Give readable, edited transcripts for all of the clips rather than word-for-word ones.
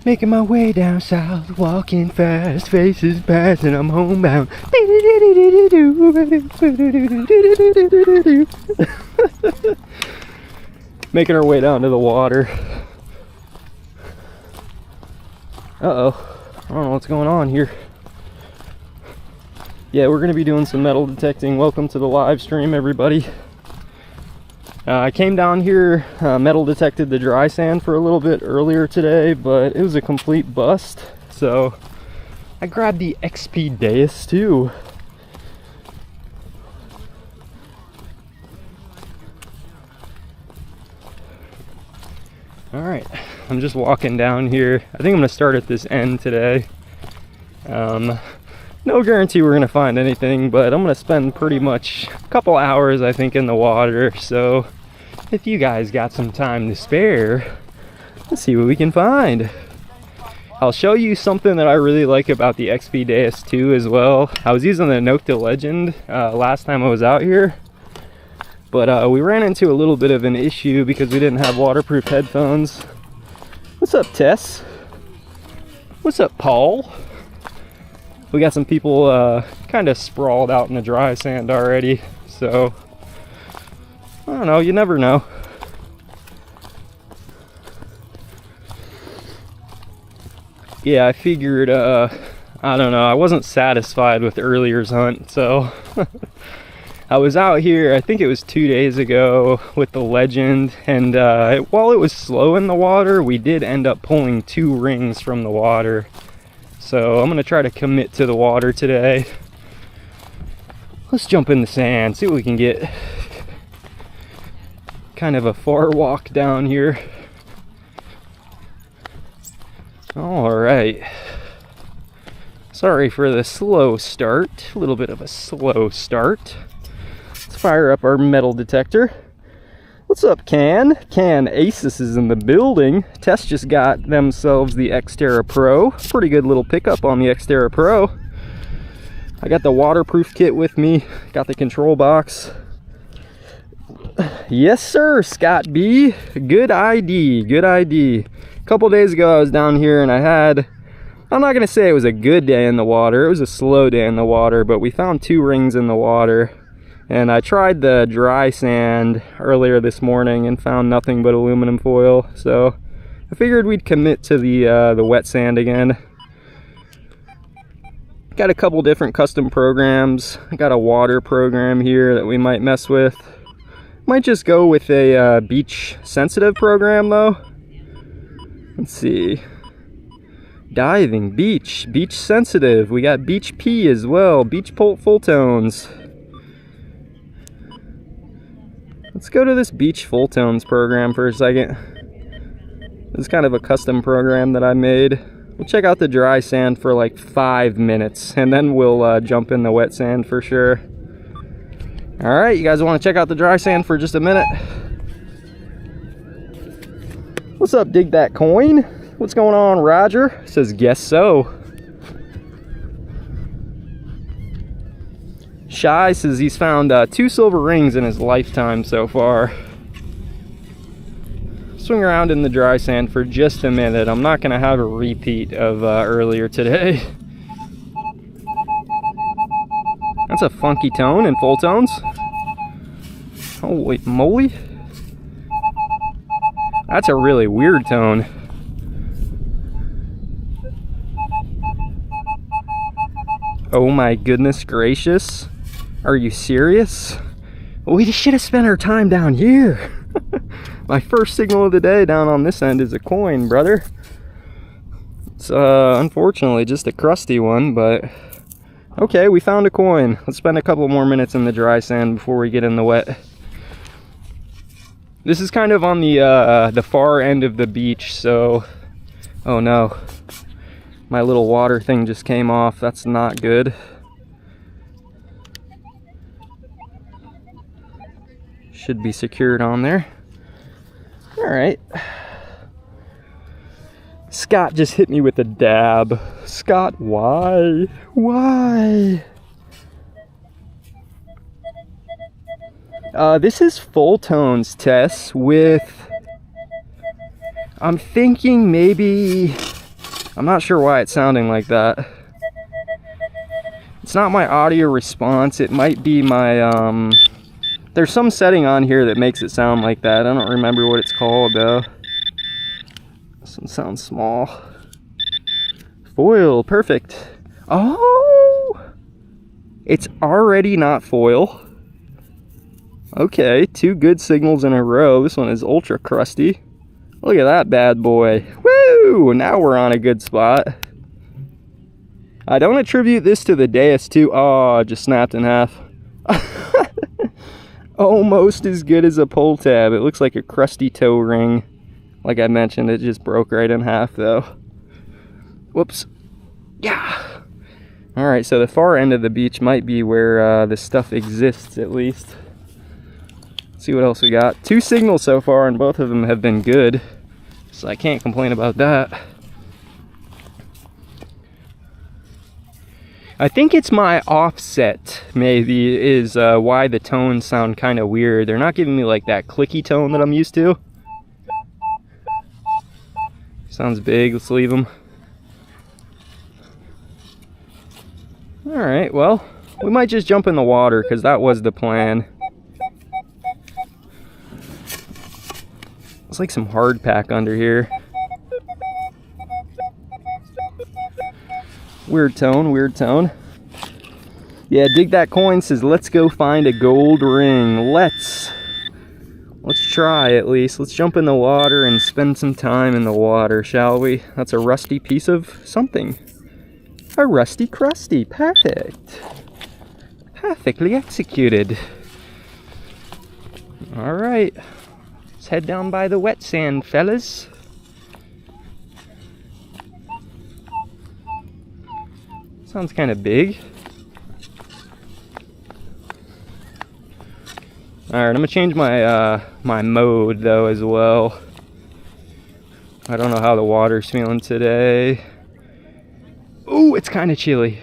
Making my way down south, walking fast, faces past, and I'm homebound. Making our way down to the water. Uh-oh. I don't know what's going on here. Yeah, we're going to be doing some metal detecting. Welcome to the live stream, everybody. I came down here, metal detected the dry sand for a little bit earlier today, but it was a complete bust. So I grabbed the XP DEUS too. Alright, I'm just walking down here. I think I'm going to start at this end today. No guarantee we're going to find anything, but I'm going to spend pretty much a couple hours, I think, in the water. So if you guys got some time to spare, let's see what we can find. I'll show you something that I really like about the XP DEUS 2 as well. I was using the Nocta Legend last time I was out here, but we ran into a little bit of an issue because we didn't have waterproof headphones. What's up, Tess? What's up, Paul? We got some people kind of sprawled out in the dry sand already, so I don't know, you never know. Yeah, I figured, I don't know, I wasn't satisfied with earlier's hunt, so I was out here, I think it was 2 days ago with the Legend, and while it was slow in the water, we did end up pulling 2 rings from the water. So I'm gonna try to commit to the water today. Let's jump in the sand, see what we can get. Kind of a far walk down here. All right. Sorry for the slow start, a little bit of a slow start. Let's fire up our metal detector. What's up, Can Asus is in the building. Tess just got themselves the Xterra Pro. Pretty good little pickup on the Xterra Pro. I got the waterproof kit with me. Got the control box. Yes, sir, Scott B. Good ID, good ID. A couple days ago I was down here and I had, I'm not gonna say it was a good day in the water. It was a slow day in the water, but we found 2 rings in the water. And I tried the dry sand earlier this morning and found nothing but aluminum foil. So I figured we'd commit to the wet sand again. Got a couple different custom programs. I got a water program here that we might mess with. Might just go with a beach sensitive program though. Let's see. Diving, beach sensitive. We got beach P as well. Beach full tones. Let's go to this beach full tones program for a second. This is kind of a custom program that I made. We'll check out the dry sand for like 5 minutes and then we'll jump in the wet sand for sure. All right, you guys want to check out the dry sand for just a minute? What's up, Dig That Coin? What's going on, Roger? Says, guess so. Shy says he's found 2 silver rings in his lifetime so far. Swing around in the dry sand for just a minute. I'm not going to have a repeat of earlier today. That's a funky tone in full tones. Holy moly. That's a really weird tone. Oh my goodness gracious. Are you serious? We should have spent our time down here. My first signal of the day down on this end is a coin, brother. It's unfortunately just a crusty one, but okay, we found a coin. Let's spend a couple more minutes in the dry sand before we get in the wet. This is kind of on the far end of the beach, so oh no. My little water thing just came off. That's not good. Should be secured on there. All right. Scott just hit me with a dab. Scott, why? Why? This is full tones, Tess, with, I'm thinking maybe I'm not sure why it's sounding like that. It's not my audio response. It might be my, there's some setting on here that makes it sound like that. I don't remember what it's called though. This one sounds small. Foil, perfect. Oh! It's already not foil. Okay, 2 good signals in a row. This one is ultra crusty. Look at that bad boy. Woo! Now we're on a good spot. I don't attribute this to the DEUS too. Oh, just snapped in half. Almost as good as a pull tab. It looks like a crusty toe ring. Like I mentioned, it just broke right in half though. Whoops. Yeah. Alright, so the far end of the beach might be where this stuff exists at least. Let's see what else we got. 2 signals so far and both of them have been good. So I can't complain about that. I think it's my offset maybe is why the tones sound kind of weird. They're not giving me like that clicky tone that I'm used to. Sounds big, let's leave them. Alright, well, we might just jump in the water because that was the plan. It's like some hard pack under here. Weird tone, weird tone. Yeah, Dig That Coin says, let's go find a gold ring. Let's try at least. Let's jump in the water and spend some time in the water, shall we? That's a rusty piece of something. A rusty crusty. Perfect. Perfectly executed. Alright. Let's head down by the wet sand, fellas. Sounds kind of big. Alright, I'm gonna change my my mode though as well. I don't know how the water's feeling today. Ooh, it's kind of chilly.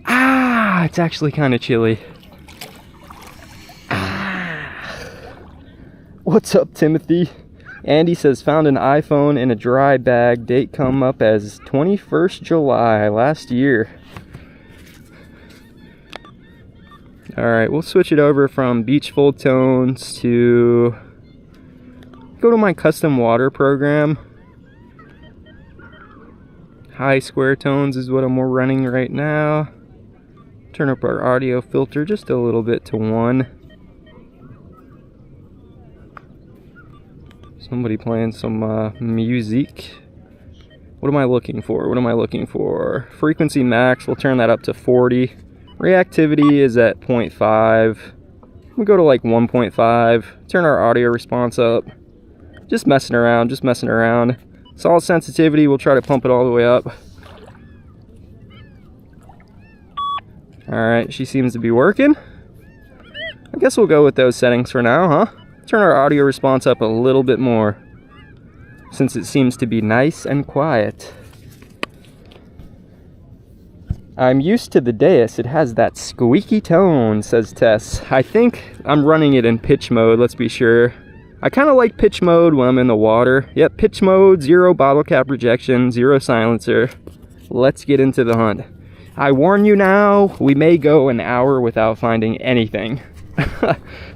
Ah, it's actually kind of chilly. Ah. What's up, Timothy? Andy says, found an iPhone in a dry bag. Date come up as 21st July last year. Alright, we'll switch it over from beach full tones to go to my custom water program. High square tones is what I'm running right now. Turn up our audio filter just a little bit to 1. Somebody playing some music. What am I looking for? What am I looking for? Frequency max, we'll turn that up to 40. Reactivity is at 0.5. We'll go to like 1.5. Turn our audio response up. Just messing around, just messing around. Solid sensitivity, we'll try to pump it all the way up. Alright, she seems to be working. I guess we'll go with those settings for now, huh? Turn our audio response up a little bit more, since it seems to be nice and quiet. I'm used to the DEUS. It has that squeaky tone, says Tess. I think I'm running it in pitch mode, let's be sure. I kind of like pitch mode when I'm in the water. Yep, pitch mode, 0 bottle cap rejection, 0 silencer. Let's get into the hunt. I warn you now, we may go an hour without finding anything.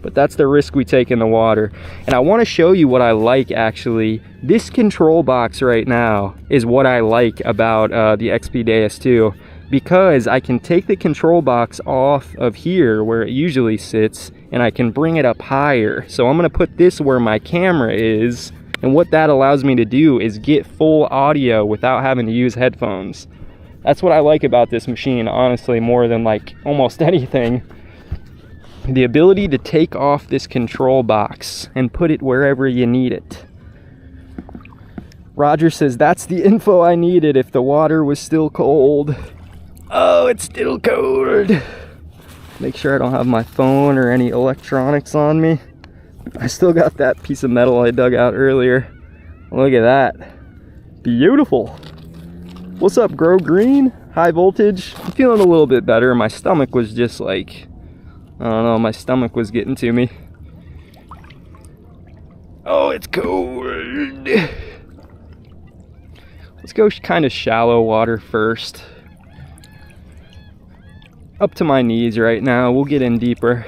But that's the risk we take in the water. And I want to show you what I like actually. This control box right now is what I like about the XP DEUS 2, because I can take the control box off of here where it usually sits and I can bring it up higher. So I'm going to put this where my camera is, and what that allows me to do is get full audio without having to use headphones. That's what I like about this machine, honestly, more than like almost anything. The ability to take off this control box and put it wherever you need it. Roger says, that's the info I needed if the water was still cold. Oh, it's still cold. Make sure I don't have my phone or any electronics on me. I still got that piece of metal I dug out earlier. Look at that. Beautiful. What's up, Grow Green? High voltage. I'm feeling a little bit better. My stomach was just like, I don't know, my stomach was getting to me. Oh, it's cold. Let's go kind of shallow water first. Up to my knees right now. We'll get in deeper.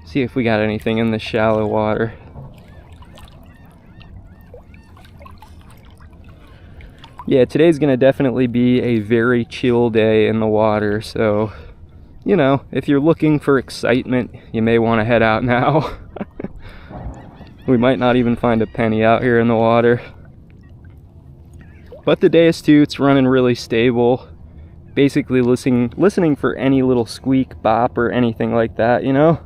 See if we got anything in the shallow water. Yeah, today's gonna definitely be a very chill day in the water, so you know, if you're looking for excitement, you may want to head out now. We might not even find a penny out here in the water. But the DEUS 2, it's running really stable. Basically listening for any little squeak, bop, or anything like that, you know?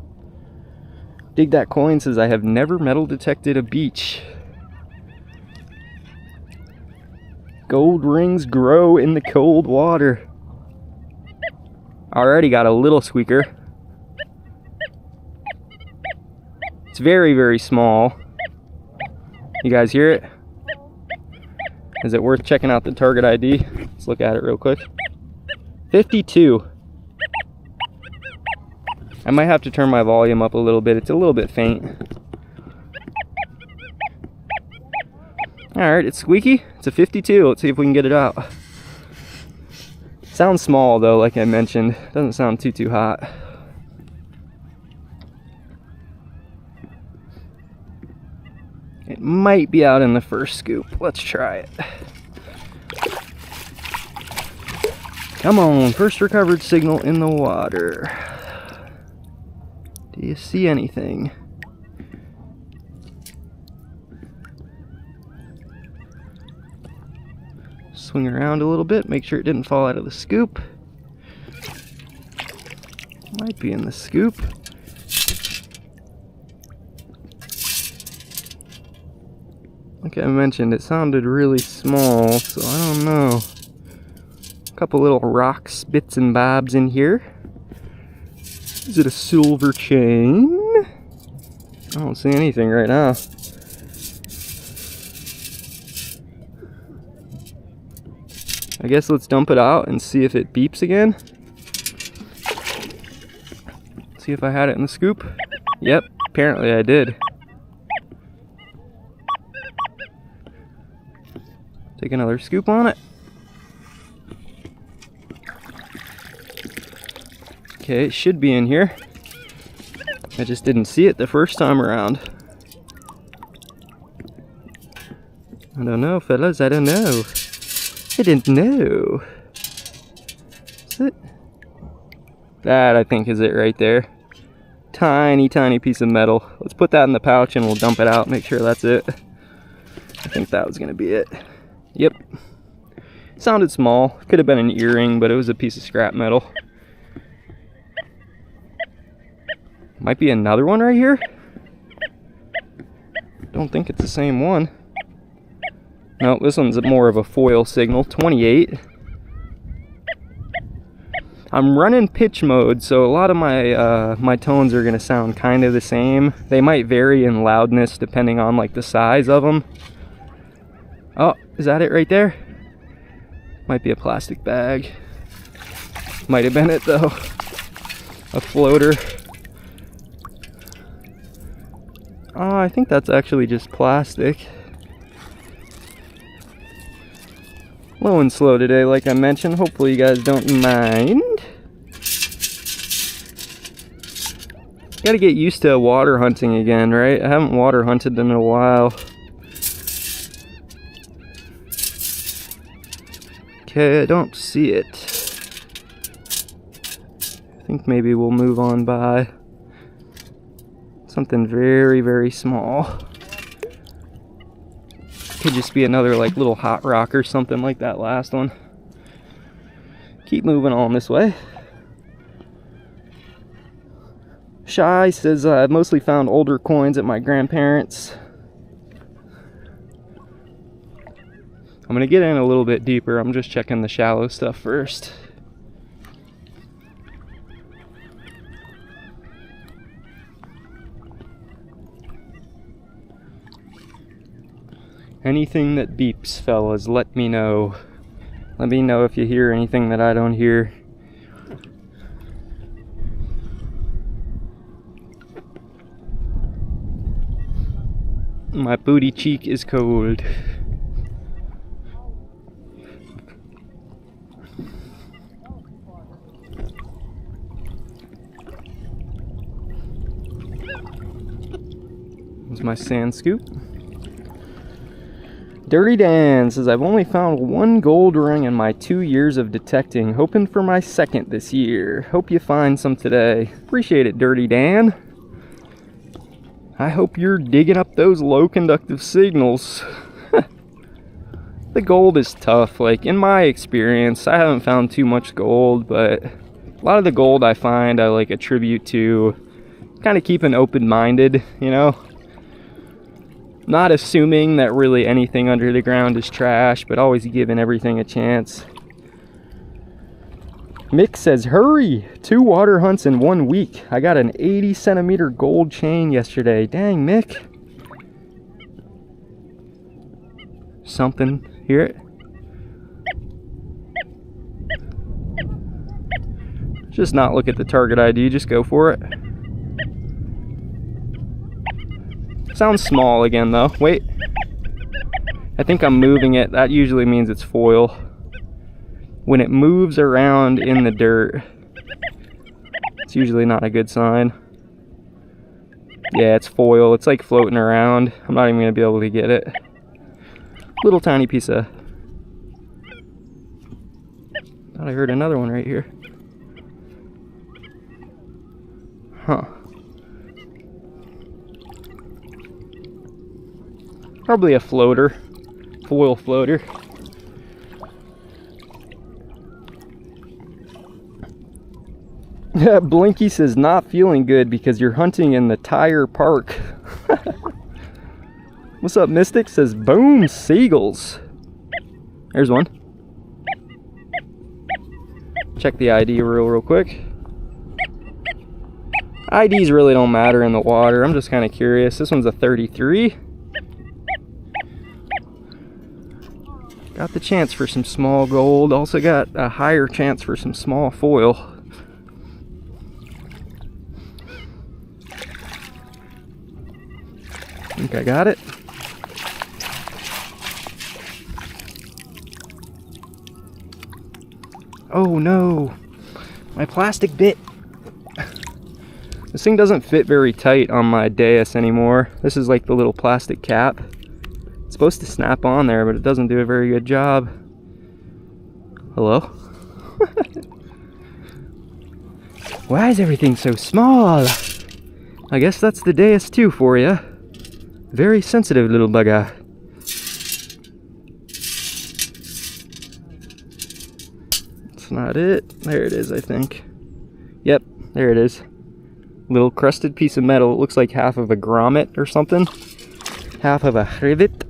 Dig That Coin says, I have never metal detected a beach. Gold rings grow in the cold water. Already got a little squeaker. It's very, very small. You guys hear it? Is it worth checking out the target ID? Let's look at it real quick. 52. I might have to turn my volume up a little bit. It's a little bit faint. Alright, it's squeaky. It's a 52. Let's see if we can get it out. Sounds small though, like I mentioned. Doesn't sound too hot. It might be out in the first scoop. Let's try it. Come on, first recovered signal in the water. Do you see anything? Swing around a little bit, make sure it didn't fall out of the scoop. Might be in the scoop. Like I mentioned, it sounded really small, so I don't know. A couple little rocks, bits and bobs in here. Is it a silver chain? I don't see anything right now. I guess let's dump it out and see if it beeps again. See if I had it in the scoop. Yep, apparently I did. Take another scoop on it. Okay, it should be in here. I just didn't see it the first time around. I don't know, fellas, I don't know. I didn't know. Is it? That, I think, is it right there. Tiny piece of metal. Let's put that in the pouch and we'll dump it out, make sure that's it. I think that was gonna be it. Yep. Sounded small. Could have been an earring, but it was a piece of scrap metal. Might be another one right here. Don't think it's the same one. No, this one's more of a foil signal. 28. I'm running pitch mode, so a lot of my my tones are gonna sound kind of the same. They might vary in loudness depending on like the size of them. Oh, is that it right there? Might be a plastic bag. Might have been it though. A floater. Oh, I think that's actually just plastic. Low and slow today, like I mentioned. Hopefully you guys don't mind. Gotta get used to water hunting again, right? I haven't water hunted in a while. Okay, I don't see it. I think maybe we'll move on by. Something very, very small. Could just be another like little hot rock or something like that last one. Keep moving on this way. Shy says I've mostly found older coins at my grandparents'. I'm gonna get in a little bit deeper. I'm just checking the shallow stuff first. Anything that beeps, fellas, let me know. Let me know if you hear anything that I don't hear. My booty cheek is cold. my sand scoop. Dirty Dan says, I've only found one gold ring in my 2 years of detecting. Hoping for my second this year. Hope you find some today. Appreciate it, Dirty Dan. I hope you're digging up those low conductive signals. The gold is tough. Like, in my experience, I haven't found too much gold, but a lot of the gold I find I like attribute to kind of keeping open-minded, you know? Not assuming that really anything under the ground is trash, but always giving everything a chance. Mick says, hurry! 2 water hunts in 1 week. I got an 80 centimeter gold chain yesterday. Dang, Mick. Something. Hear it? Just not look at the target ID, just go for it. Sounds small again though. Wait. I think I'm moving it. That usually means it's foil. When it moves around in the dirt, it's usually not a good sign. Yeah, it's foil. It's like floating around. I'm not even gonna be able to get it. Little tiny piece of... Thought I heard another one right here. Huh. Probably a floater. Foil floater. Blinky says, not feeling good because you're hunting in the tire park. What's up, Mystic? Says, boom, seagulls. There's one. Check the ID real quick. IDs really don't matter in the water. I'm just kind of curious. This one's a 33. Got the chance for some small gold. Also got a higher chance for some small foil. Think I got it. Oh no, my plastic bit. This thing doesn't fit very tight on my DEUS anymore. This is like the little plastic cap. It's supposed to snap on there, but it doesn't do a very good job. Hello? Why is everything so small? I guess that's the DEUS 2 for you. Very sensitive little bugger. That's not it. There it is, I think. Yep, there it is. Little crusted piece of metal. It looks like half of a grommet or something. Half of a rivet.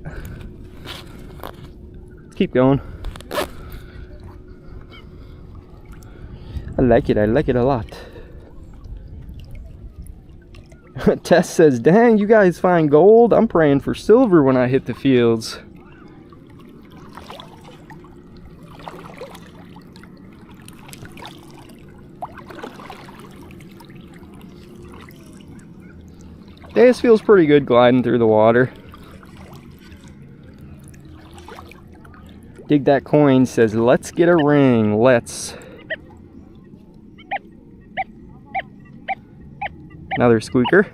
Keep going. I like it a lot. Tess says, dang, you guys find gold? I'm praying for silver when I hit the fields. DEUS feels pretty good gliding through the water. Dig That Coin says, let's get a ring, let's. Another squeaker.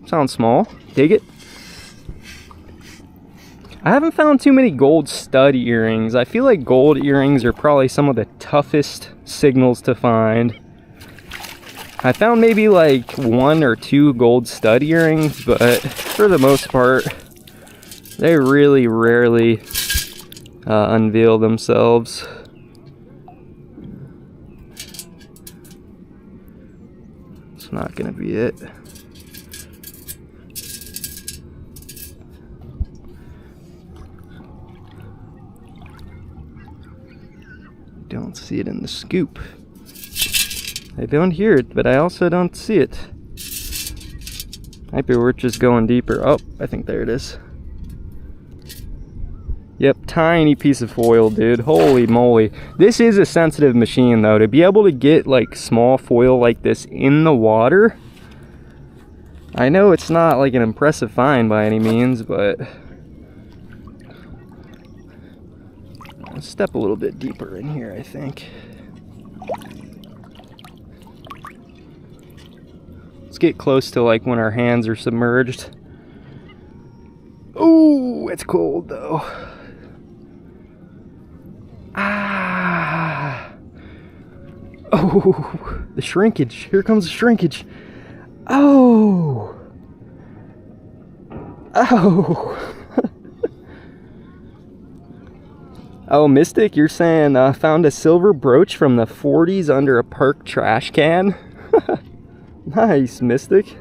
Sounds small. Dig it. I haven't found too many gold stud earrings. I feel like gold earrings are probably some of the toughest signals to find. I found maybe like 1 or 2 gold stud earrings, but for the most part, they really rarely unveil themselves. It's not gonna be it. Don't see it in the scoop. I don't hear it, but I also don't see it. Might be worth just going deeper. Oh, I think there it is. Yep, tiny piece of foil, dude. Holy moly. This is a sensitive machine, though. To be able to get, like, small foil like this in the water, I know it's not, like, an impressive find by any means, but I'll step a little bit deeper in here, I think. Let's get close to, like, when our hands are submerged. Oh, it's cold though. Ah. Oh, the shrinkage. Here comes the shrinkage. Oh. Oh. Oh, Mystic, you're saying found a silver brooch from the 40s under a park trash can? Nice, Mystic.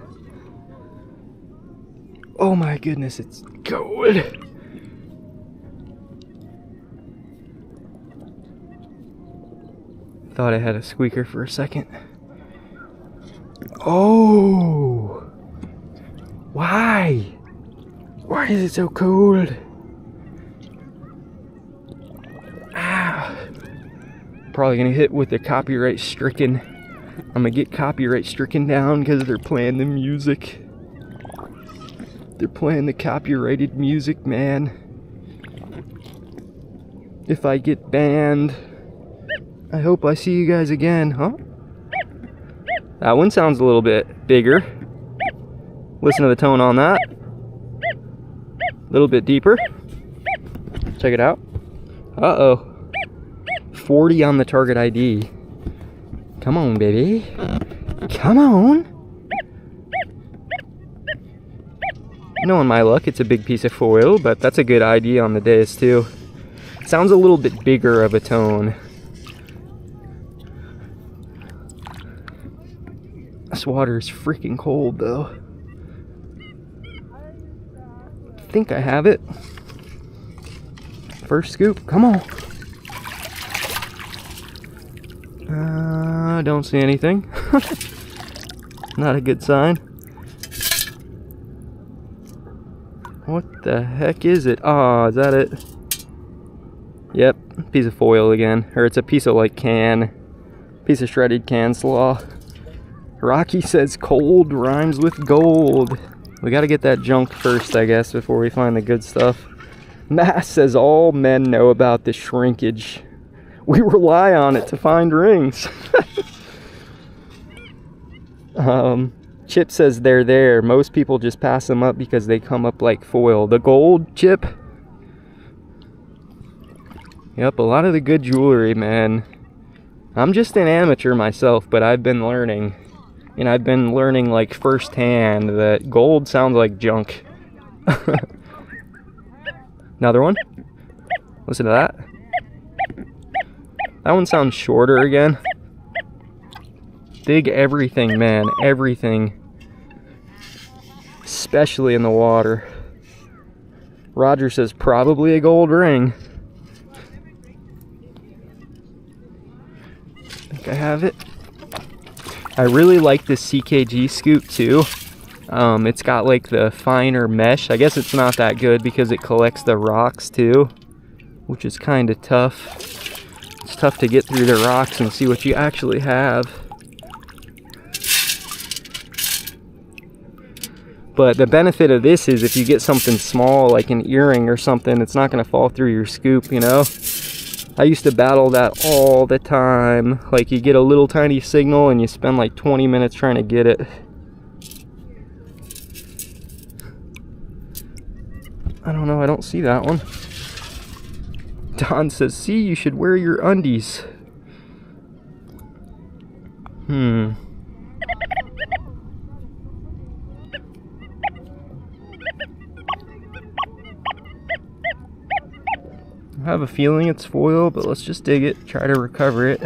Oh my goodness, it's gold. Thought I had a squeaker for a second. Oh. Why? Why is it so cold? Probably gonna hit with the copyright stricken. I'm gonna get copyright stricken down because they're playing the music. They're playing the copyrighted music, man. If I get banned, I hope I see you guys again, huh? That one sounds a little bit bigger. Listen to the tone on that. A little bit deeper. Check it out. Uh-oh. 40 on the target ID. Come on, baby. Come on. Knowing my luck, it's a big piece of foil, but that's a good ID on the DEUS too. Sounds a little bit bigger of a tone. This water is freaking cold though. I think I have it. First scoop, come on. I don't see anything. Not a good sign. What the heck is it? Ah, is that it? Yep, piece of foil again. Or it's a piece of like can. Piece of shredded can slaw. Rocky says cold rhymes with gold. We gotta get that junk first, I guess, before we find the good stuff. Matt says all men know about the shrinkage. We rely on it to find rings. Chip says they're there. Most people just pass them up because they come up like foil. The gold, Chip? Yep, a lot of the good jewelry, man. I'm just an amateur myself, but I've been learning. And I've been learning like firsthand that gold sounds like junk. Another one. Listen to that. That one sounds shorter again. Dig everything, man. Everything. Especially in the water. Roger says probably a gold ring. I think I have it. I really like this CKG scoop too. It's got like the finer mesh. I guess it's not that good because it collects the rocks too, which is kind of tough. It's tough to get through the rocks and see what you actually have. But the benefit of this is if you get something small like an earring or something, it's not going to fall through your scoop, you know? I used to battle that all the time. Like you get a little tiny signal and you spend like 20 minutes trying to get it. I don't know, I don't see that one. Don says, see, you should wear your undies. I have a feeling it's foil, but let's just dig it, try to recover it.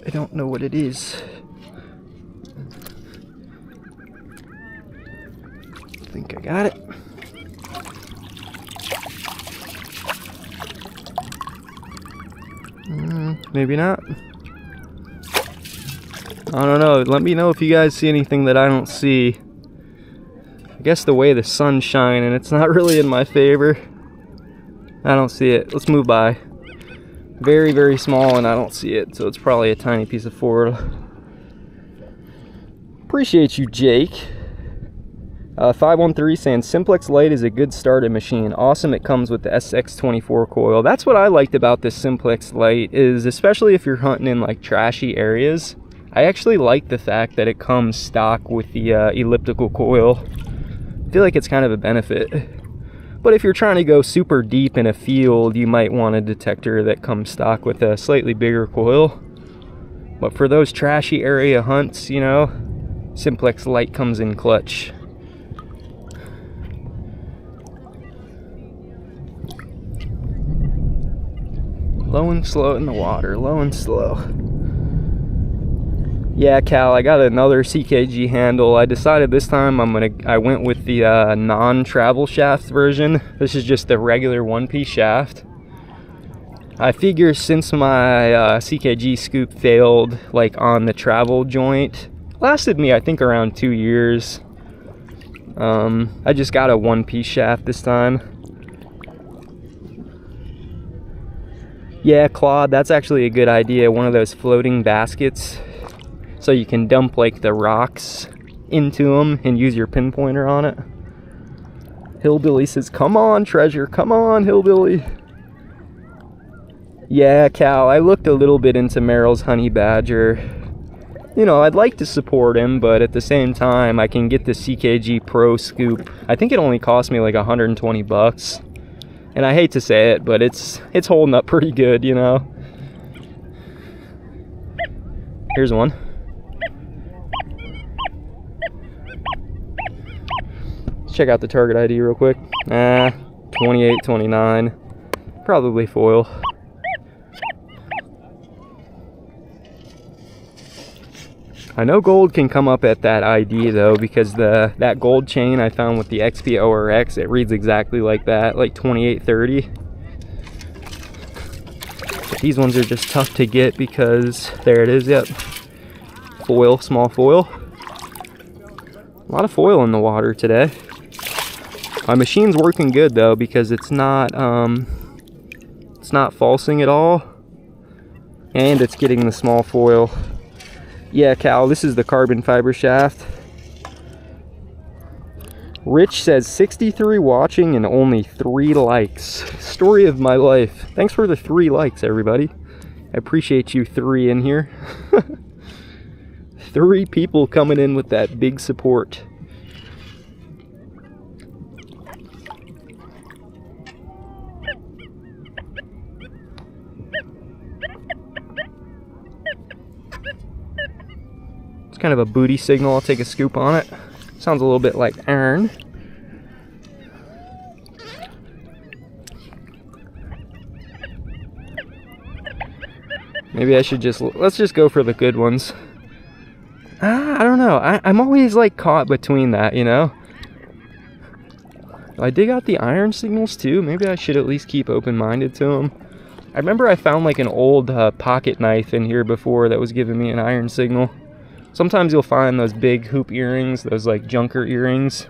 I don't know what it is. I think I got it. Maybe not. I don't know. Let me know if you guys see anything that I don't see. I guess the way the sun's shining, it's not really in my favor. I don't see it. Let's move by. Very, very small and I don't see it, so it's probably a tiny piece of foil. Appreciate you, Jake. 513 saying Simplex Light is a good starting machine. Awesome, it comes with the SX24 coil. That's what I liked about this Simplex Light, is especially if you're hunting in like trashy areas, I actually like the fact that it comes stock with the elliptical coil. I feel like it's kind of a benefit. But if you're trying to go super deep in a field, you might want a detector that comes stock with a slightly bigger coil. But for those trashy area hunts, you know, Simplex Light comes in clutch. Low and slow in the water, low and slow. Yeah, Cal, I got another CKG handle. I decided this time I went with the non-travel shaft version. This is just the regular one-piece shaft. I figure since my CKG scoop failed like on the travel joint, lasted me I think around 2 years. I just got a one-piece shaft this time. Yeah, Claude, that's actually a good idea. One of those floating baskets, so you can dump like the rocks into them and use your pinpointer on it. Hillbilly says, come on, treasure, come on, Hillbilly. Yeah, Cal, I looked a little bit into Merrill's honey badger. You know, I'd like to support him, but at the same time, I can get the CKG Pro scoop. I think it only cost me like 120 bucks. And I hate to say it, but it's holding up pretty good, you know. Here's one. Let's check out the target ID real quick. 28, 29. Probably foil. I know gold can come up at that ID though, because that gold chain I found with the XP ORX, it reads exactly like that, like 2830. But these ones are just tough to get because there it is. Yep, foil, small foil. A lot of foil in the water today. My machine's working good though, because it's not falsing at all, and it's getting the small foil. Yeah, Cal, this is the carbon fiber shaft. Rich says 63 watching and only 3 likes. Story of my life. Thanks for the 3 likes, everybody. I appreciate you 3 in here. 3 people coming in with that big support. Kind of a booty signal. I'll take a scoop on it. Sounds a little bit like iron. Maybe I should let's just go for the good ones. I don't know. I'm always like caught between that, you know. I dig out the iron signals too. Maybe I should at least keep open-minded to them. I remember I found like an old pocket knife in here before that was giving me an iron signal. Sometimes you'll find those big hoop earrings, those like junker earrings.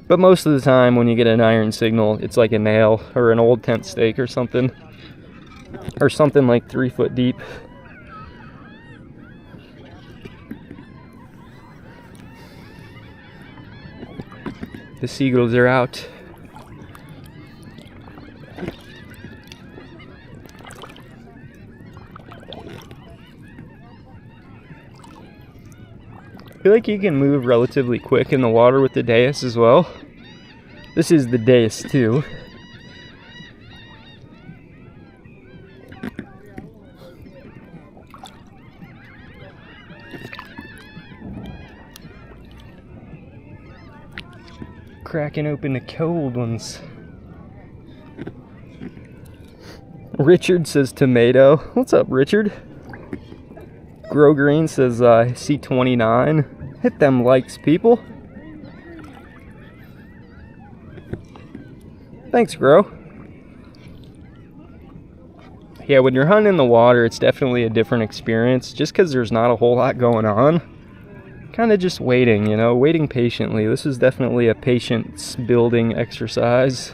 But most of the time when you get an iron signal, it's like a nail or an old tent stake or something. Or something like 3 foot deep. The seagulls are out. I feel like you can move relatively quick in the water with the DEUS as well. This is the DEUS 2. Cracking open the cold ones. Richard says tomato. What's up, Richard? Grow Green says C29. Hit them likes, people. Thanks, Grow. Yeah, when you're hunting in the water, it's definitely a different experience. Just because there's not a whole lot going on. Kind of just waiting, you know, waiting patiently. This is definitely a patience building exercise.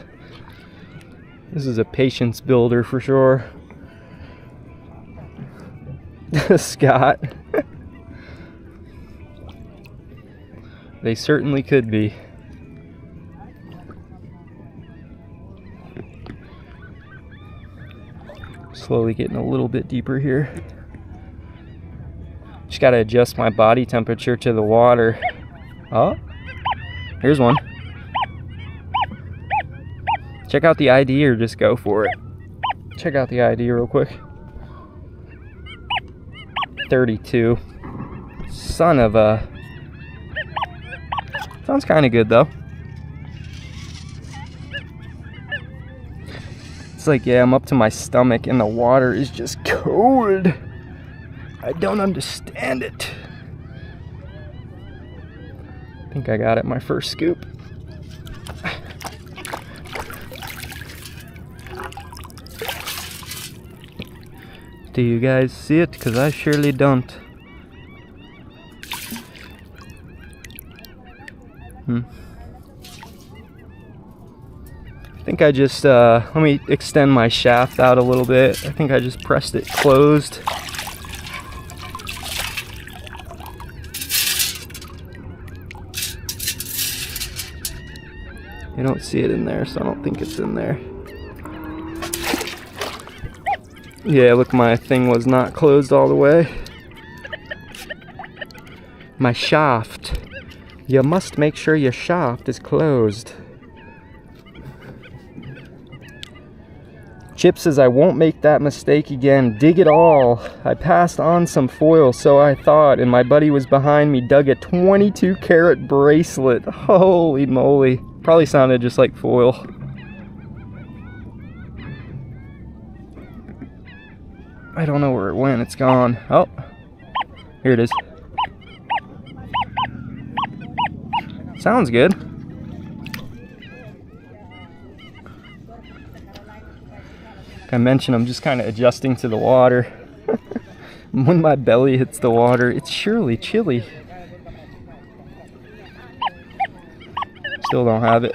This is a patience builder for sure. Scott. They certainly could be. Slowly getting a little bit deeper here. Just gotta adjust my body temperature to the water. Oh, here's one. Check out the ID or just go for it. Check out the ID real quick. 32. Son of a... Sounds kind of good though. It's like, yeah, I'm up to my stomach and the water is just cold. I don't understand it. I think I got it, my first scoop. Do you guys see it? Because I surely don't. I think I just, let me extend my shaft out a little bit. I think I just pressed it closed. I don't see it in there, so I don't think it's in there. Yeah, look, my thing was not closed all the way. My shaft. You must make sure your shaft is closed. Chip says, I won't make that mistake again. Dig it all. I passed on some foil, so I thought, and my buddy was behind me, dug a 22 karat bracelet. Holy moly. Probably sounded just like foil. I don't know where it went. It's gone. Oh, here it is. Sounds good. Like I mentioned, I'm just kind of adjusting to the water. When my belly hits the water, it's surely chilly. Still don't have it.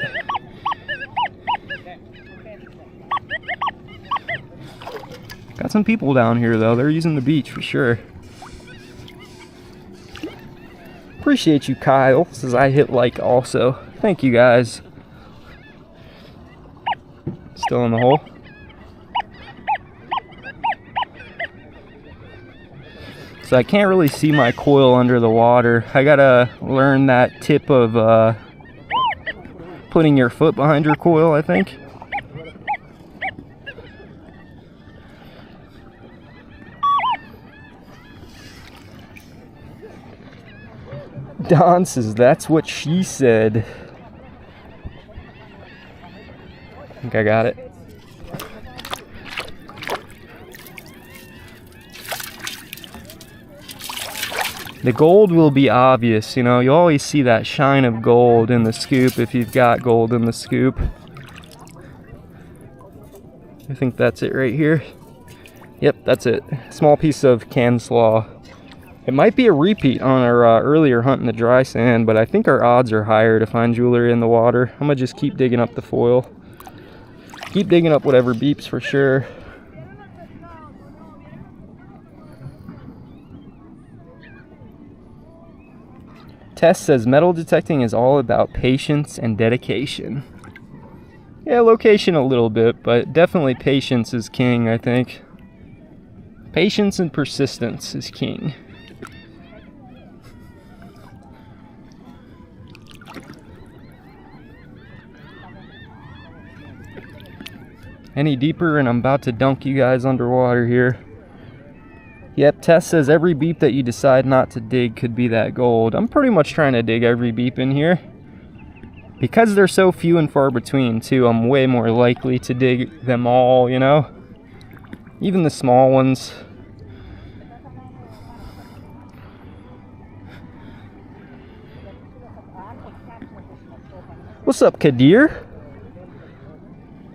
Got some people down here though. They're using the beach for sure. Appreciate you, Kyle. Says I hit like also. Thank you guys. Still in the hole. So I can't really see my coil under the water. I gotta learn that tip of putting your foot behind your coil, I think. Don says that's what she said. I think I got it. The gold will be obvious, you know, you always see that shine of gold in the scoop if you've got gold in the scoop. I think that's it right here. Yep, that's it. Small piece of can slaw. It might be a repeat on our earlier hunt in the dry sand, but I think our odds are higher to find jewelry in the water. I'm gonna just keep digging up the foil. Keep digging up whatever beeps for sure. Tess says metal detecting is all about patience and dedication. Yeah, location a little bit, but definitely patience is king, I think. Patience and persistence is king. Any deeper and I'm about to dunk you guys underwater here. Yep, Tess says every beep that you decide not to dig could be that gold. I'm pretty much trying to dig every beep in here. Because they're so few and far between too, I'm way more likely to dig them all, you know? Even the small ones. What's up, Kadir?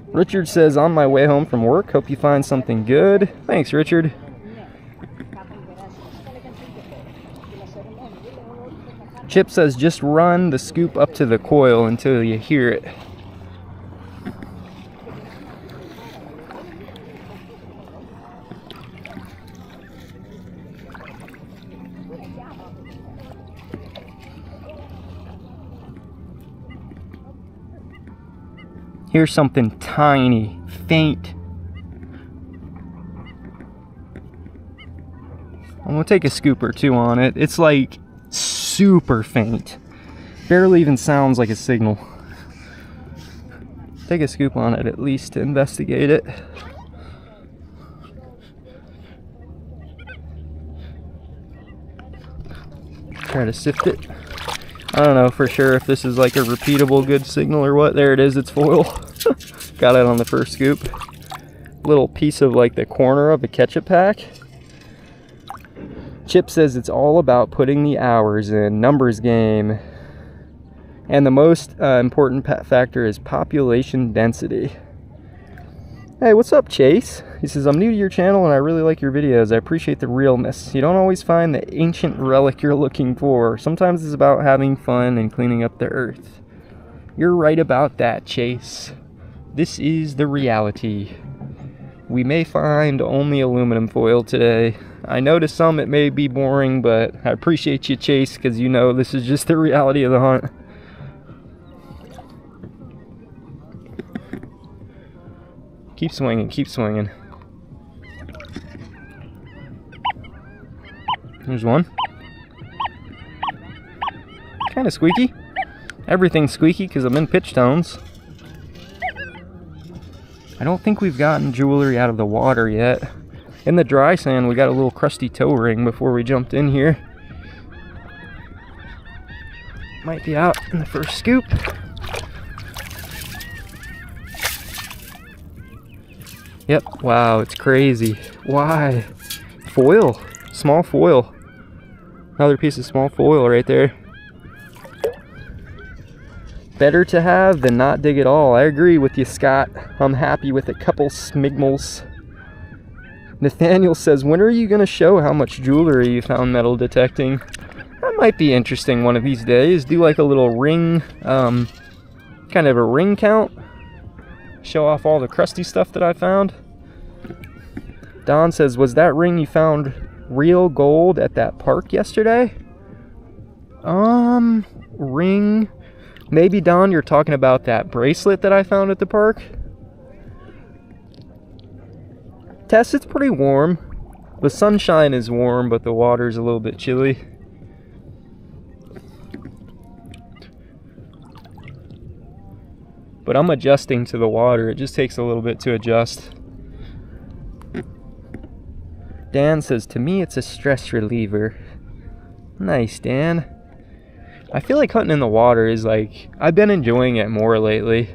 Richard says, on my way home from work, hope you find something good. Thanks, Richard. Chip says, just run the scoop up to the coil until you hear it. Here's something tiny, faint. I'm gonna take a scoop or two on it. It's like super faint. Barely even sounds like a signal. take a scoop on it at least to investigate it. Try to sift it. I don't know for sure if this is like a repeatable good signal or what. There it is, it's foil. Got it on the first scoop. Little piece of like the corner of a ketchup pack. Chip says it's all about putting the hours in, numbers game. And the most important factor is population density. Hey, what's up, Chase? He says, I'm new to your channel and I really like your videos. I appreciate the realness. You don't always find the ancient relic you're looking for. Sometimes it's about having fun and cleaning up the earth. You're right about that, Chase. This is the reality. We may find only aluminum foil today. I know to some it may be boring, but I appreciate you, Chase, because you know this is just the reality of the hunt. Keep swinging, keep swinging. There's one. Kind of squeaky. Everything's squeaky because I'm in pitch tones. I don't think we've gotten jewelry out of the water yet. In the dry sand, we got a little crusty toe ring before we jumped in here. Might be out in the first scoop. Yep, wow, it's crazy. Why? Foil, small foil. Another piece of small foil right there. Better to have than not dig at all. I agree with you, Scott. I'm happy with a couple smigmals. Nathaniel says, when are you going to show how much jewelry you found metal detecting? That might be interesting one of these days. Do like a little ring, kind of a ring count. Show off all the crusty stuff that I found. Don says, was that ring you found real gold at that park yesterday? Ring. Maybe, Don, you're talking about that bracelet that I found at the park? Tess, it's pretty warm. The sunshine is warm, but the water's a little bit chilly. But I'm adjusting to the water. It just takes a little bit to adjust. Dan says, to me it's a stress reliever. Nice, Dan. I feel like hunting in the water is like, I've been enjoying it more lately.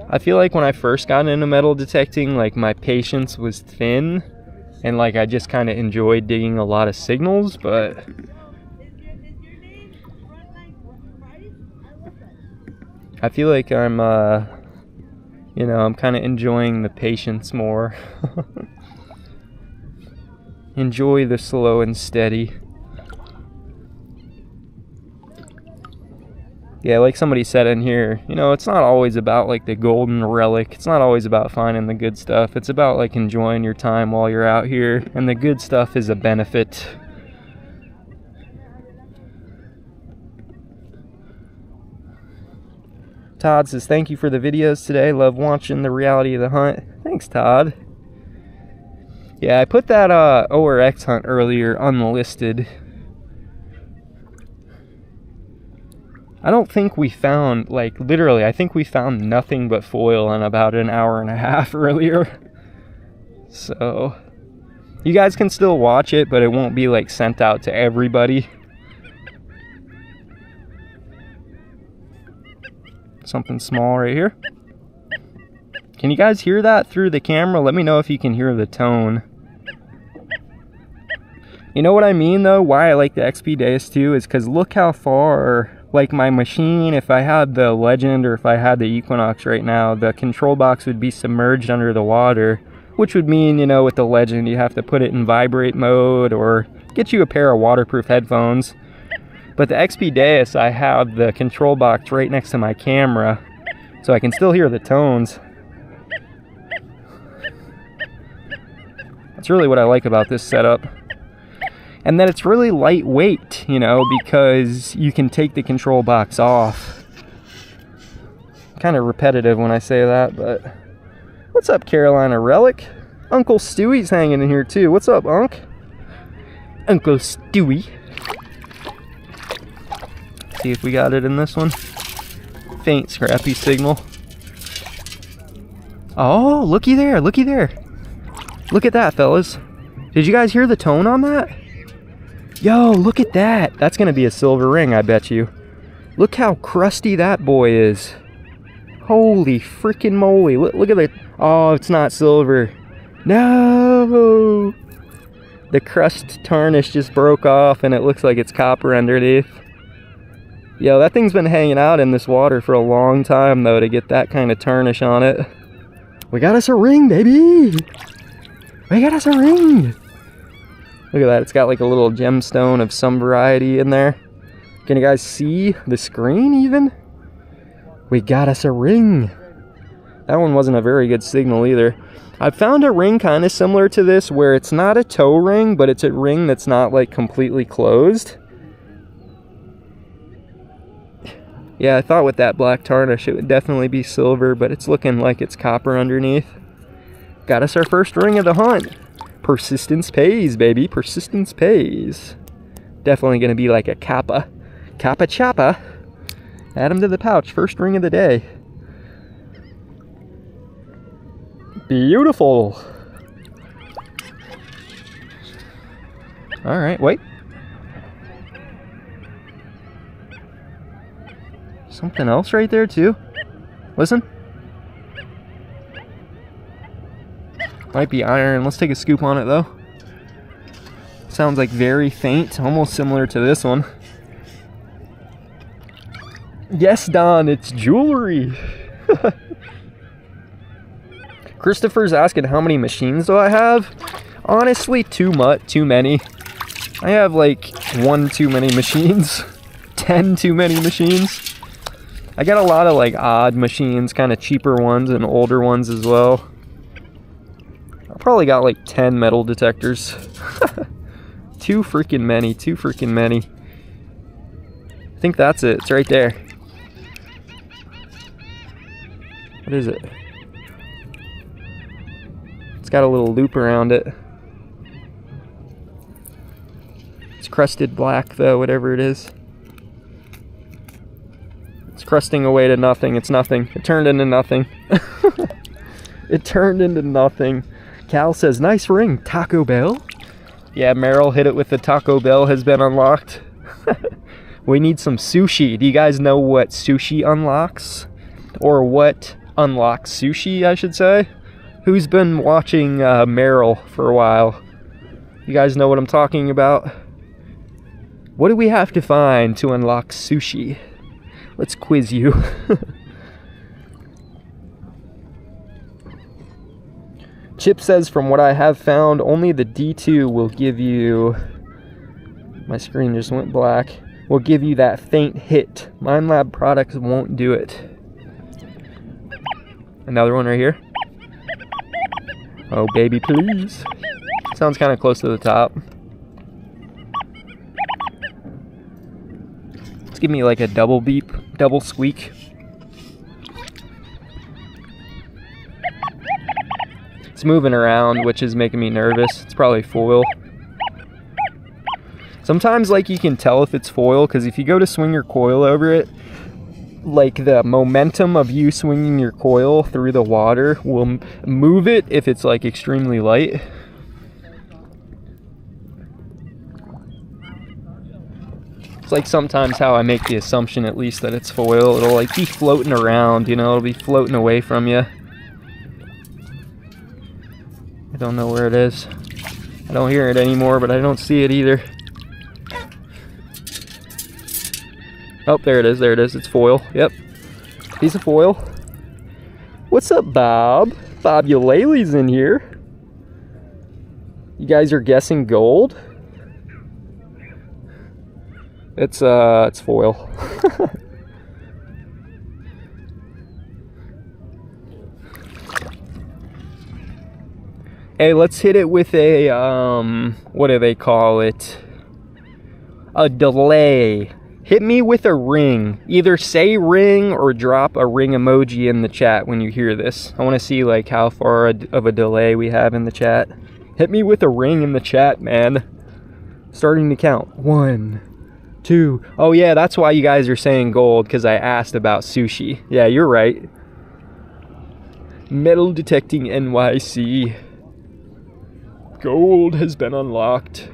I feel like when I first got into metal detecting, like my patience was thin. And like I just kind of enjoyed digging a lot of signals, but I feel like I'm, you know, I'm kind of enjoying the patience more. Enjoy the slow and steady. Yeah, like somebody said in here, you know, it's not always about like the golden relic. It's not always about finding the good stuff. It's about like enjoying your time while you're out here. And the good stuff is a benefit. Todd says, thank you for the videos today. Love watching the reality of the hunt. Thanks, Todd. Yeah, I put that ORX hunt earlier unlisted. I don't think we found, like, literally, I think we found nothing but foil in about an hour and a half earlier. So, you guys can still watch it, but it won't be, like, sent out to everybody. Something small right here. Can you guys hear that through the camera? Let me know if you can hear the tone. You know what I mean, though? Why I like the XP DEUS 2 is because look how far, like my machine, if I had the Legend or if I had the Equinox right now, the control box would be submerged under the water, which would mean, you know, with the Legend, you have to put it in vibrate mode or get you a pair of waterproof headphones. But the XP DEUS, I have the control box right next to my camera, so I can still hear the tones. That's really what I like about this setup. And then it's really lightweight, you know, because you can take the control box off. Kind of repetitive when I say that, but... What's up, Carolina Relic? Uncle Stewie's hanging in here, too. What's up, Unc? Uncle Stewie. See if we got it in this one. Faint, scrappy signal. Oh, looky there, looky there. Look at that, fellas. Did you guys hear the tone on that? Yo, look at that. That's gonna be a silver ring, I bet you. Look how crusty that boy is. Holy freaking moly. Look at it. Oh, it's not silver. No! The crust tarnish just broke off and it looks like it's copper underneath. Yo, that thing's been hanging out in this water for a long time though to get that kind of tarnish on it. We got us a ring, baby! We got us a ring! Look at that, it's got like a little gemstone of some variety in there. Can you guys see the screen even? We got us a ring. That one wasn't a very good signal either. I found a ring kind of similar to this where it's not a toe ring, but it's a ring that's not like completely closed. Yeah, I thought with that black tarnish it would definitely be silver, but it's looking like it's copper underneath. Got us our first ring of the hunt. Persistence pays, baby. Persistence pays. Definitely going to be like a kappa. Kappa chappa. Add him to the pouch. First ring of the day. Beautiful. All right, wait. Something else right there too. Listen. Might be iron. Let's take a scoop on it though. Sounds like very faint, almost similar to this one. Yes, Don, it's jewelry. Christopher's asking how many machines do I have? Honestly, too many. I have like 1 too many machines. 10 too many machines. I got a lot of like odd machines, kind of cheaper ones and older ones as well. I probably got like 10 metal detectors. Too freaking many, too freaking many. I think that's it, it's right there. What is it? It's got a little loop around it. It's crusted black though, whatever it is. It's crusting away to nothing. It's nothing. It turned into nothing. It turned into nothing. Cal says, nice ring, Taco Bell. Yeah, Meryl hit it with the Taco Bell has been unlocked. We need some sushi. Do you guys know what sushi unlocks? Or what unlocks sushi, I should say? Who's been watching Meryl for a while? You guys know what I'm talking about? What do we have to find to unlock sushi? Let's quiz you. Chip says, from what I have found, only the D2 will give you... My screen just went black. Will give you that faint hit. Minelab products won't do it. Another one right here. Oh, baby, please. Sounds kind of close to the top. Let's give me like a double beep, double squeak. It's moving around, which is making me nervous. It's probably foil. Sometimes like you can tell if it's foil, because if you go to swing your coil over it, like the momentum of you swinging your coil through the water will move it if it's like extremely light. It's like sometimes how I make the assumption at least that it's foil. It'll like be floating around, you know, it'll be floating away from you. I don't know where it is. I don't hear it anymore, but I don't see it either. Oh, there it is, there it is. It's foil. Yep. Piece of foil. What's up, Bob? Bob Eulaley's in here. You guys are guessing gold? It's foil. Hey, let's hit it with a, what do they call it? A delay. Hit me with a ring. Either say ring or drop a ring emoji in the chat when you hear this. I want to see like how far of a delay we have in the chat. Hit me with a ring in the chat, man. Starting to count. 1, 2. Oh yeah, that's why you guys are saying gold, because I asked about sushi. Yeah, you're right. Metal detecting NYC. Gold has been unlocked.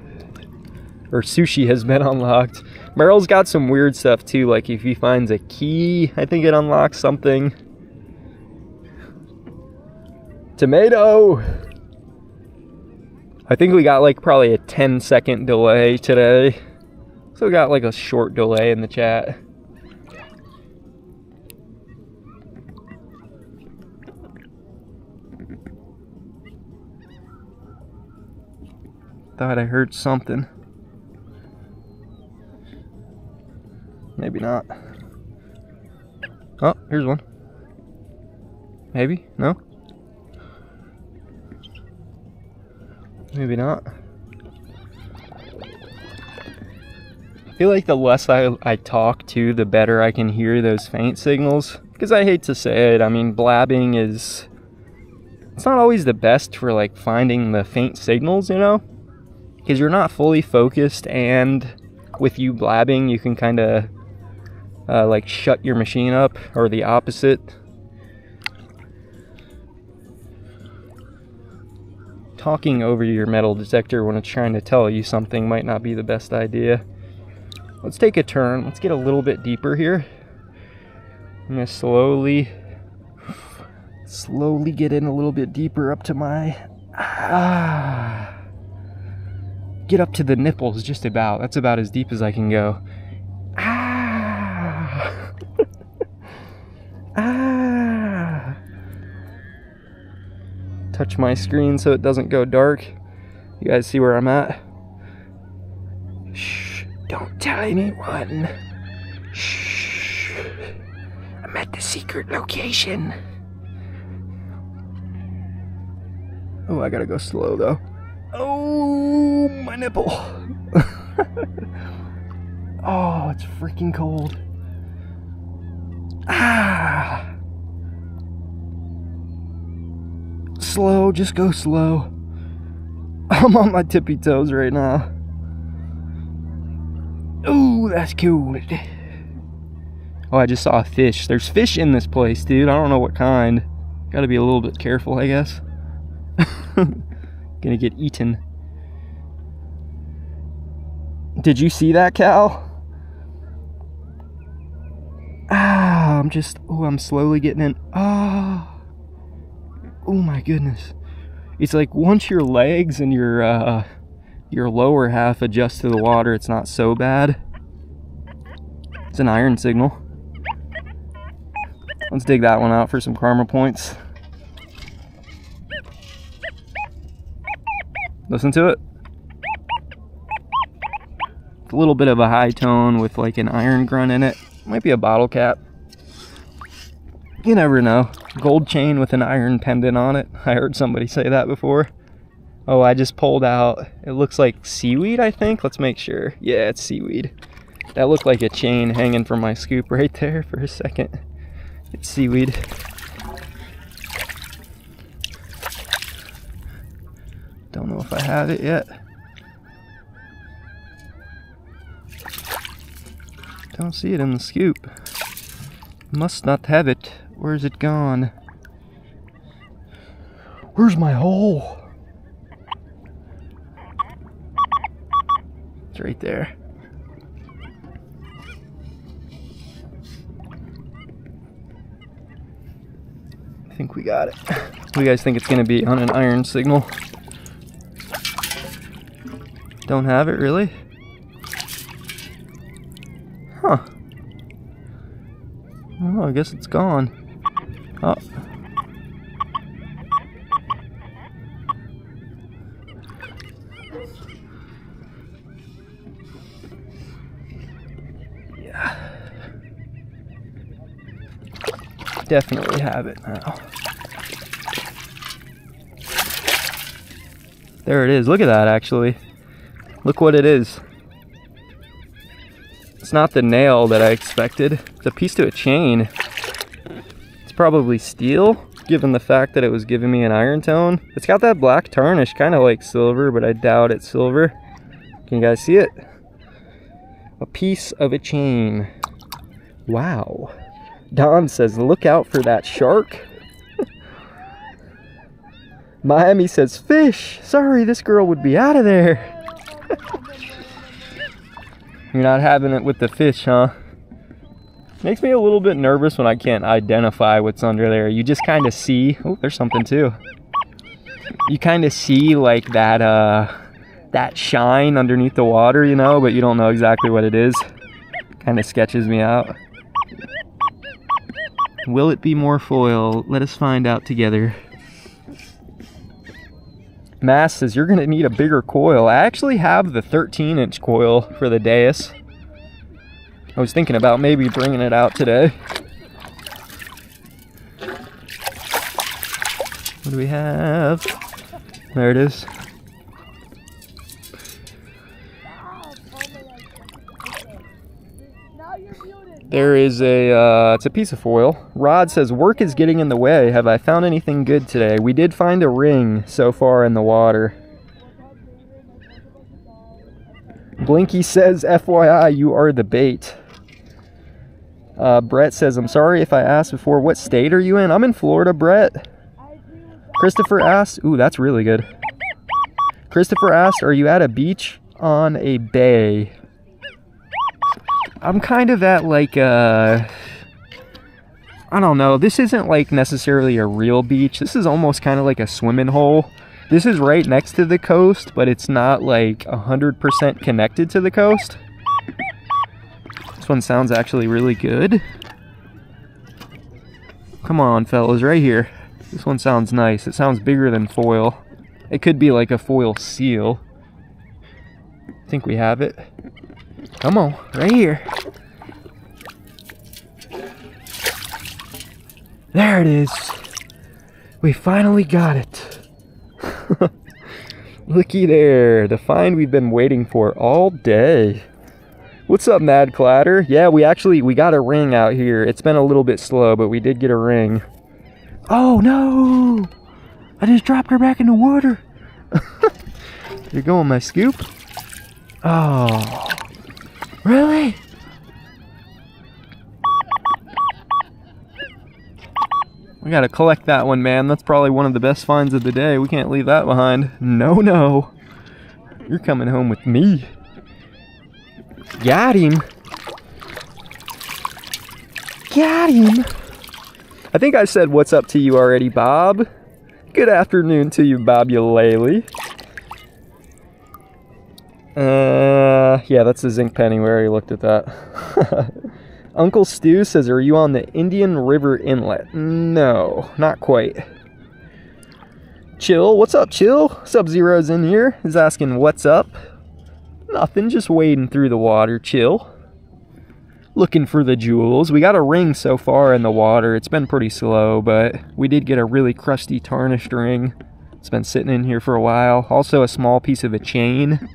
Or sushi has been unlocked. Meryl's got some weird stuff too, like if he finds a key, I think it unlocks something. Tomato! I think we got like probably a 10-second delay today. So we got like a short delay in the chat. Thought I heard something. Maybe not. Oh, here's one. Maybe? No? Maybe not. I feel like the less I talk to, the better I can hear those faint signals. Because I hate to say it, I mean, blabbing is... It's not always the best for, like, finding the faint signals, you know? Because you're not fully focused, and with you blabbing, you can kind of, like, shut your machine up, or the opposite. Talking over your metal detector when it's trying to tell you something might not be the best idea. Let's take a turn. Let's get a little bit deeper here. I'm gonna slowly get in a little bit deeper up to my get up to the nipples just about. That's about as deep as I can go. Touch my screen so it doesn't go dark. You guys see where I'm at? Shh, don't tell anyone. Shh, I'm at the secret location. Oh, I gotta go slow though. Oh, my nipple. Oh, it's freaking cold. Slow, just go slow. I'm on my tippy toes right now. Ooh, that's cool. Oh, I just saw a fish. There's fish in this place, dude. I don't know what kind. Gotta be a little bit careful, I guess. Gonna get eaten. Did you see that, Cal? I'm slowly getting in. Oh my goodness. It's like once your legs and your lower half adjust to the water, it's not so bad. It's an iron signal. Let's dig that one out for some karma points. Listen to it. It's a little bit of a high tone with like an iron grunt in it. Might be a bottle cap. You never know. Gold chain with an iron pendant on it. I heard somebody say that before. Oh, I just pulled out. It looks like seaweed, I think. Let's make sure. Yeah, it's seaweed. That looked like a chain hanging from my scoop right there for a second. It's seaweed. Don't know if I have it yet. Don't see it in the scoop. Must not have it. Where's it gone? Where's my hole? It's right there. I think we got it. What do you guys think it's gonna be on an iron signal? Don't have it, really? Huh. Oh, I guess it's gone. Oh. Yeah. Definitely have it now. There it is. Look at that, actually. Look what it is. It's not the nail that I expected. It's a piece to a chain. It's probably steel, given the fact that it was giving me an iron tone. It's got that black tarnish, kind of like silver, but I doubt it's silver. Can you guys see it? A piece of a chain. Wow. Don says, look out for that shark. Miami says fish. Sorry, this girl would be out of there. You're not having it with the fish, huh? Makes me a little bit nervous when I can't identify what's under there. You just kind of see, oh, there's something too. You kind of see like that shine underneath the water, you know, but you don't know exactly what it is. Kind of sketches me out. Will it be more foil? Let us find out together. Mass says you're gonna need a bigger coil. I actually have the 13-inch coil for the DEUS. I was thinking about maybe bringing it out today. What do we have? There it is. There is it's a piece of foil. Rod says, work is getting in the way. Have I found anything good today? We did find a ring so far in the water. Blinky says, FYI, you are the bait. Brett says, I'm sorry if I asked before, what state are you in? I'm in Florida, Brett. Christopher asked, ooh, that's really good. Christopher asked, are you at a beach on a bay? I'm kind of at like I don't know, this isn't like necessarily a real beach. This is almost kind of like a swimming hole. This is right next to the coast, but it's not like 100% connected to the coast. This one sounds actually really good. Come on, fellas, right here. This one sounds nice. It sounds bigger than foil. It could be like a foil seal. I think we have it. Come on, right here. There it is. We finally got it. Looky there, the find we've been waiting for all day. What's up, Mad Clatter? Yeah, we got a ring out here. It's been a little bit slow, but we did get a ring. Oh no! I just dropped her back in the water. You're going my scoop? Oh. Really? We gotta collect that one, man. That's probably one of the best finds of the day. We can't leave that behind. No, no. You're coming home with me. Got him. Got him. I think I said what's up to you already, Bob. Good afternoon to you, Bob Ukulele. Yeah, that's the zinc penny. We already looked at that. Uncle Stu says, are you on the Indian River Inlet? No, not quite. Chill, what's up, Chill? Sub-Zero's in here. He's asking, what's up? Nothing, just wading through the water, Chill. Looking for the jewels. We got a ring so far in the water. It's been pretty slow, but we did get a really crusty tarnished ring. It's been sitting in here for a while. Also a small piece of a chain.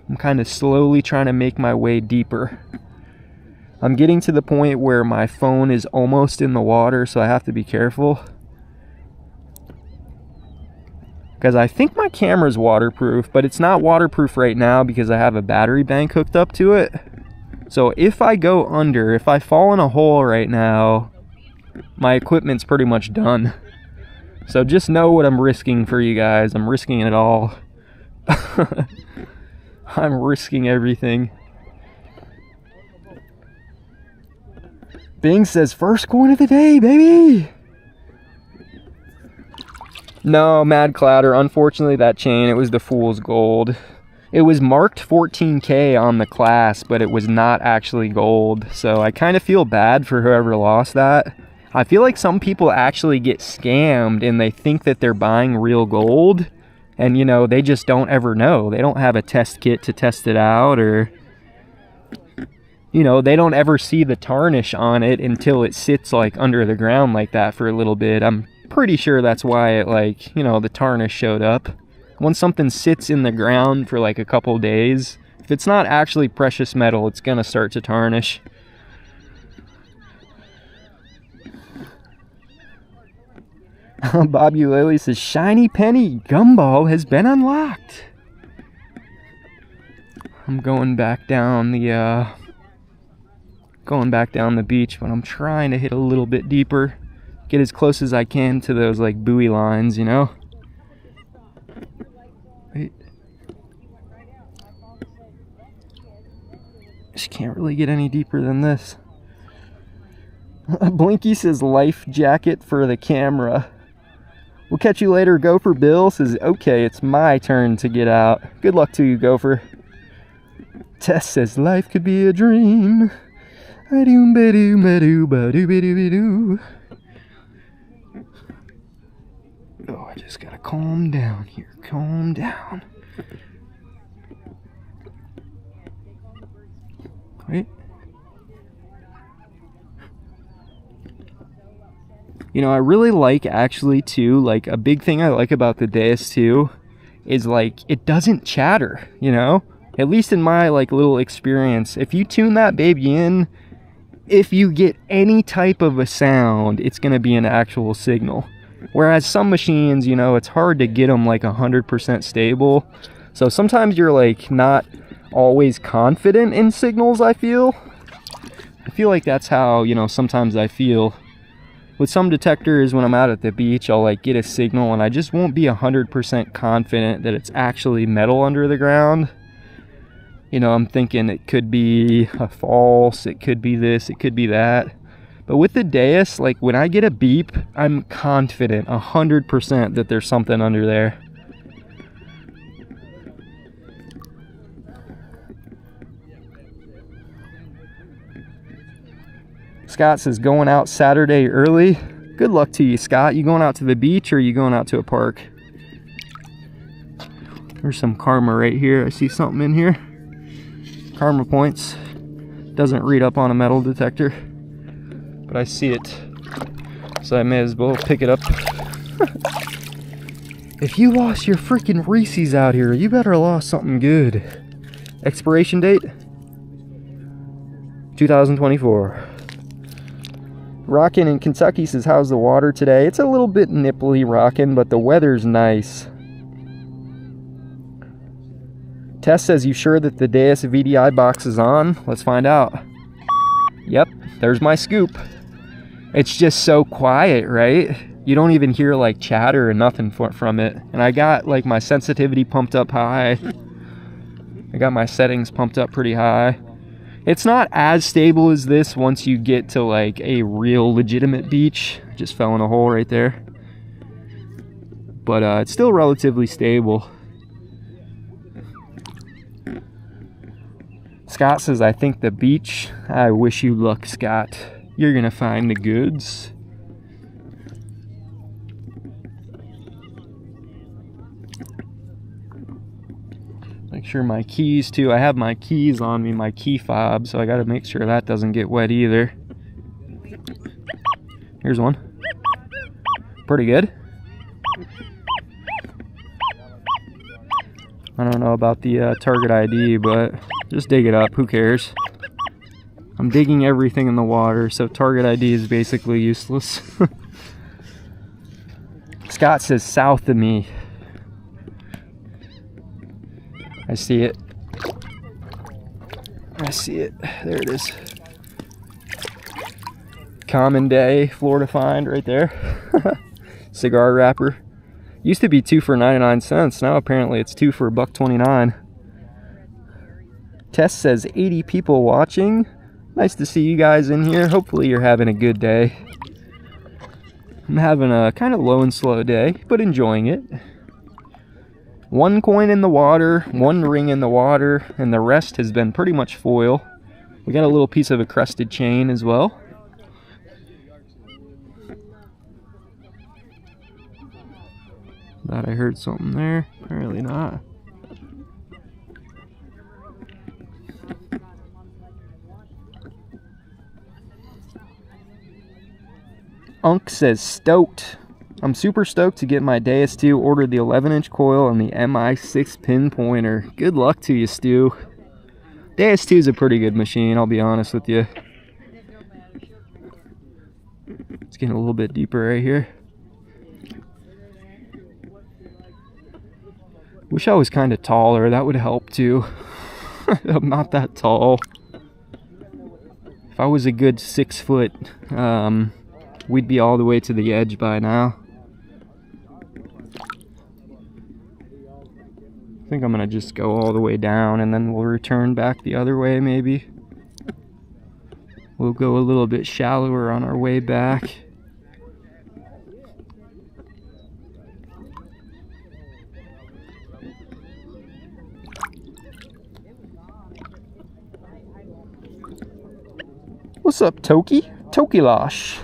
I'm kind of slowly trying to make my way deeper. I'm getting to the point where my phone is almost in the water, so I have to be careful. Because I think my camera's waterproof, but it's not waterproof right now because I have a battery bank hooked up to it. So if I go under, if I fall in a hole right now, my equipment's pretty much done. So just know what I'm risking for you guys. I'm risking it all. I'm risking everything. Bing says, first coin of the day, baby! No, Mad Clatter, unfortunately that chain, it was the fool's gold. It was marked 14K on the class, but it was not actually gold. So I kind of feel bad for whoever lost that. I feel like some people actually get scammed and they think that they're buying real gold. And, you know, they just don't ever know. They don't have a test kit to test it out, or, you know, they don't ever see the tarnish on it until it sits, like, under the ground like that for a little bit. I'm pretty sure that's why it, like, you know, the tarnish showed up. Once something sits in the ground for, like, a couple days, if it's not actually precious metal, it's gonna start to tarnish. Bob Ukulele says, shiny penny gumball has been unlocked. I'm going back down the beach, but I'm trying to hit a little bit deeper. Get as close as I can to those like buoy lines, you know? Wait. Just can't really get any deeper than this. Blinky says life jacket for the camera. We'll catch you later. Gopher Bill says, okay, it's my turn to get out. Good luck to you, Gopher. Tess says, life could be a dream. Oh, I just gotta calm down here. Calm down. Wait. You know, I really like, actually, too, like, a big thing I like about the DEUS, too, is, like, it doesn't chatter, you know? At least in my, like, little experience. If you tune that baby in, if you get any type of a sound, it's gonna be an actual signal. Whereas some machines, you know, it's hard to get them, like, 100% stable. So sometimes you're, like, not always confident in signals, I feel. I feel like that's how, you know, sometimes I feel. With some detectors, when I'm out at the beach, I'll like get a signal and I just won't be 100% confident that it's actually metal under the ground. You know, I'm thinking it could be a false, it could be this, it could be that. But with the DEUS, like when I get a beep, I'm confident 100% that there's something under there. Scott says, going out Saturday early. Good luck to you, Scott. You going out to the beach or are you going out to a park? There's some karma right here. I see something in here. Karma points. Doesn't read up on a metal detector, but I see it. So I may as well pick it up. If you lost your freaking Reese's out here, you better lost something good. Expiration date? 2024. Rockin' in Kentucky says, how's the water today? It's a little bit nipply rockin', but the weather's nice. Tess says, you sure that the DEUS VDI box is on? Let's find out. Yep, there's my scoop. It's just so quiet, right? You don't even hear like chatter or nothing from it. And I got like my sensitivity pumped up high. I got my settings pumped up pretty high. It's not as stable as this once you get to like a real legitimate beach. Just fell in a hole right there. But it's still relatively stable. Scott says, I think the beach. I wish you luck, Scott. You're gonna find the goods. Make sure my keys too. I have my keys on me, my key fob, so I gotta make sure that doesn't get wet either. Here's one. Pretty good. I don't know about the target ID, but just dig it up. Who cares? I'm digging everything in the water, so target ID is basically useless. Scott says south of me. I see it. I see it. There it is. Common day Florida find right there. Cigar wrapper. Used to be 2 for 99 cents. Now apparently it's 2 for $1.29. Tess says 80 people watching. Nice to see you guys in here. Hopefully you're having a good day. I'm having a kind of low and slow day, but enjoying it. 1 coin in the water, 1 ring in the water, and the rest has been pretty much foil. We got a little piece of a crested chain as well. Thought I heard something there. Apparently not. Unk says stoked. I'm super stoked to get my DEUS 2. Ordered the 11-inch coil and the MI 6-pin pointer. Good luck to you, Stu. DEUS 2 is a pretty good machine, I'll be honest with you. It's getting a little bit deeper right here. Wish I was kind of taller, that would help too. I'm not that tall. If I was a good 6 foot, we'd be all the way to the edge by now. I think I'm gonna just go all the way down and then we'll return back the other way maybe. We'll go a little bit shallower on our way back. What's up, Toki? Tokilosh.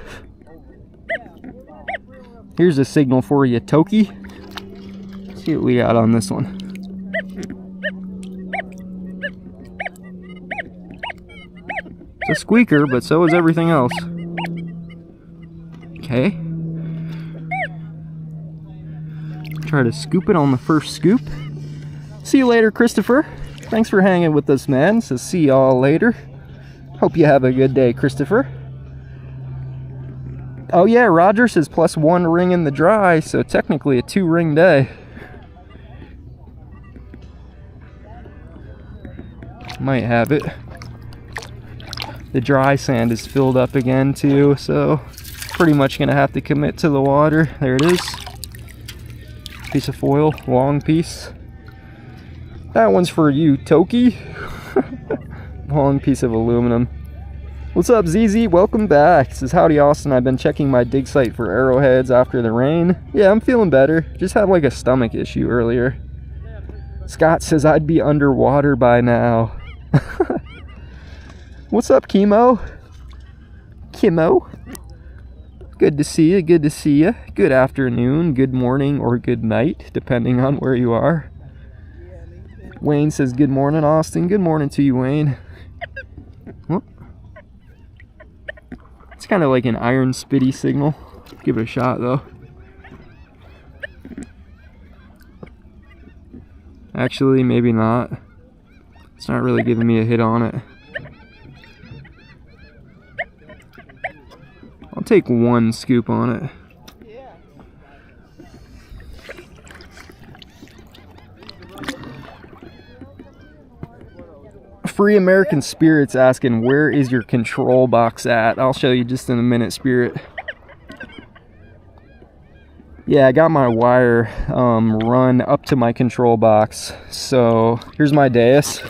Here's a signal for you, Toki. Let's see what we got on this one. It's a squeaker, but so is everything else. Okay. Try to scoop it on the first scoop. See you later, Christopher. Thanks for hanging with us, man. So see y'all later. Hope you have a good day, Christopher. Oh yeah, Roger says +1 ring in the dry, so technically a 2-ring day. Might have it. The dry sand is filled up again too, so pretty much gonna have to commit to the water. There it is. Piece of foil, long piece. That one's for you, Toki. Long piece of aluminum. What's up, ZZ? Welcome back. Says, howdy, Austin. I've been checking my dig site for arrowheads after the rain. Yeah, I'm feeling better. Just had like a stomach issue earlier. Scott says I'd be underwater by now. What's up, Chemo? Chemo? Good to see you, good to see you. Good afternoon, good morning, or good night, depending on where you are. Wayne says, good morning, Austin. Good morning to you, Wayne. Whoop. It's kind of like an iron spitty signal. Give it a shot, though. Actually, maybe not. It's not really giving me a hit on it. I'll take 1 scoop on it. Free American Spirit's asking, where is your control box at? I'll show you just in a minute, Spirit. Yeah, I got my wire run up to my control box. So here's my DEUS.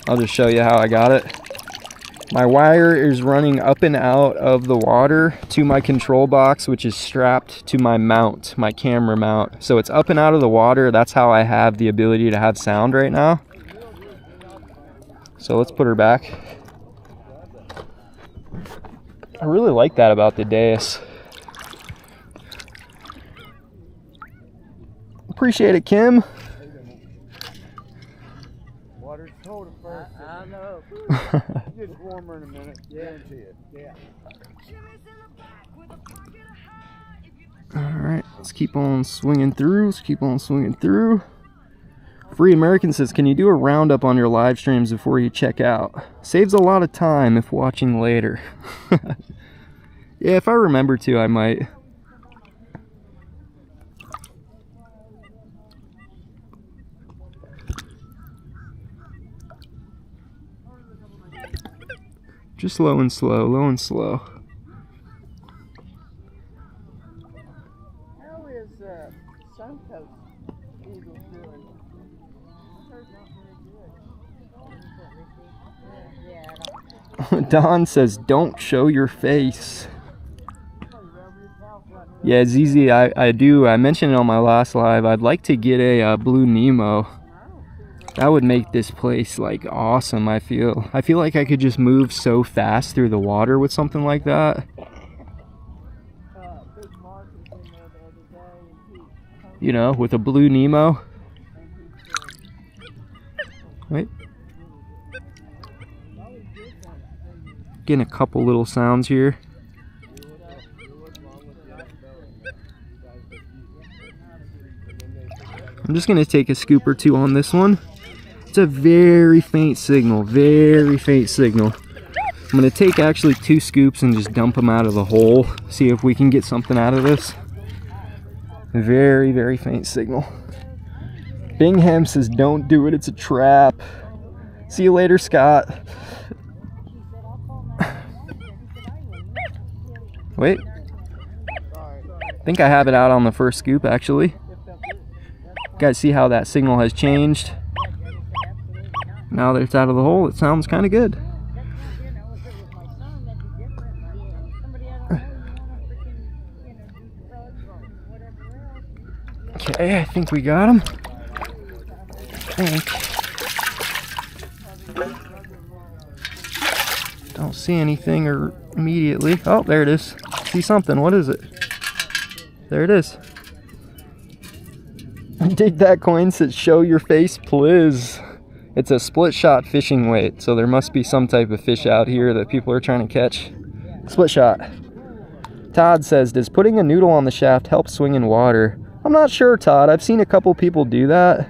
I'll just show you how I got it. My wire is running up and out of the water to my control box, which is strapped to my mount, my camera mount. So it's up and out of the water. That's how I have the ability to have sound right now. So let's put her back. I really like that about the DEUS. Appreciate it, Kim. Water's cold at first. I know. It gets warmer in a minute. Guarantee it. Yeah. Alright, let's keep on swinging through. Let's keep on swinging through. Free American says, can you do a roundup on your live streams before you check out? Saves a lot of time if watching later. Yeah, if I remember to, I might. Just low and slow, low and slow. How is Suncoast Eagles doing? Don says, don't show your face. Yeah, ZZ, I do. I mentioned it on my last live. I'd like to get a Blue Nemo. That would make this place like awesome, I feel. I feel like I could just move so fast through the water with something like that. You know, with a Blue Nemo. Wait. Getting a couple little sounds here. I'm just gonna take a scoop or two on this one. It's a very faint signal, very faint signal. I'm gonna take actually 2 scoops and just dump them out of the hole. See if we can get something out of this. Very, very faint signal. Bingham says, don't do it, it's a trap. See you later, Scott. Wait. I think I have it out on the first scoop, actually. guys see how that signal has changed? Now that it's out of the hole, it sounds kind of good. Okay, I think we got him. Don't see anything immediately. Oh, there it is. See something. What is it? There it is. Dig that coin says show your face, please. It's a split shot fishing weight, so there must be some type of fish out here that people are trying to catch. Split shot. Todd says, does putting a noodle on the shaft help swing in water? I'm not sure, Todd. I've seen a couple people do that.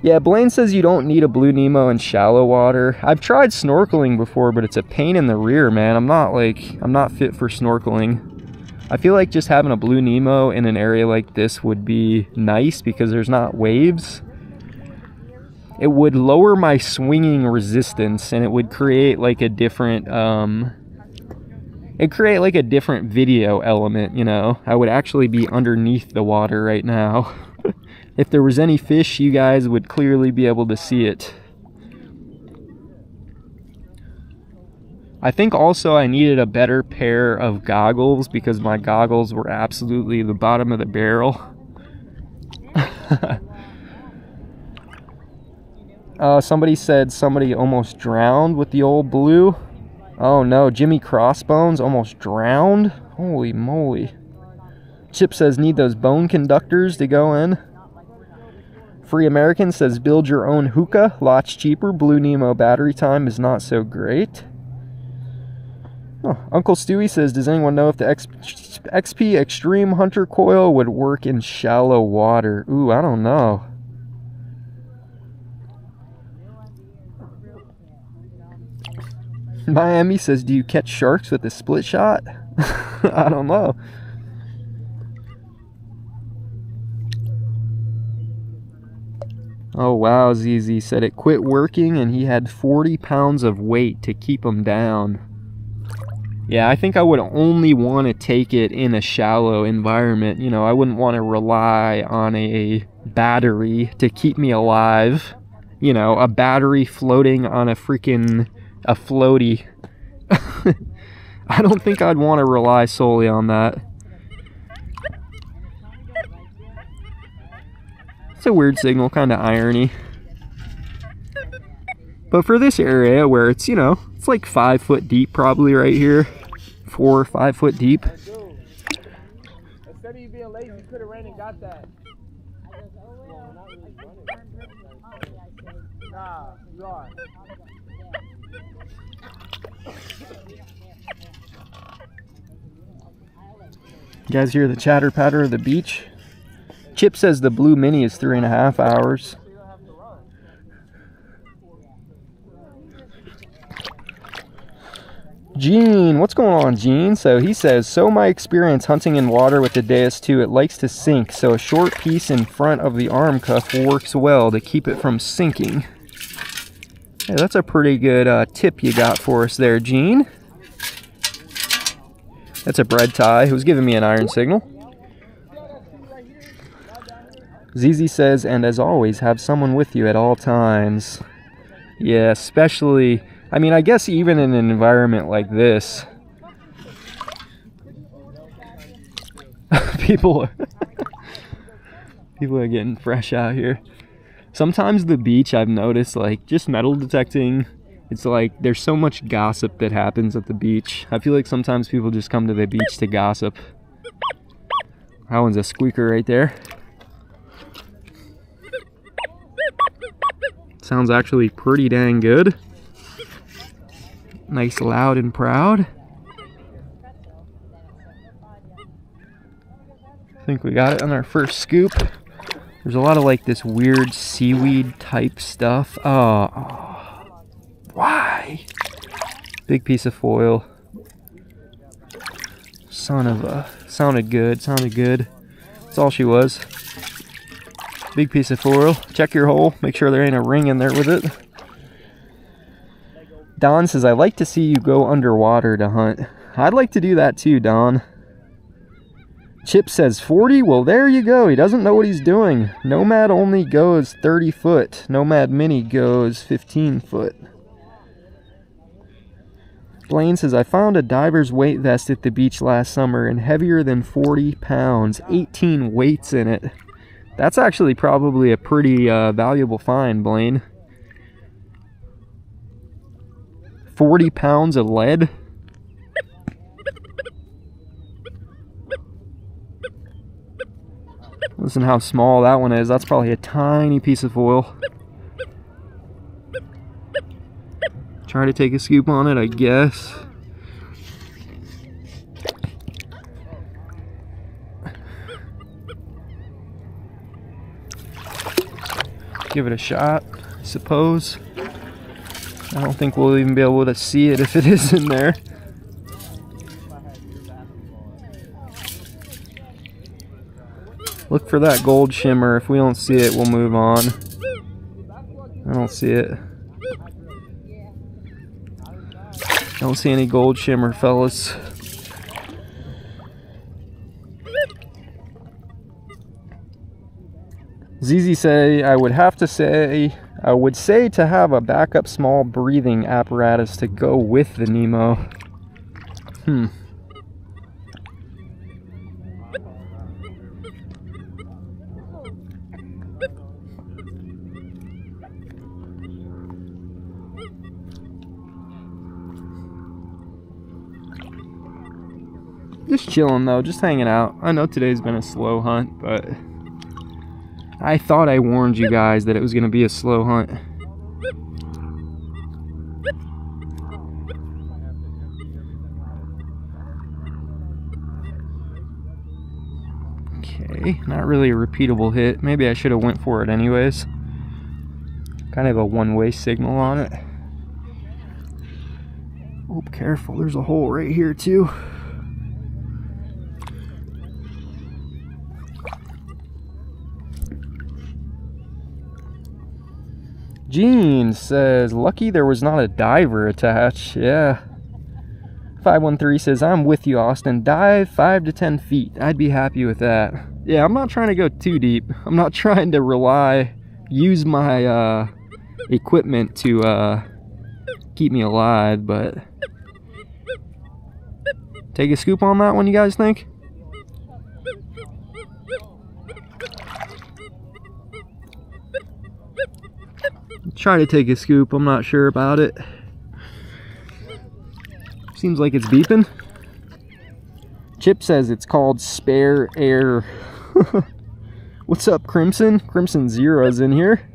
Yeah, Blaine says you don't need a Blue Nemo in shallow water. I've tried snorkeling before, but it's a pain in the rear, man. I'm not fit for snorkeling. I feel like just having a Blue Nemo in an area like this would be nice because there's not waves. It would lower my swinging resistance, and it would create like a different video element, you know. I would actually be underneath the water right now. If there was any fish, you guys would clearly be able to see it. I think also I needed a better pair of goggles because my goggles were absolutely the bottom of the barrel. Somebody said somebody almost drowned with the old blue. Oh no, Jimmy Crossbones almost drowned? Holy moly. Chip says need those bone conductors to go in. Free American says build your own hookah, lots cheaper. Blue Nemo battery time is not so great. Oh, Uncle Stewie says, does anyone know if the XP Extreme Hunter Coil would work in shallow water? Ooh, I don't know. Miami says, do you catch sharks with a split shot? I don't know. Oh wow, ZZ said it quit working and he had 40 pounds of weight to keep him down. Yeah, I think I would only want to take it in a shallow environment. You know, I wouldn't want to rely on a battery to keep me alive. You know, a battery floating on a floaty. I don't think I'd want to rely solely on that. It's a weird signal, kind of irony. But for this area where it's, you know, it's like 5 foot deep probably right here. 4 or 5 foot deep. Instead of you being lazy, you could have ran and got that. Nah, you are. You guys hear the chatter patter of the beach? Chip says the Blue Mini is 3.5 hours. Gene, what's going on, Gene? So he says, so my experience hunting in water with the DEUS 2, it likes to sink, so a short piece in front of the arm cuff works well to keep it from sinking. Hey, that's a pretty good tip you got for us there, Gene. That's a bread tie who's giving me an iron signal. ZZ says, and as always, have someone with you at all times. Yeah, especially, I mean, I guess even in an environment like this, people are getting fresh out here. Sometimes the beach, I've noticed, like, just metal detecting, it's like there's so much gossip that happens at the beach. I feel like sometimes people just come to the beach to gossip. That one's a squeaker right there. Sounds actually pretty dang good. Nice, loud, and proud. I think we got it on our first scoop. There's a lot of like this weird seaweed type stuff. Oh, why? Big piece of foil. Son of a, sounded good. That's all she was. Big piece of foil. Check your hole. Make sure there ain't a ring in there with it. Don says, I like to see you go underwater to hunt. I'd like to do that too, Don. Chip says 40. Well, there you go. He doesn't know what he's doing. Nomad only goes 30 foot. Nomad Mini goes 15 foot. Blaine says, I found a diver's weight vest at the beach last summer and heavier than 40 pounds. 18 weights in it. That's actually probably a pretty valuable find, Blaine. 40 pounds of lead? Listen how small that one is. That's probably a tiny piece of foil. Try to take a scoop on it, I guess. Give it a shot, I suppose. I don't think we'll even be able to see it if it is in there. Look for that gold shimmer. If we don't see it, we'll move on. I don't see it. Don't see any gold shimmer, fellas. ZZ say, I would say to have a backup small breathing apparatus to go with the Nemo. Just chilling though, just hanging out. I know today's been a slow hunt, but I thought I warned you guys that it was going to be a slow hunt. Okay, not really a repeatable hit. Maybe I should have went for it anyways. Kind of a one-way signal on it. Oh, careful, there's a hole right here too. Gene says, lucky there was not a diver attached. Yeah. 513 says, I'm with you, Austin. Dive 5 to 10 feet. I'd be happy with that. Yeah, I'm not trying to go too deep. I'm not trying to use my equipment to keep me alive, but take a scoop on that one, you guys think? Try to take a scoop. I'm not sure about it. Seems like it's beeping. Chip says it's called spare air. What's up, Crimson? Crimson Zero's in here.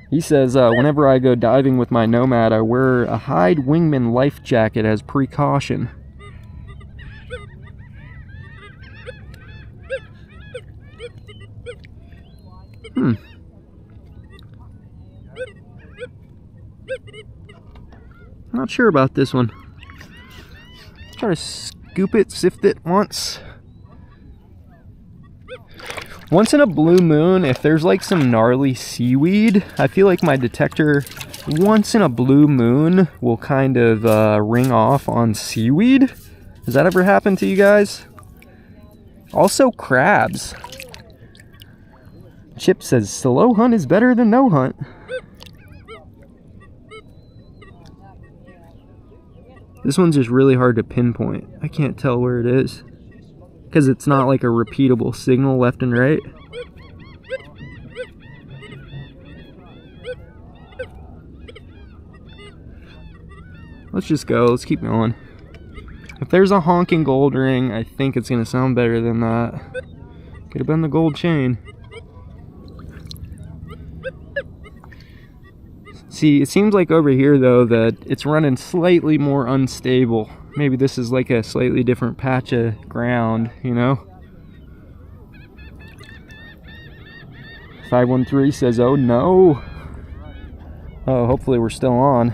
He says, whenever I go diving with my Nomad, I wear a hide wingman life jacket as precaution. Not sure about this one. Try to scoop it, sift it once. Once in a blue moon, if there's like some gnarly seaweed, I feel like my detector once in a blue moon will kind of ring off on seaweed. Has that ever happened to you guys? Also crabs. Chip says slow hunt is better than no hunt. This one's just really hard to pinpoint. I can't tell where it is because it's not like a repeatable signal left and right. Let's just go. Let's keep going. If there's a honking gold ring, I think it's gonna sound better than that. Could have been the gold chain. See, it seems like over here though that it's running slightly more unstable. Maybe this is like a slightly different patch of ground, you know? 513 says, oh no. Oh, hopefully we're still on.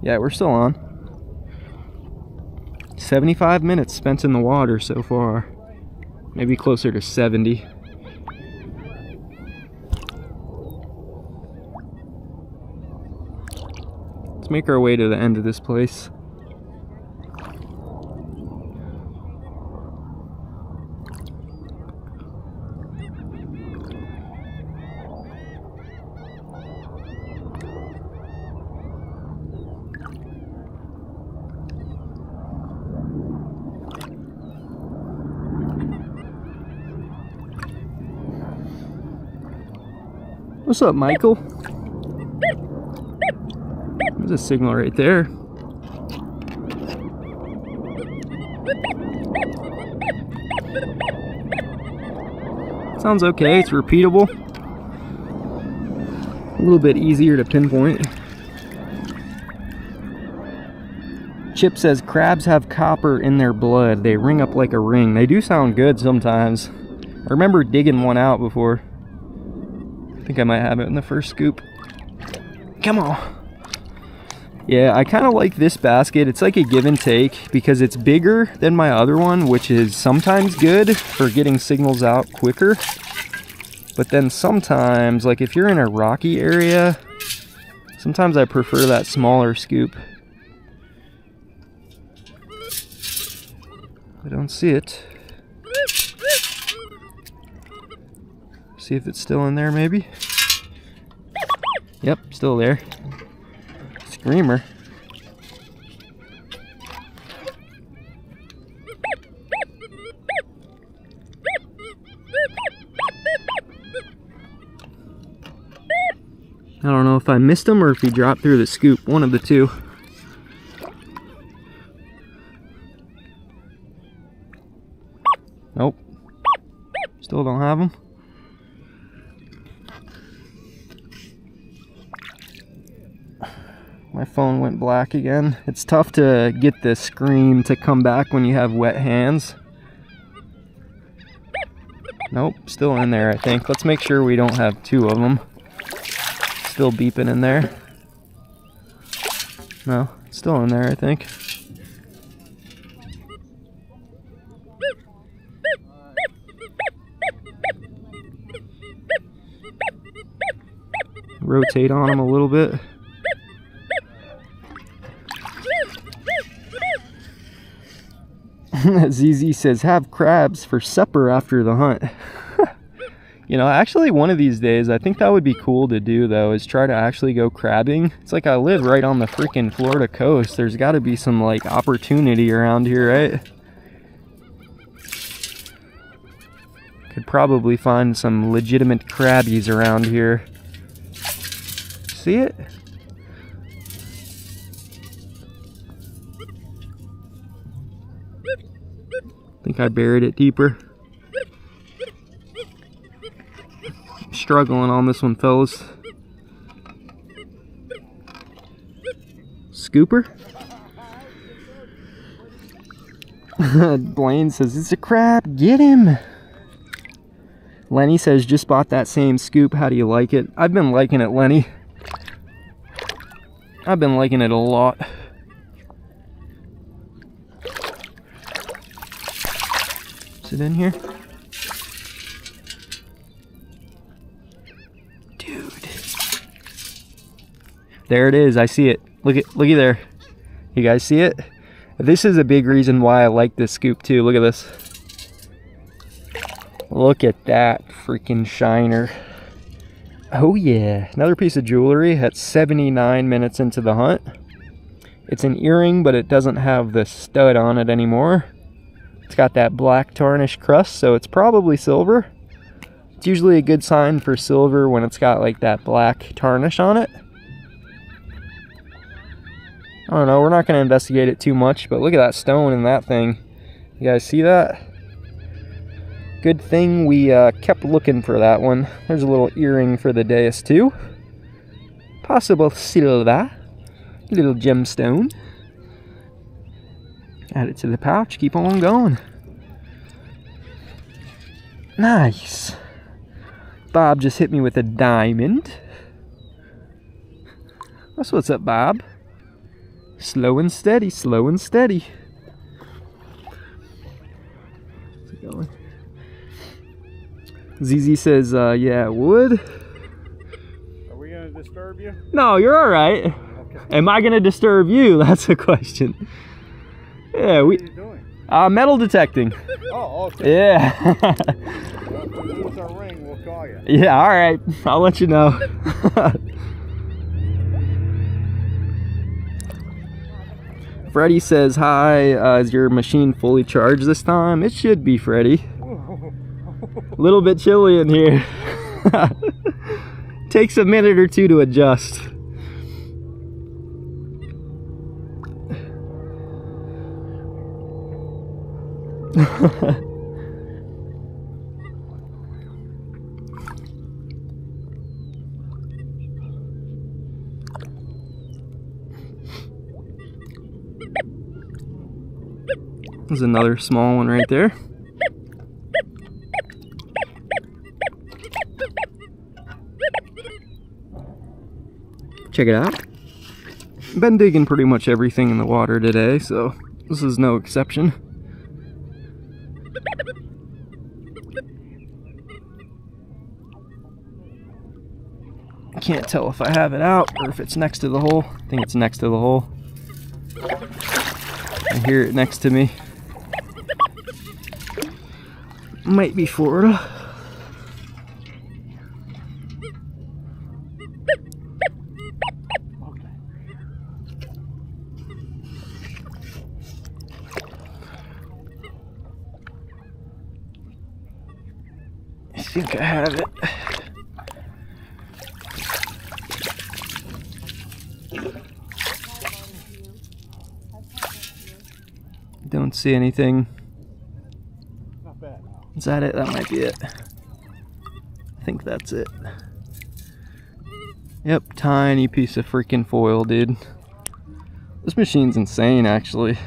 Yeah, we're still on. 75 minutes spent in the water so far. Maybe closer to 70. Let's make our way to the end of this place. What's up, Michael? There's a signal right there. Sounds okay, it's repeatable. A little bit easier to pinpoint. Chip says crabs have copper in their blood. They ring up like a ring. They do sound good sometimes. I remember digging one out before. I think I might have it in the first scoop. Come on. Yeah, I kind of like this basket. It's like a give and take because it's bigger than my other one, which is sometimes good for getting signals out quicker. But then sometimes, like if you're in a rocky area, sometimes I prefer that smaller scoop. I don't see it. See if it's still in there maybe. Yep, still there. Screamer. I don't know if I missed him or if he dropped through the scoop. One of the two. Nope. Still don't have him. My phone went black again. It's tough to get the scream to come back when you have wet hands. Nope, still in there I think. Let's make sure we don't have two of them. Still beeping in there. No, still in there I think. Rotate on them a little bit. ZZ says, have crabs for supper after the hunt. You know, actually one of these days, I think that would be cool to do though, is try to actually go crabbing. It's like I live right on the freaking Florida coast. There's got to be some like opportunity around here, right? Could probably find some legitimate crabbies around here. See it? I think I buried it deeper. I'm struggling on this one, fellas. Scooper? Blaine says, it's a crab, get him! Lenny says, just bought that same scoop, how do you like it? I've been liking it, Lenny. I've been liking it a lot. Is it in here? Dude. There it is, I see it. Looky there. You guys see it? This is a big reason why I like this scoop too. Look at this. Look at that freaking shiner. Oh yeah, another piece of jewelry at 79 minutes into the hunt. It's an earring, but it doesn't have the stud on it anymore. It's got that black tarnish crust, so it's probably silver. It's usually a good sign for silver when it's got like that black tarnish on it. I don't know, we're not going to investigate it too much, but look at that stone in that thing. You guys see that? Good thing we kept looking for that one. There's a little earring for the DEUS too. Possible silver. Little gemstone. Add it to the pouch. Keep on going. Nice. Bob just hit me with a diamond. That's what's up, Bob. Slow and steady, slow and steady. How's it going? ZZ says, yeah, it would. Are we going to disturb you? No, you're all right. Okay. Am I going to disturb you? That's the question. Yeah, What are you doing? metal detecting. Oh, okay. Yeah. Well, if we lose our ring, we'll call you. Yeah, all right. I'll let you know. Freddie says, hi, is your machine fully charged this time? It should be, Freddie. A little bit chilly in here. Takes a minute or two to adjust. There's another small one right there. Check it out. Been digging pretty much everything in the water today, so this is no exception. Can't tell if I have it out or if it's next to the hole. I think it's next to the hole. I hear it next to me. Might be Florida. I think I have it. Don't see anything. Not bad. Is that it? That might be it. I think that's it. Yep, tiny piece of freaking foil, dude. This machine's insane, actually.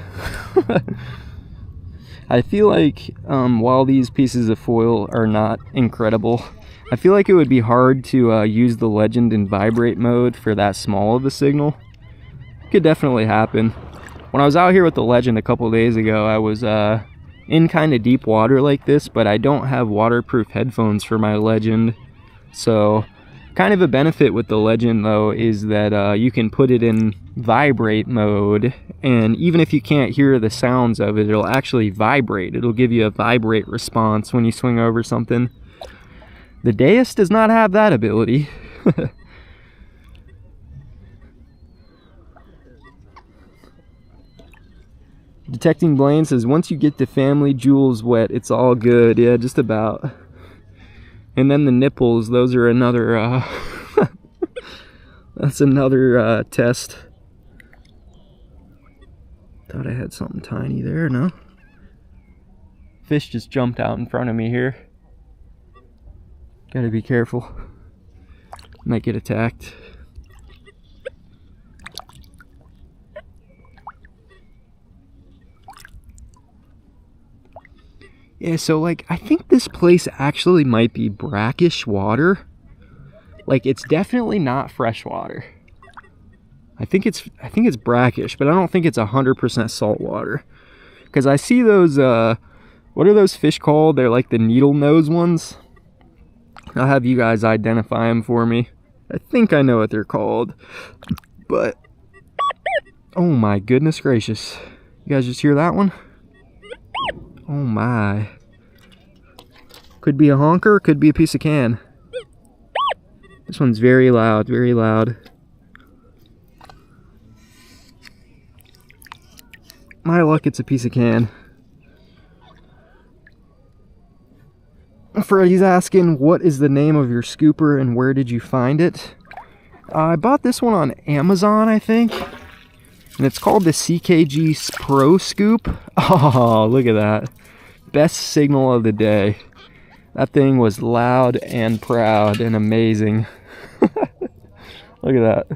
I feel like while these pieces of foil are not incredible, I feel like it would be hard to use the Legend in vibrate mode for that small of a signal. Could definitely happen. When I was out here with the Legend a couple days ago, I was in kind of deep water like this, but I don't have waterproof headphones for my Legend. So kind of a benefit with the Legend though is that you can put it in vibrate mode, and even if you can't hear the sounds of it, it'll actually vibrate. It'll give you a vibrate response when you swing over something. The DEUS does not have that ability. Detecting Blaine says, once you get the family jewels wet, it's all good. Yeah, just about. And then the nipples, those are another, that's another test. Thought I had something tiny there, no? Fish just jumped out in front of me here. Gotta be careful. Might get attacked. Yeah, so like, I think this place actually might be brackish water. Like, it's definitely not fresh water. I think it's brackish, but I don't think it's 100% salt water. Because I see those, what are those fish called? They're like the needle nose ones. I'll have you guys identify them for me. I think I know what they're called. But, oh my goodness gracious. You guys just hear that one? Oh my. Could be a honker, could be a piece of can. This one's very loud, very loud. My luck, it's a piece of can. Freddie's asking, what is the name of your scooper and where did you find it? I bought this one on Amazon, I think. And it's called the CKG Pro Scoop. Oh, look at that. Best signal of the day. That thing was loud and proud and amazing. Look at that.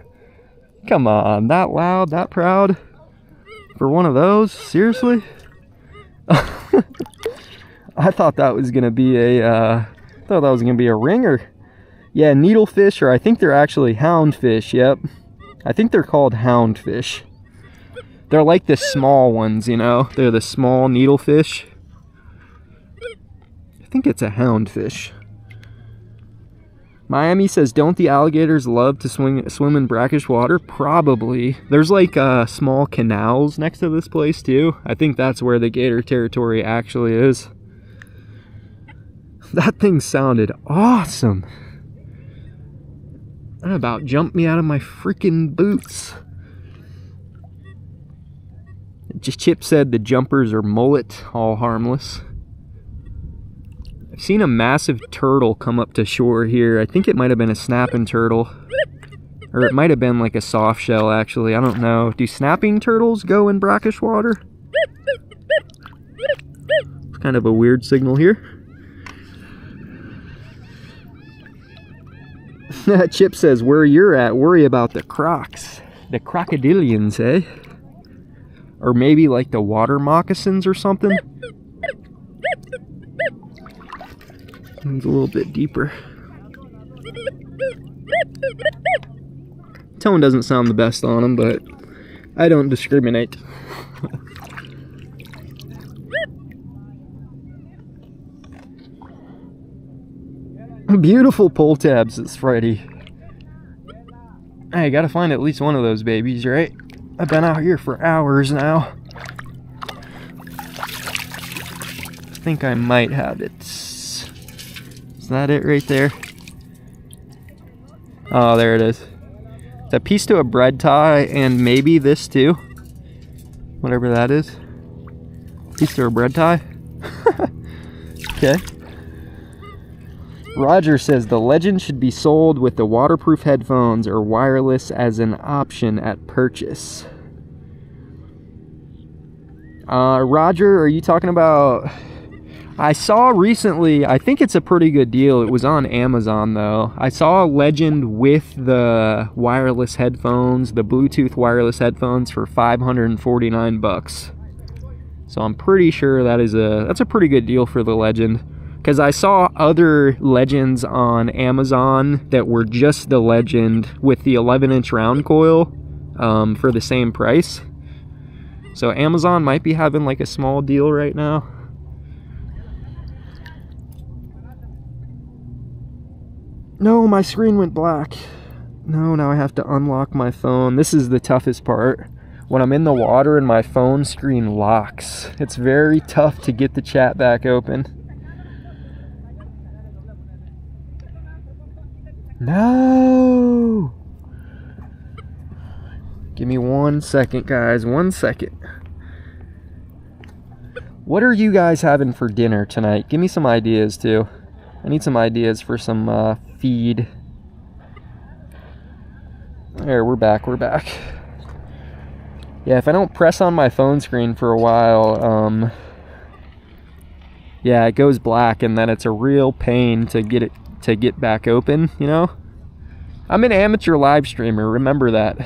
Come on, that loud, that proud? For one of those? Seriously? I thought that was gonna be a ringer. Yeah, needlefish, or I think they're actually houndfish, yep. I think they're called houndfish. They're like the small ones, you know? They're the small needlefish. I think it's a houndfish. Miami says, don't the alligators love to swim in brackish water? Probably. There's like small canals next to this place too. I think that's where the gator territory actually is. That thing sounded awesome. That about jumped me out of my freaking boots. Just Chip said the jumpers are mullet, all harmless. I've seen a massive turtle come up to shore here. I think it might have been a snapping turtle. Or it might have been like a soft shell, actually. I don't know. Do snapping turtles go in brackish water? It's kind of a weird signal here. Chip says, where you're at, worry about the crocs. The crocodilians, eh? Or maybe like the water moccasins or something. It's a little bit deeper. Tone doesn't sound the best on them, but I don't discriminate. Beautiful pull tabs this Friday. I gotta find at least one of those babies, right? I've been out here for hours now. I think I might have it. Is that it right there? Oh, there it is. It's a piece to a bread tie, and maybe this too. Whatever that is. Piece to a bread tie. Okay. Roger says the Legend should be sold with the waterproof headphones or wireless as an option at purchase. Roger, are you talking about... I saw recently, I think it's a pretty good deal. It was on Amazon though. I saw a Legend with the wireless headphones, the Bluetooth wireless headphones for 549 bucks. So I'm pretty sure that's a pretty good deal for the Legend. Because I saw other Legends on Amazon that were just the Legend with the 11-inch round coil for the same price. So Amazon might be having like a small deal right now. No, my screen went black. No, now I have to unlock my phone. This is the toughest part. When I'm in the water and my phone screen locks, it's very tough to get the chat back open. No! Give me 1 second, guys. 1 second. What are you guys having for dinner tonight? Give me some ideas, too. I need some ideas for some feed. There, we're back. We're back. Yeah, if I don't press on my phone screen for a while, yeah, it goes black, and then it's a real pain to get back open, you know? I'm an amateur live streamer, remember that.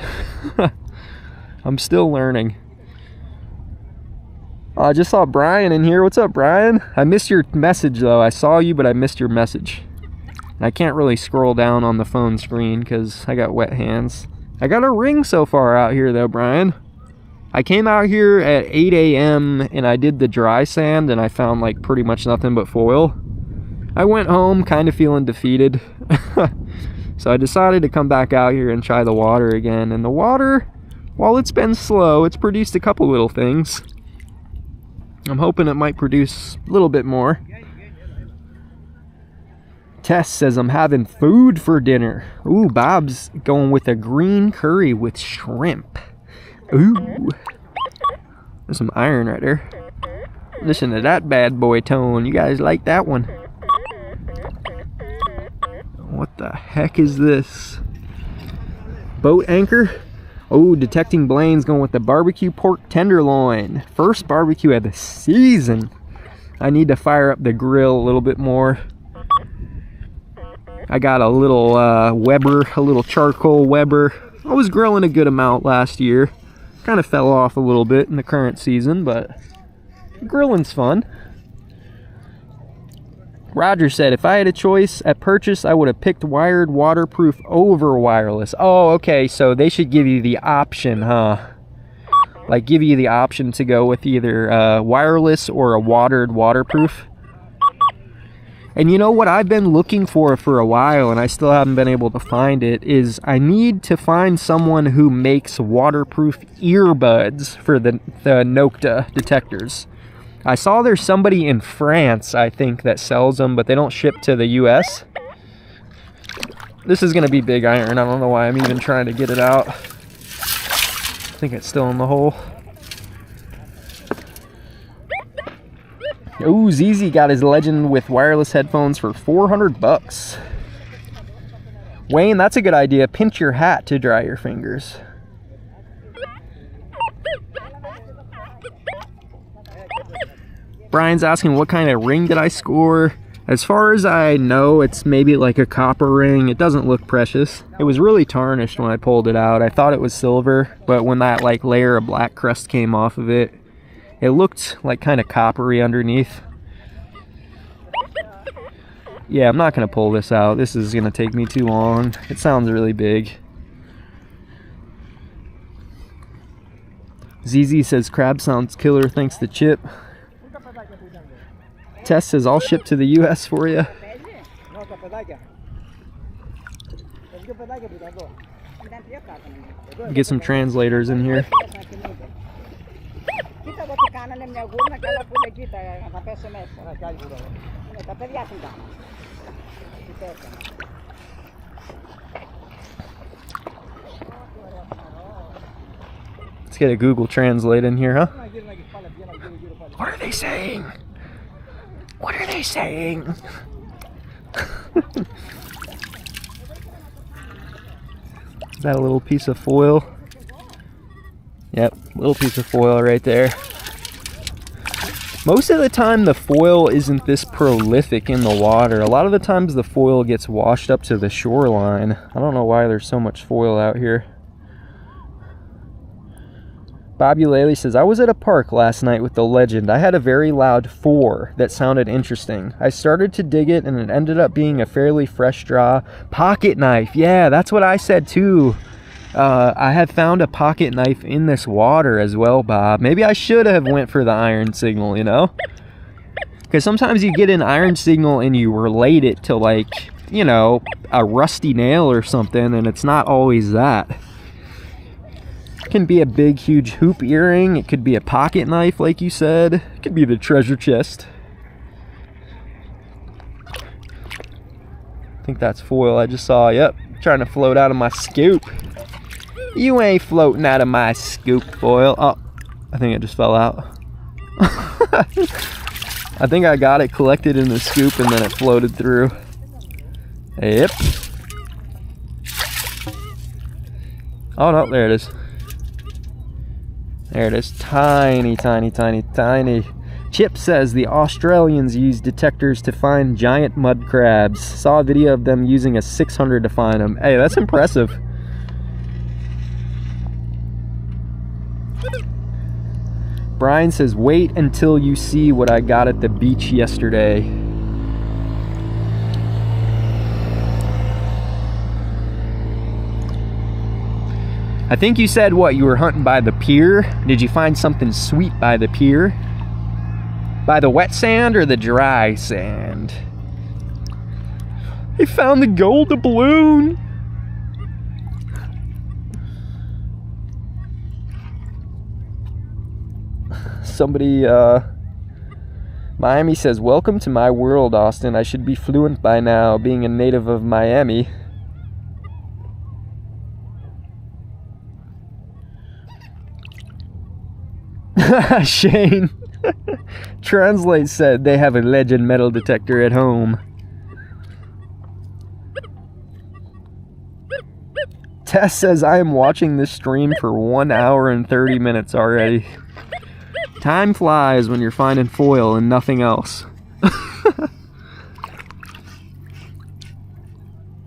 I'm still learning. Oh, I just saw Brian in here. What's up, Brian? I missed your message, though. I saw you, but I missed your message. And I can't really scroll down on the phone screen because I got wet hands. I got a ring so far out here, though, Brian. I came out here at 8 a.m. and I did the dry sand, and I found, like, pretty much nothing but foil. I went home kind of feeling defeated. So I decided to come back out here and try the water again. And the water, while it's been slow, it's produced a couple little things. I'm hoping it might produce a little bit more. Tess says I'm having food for dinner. Ooh, Bob's going with a green curry with shrimp. Ooh. There's some iron right there. Listen to that bad boy tone. You guys like that one? What the heck is this? Boat anchor? Oh, Detecting Blaine's going with the barbecue pork tenderloin. First barbecue of the season. I need to fire up the grill a little bit more. I got a little Weber, a little charcoal Weber. I was grilling a good amount last year. Kind of fell off a little bit in the current season, but grilling's fun. Roger said, if I had a choice at purchase, I would have picked wired waterproof over wireless. Oh, okay, so they should give you the option, huh? Like, give you the option to go with either wireless or a waterproof. And you know what I've been looking for a while, and I still haven't been able to find it, is I need to find someone who makes waterproof earbuds for the Nokta detectors. I saw there's somebody in France, I think, that sells them, but they don't ship to the US. This is going to be big iron. I don't know why I'm even trying to get it out. I think it's still in the hole. Ooh, ZZ got his Legend with wireless headphones for 400 bucks. Wayne, that's a good idea. Pinch your hat to dry your fingers. Brian's asking what kind of ring did I score. As far as I know, it's maybe like a copper ring. It doesn't look precious. It was really tarnished when I pulled it out. I thought it was silver, but when that like layer of black crust came off of it, it looked like kind of coppery underneath. Yeah, I'm not gonna pull this out. This is gonna take me too long. It sounds really big. ZZ says crab sounds killer thanks to Chip. Tess says I'll ship to the US for you. Get some translators in here. Let's get a Google Translate in here, huh? What are they saying? What are they saying? Is that a little piece of foil? Yep, little piece of foil right there. Most of the time the foil isn't this prolific in the water. A lot of the times the foil gets washed up to the shoreline. I don't know why there's so much foil out here. Bobby Laley says, I was at a park last night with the Legend. I had a very loud 4 that sounded interesting. I started to dig it and it ended up being a fairly fresh draw. Pocket knife. Yeah, that's what I said too. I had found a pocket knife in this water as well, Bob. Maybe I should have went for the iron signal, you know? Because sometimes you get an iron signal and you relate it to like, you know, a rusty nail or something, and it's not always that. It can be a big, huge hoop earring. It could be a pocket knife, like you said. It could be the treasure chest. I think that's foil I just saw. Yep, trying to float out of my scoop. You ain't floating out of my scoop, foil. Oh, I think it just fell out. I think I got it collected in the scoop and then it floated through. Yep. Oh no, there it is. There it is. Tiny, tiny, tiny, tiny. Chip says the Australians use detectors to find giant mud crabs. Saw a video of them using a 600 to find them. Hey, that's impressive. Brian says, wait until you see what I got at the beach yesterday. I think you said what, you were hunting by the pier? Did you find something sweet by the pier? By the wet sand or the dry sand? I found the gold doubloon. Somebody, Miami says, welcome to my world, Austin. I should be fluent by now, being a native of Miami. Shane. Translate said they have a Legend metal detector at home. Tess says I am watching this stream for 1 hour and 30 minutes already. Time flies when you're finding foil and nothing else.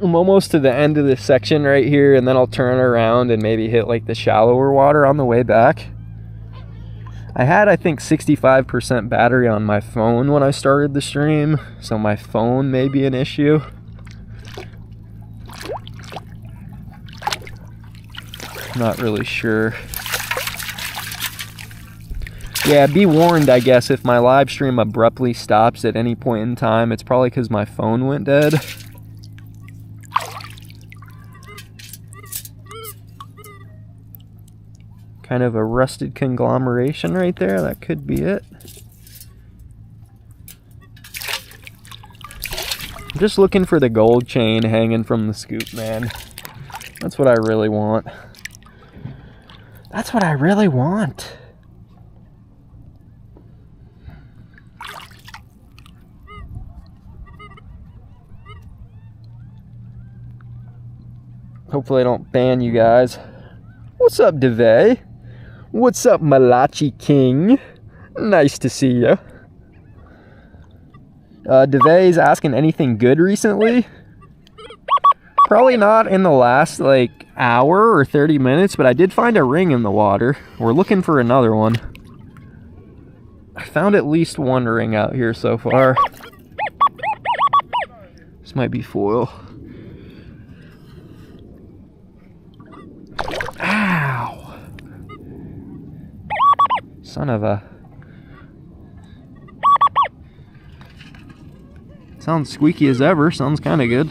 I'm almost to the end of this section right here, and then I'll turn around and maybe hit like the shallower water on the way back. I had, I think, 65% battery on my phone when I started the stream, so my phone may be an issue. Not really sure. Yeah, be warned, I guess, if my live stream abruptly stops at any point in time, it's probably because my phone went dead. Kind of a rusted conglomeration right there. That could be it. I'm just looking for the gold chain hanging from the scoop, man. That's what I really want. That's what I really want. Hopefully I don't ban you guys. What's up, DeVay? What's up, Malachi King? Nice to see ya. DeVay's asking anything good recently? Probably not in the last like hour or 30 minutes, but I did find a ring in the water. We're looking for another one. I found at least one ring out here so far. This might be foil. Ow! Son of a... Sounds squeaky as ever. Sounds kind of good.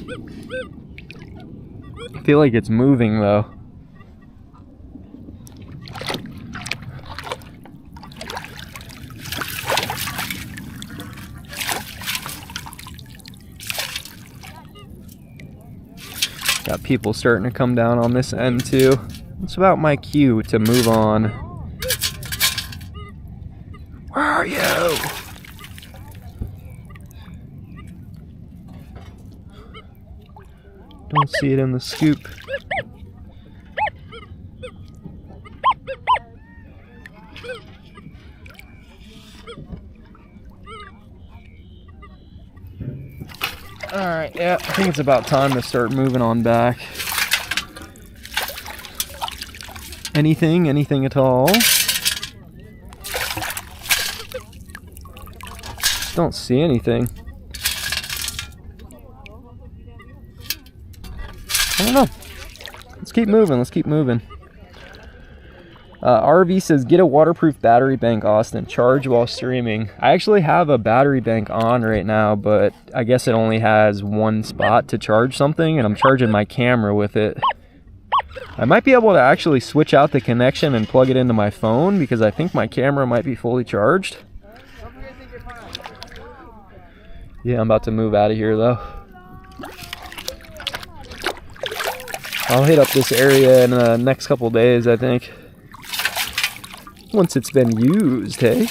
I feel like it's moving though. Got people starting to come down on this end too. It's about my cue to move on. Where are you? Don't see it in the scoop. Alright, yeah, I think it's about time to start moving on back. Anything at all? Don't see anything. I don't know. Let's keep moving. RV says, get a waterproof battery bank, Austin. Charge while streaming. I actually have a battery bank on right now, but I guess it only has one spot to charge something, and I'm charging my camera with it. I might be able to actually switch out the connection and plug it into my phone, because I think my camera might be fully charged. Yeah, I'm about to move out of here, though. I'll hit up this area in the next couple days, I think. Once it's been used, hey?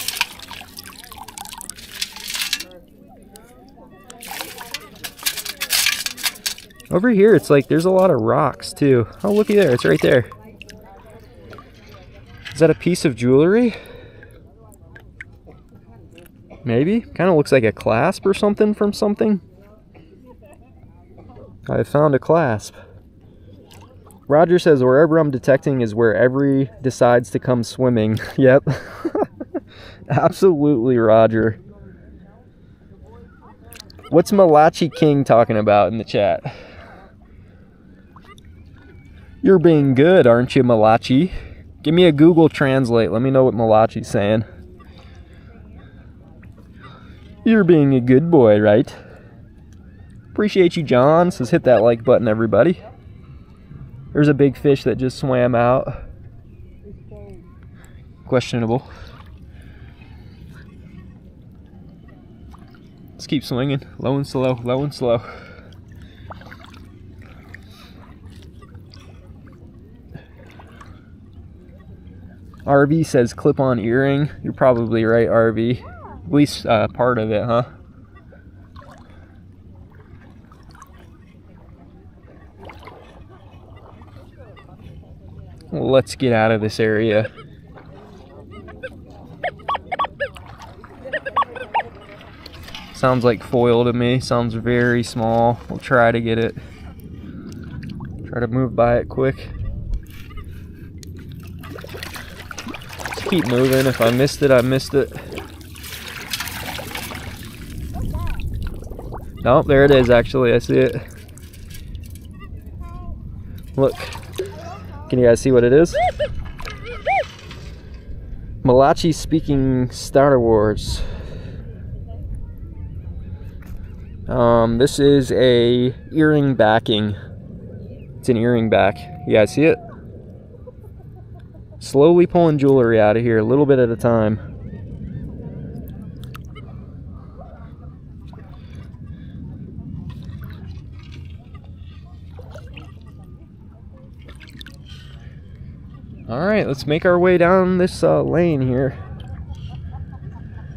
Over here, it's like there's a lot of rocks, too. Oh, looky there. It's right there. Is that a piece of jewelry? Maybe? Kind of looks like a clasp or something from something. I found a clasp. Roger says, wherever I'm detecting is where every decides to come swimming. Yep. Absolutely, Roger. What's Malachi King talking about in the chat? You're being good, aren't you, Malachi? Give me a Google Translate. Let me know what Malachi's saying. You're being a good boy, right? Appreciate you, John. Says hit that like button, everybody. There's a big fish that just swam out. Questionable. Let's keep swinging. Low and slow, low and slow. RV says clip-on earring. You're probably right, RV. At least part of it, huh? Let's get out of this area. Sounds like foil to me. Sounds very small. We'll try to get it. Try to move by it quick. Just keep moving. If I missed it, I missed it. Nope, there it is actually. I see it. Look. Can you guys see what it is? Malachi speaking Star Wars. This is a earring backing. It's an earring back. You guys see it? Slowly pulling jewelry out of here, a little bit at a time. Alright, let's make our way down this lane here.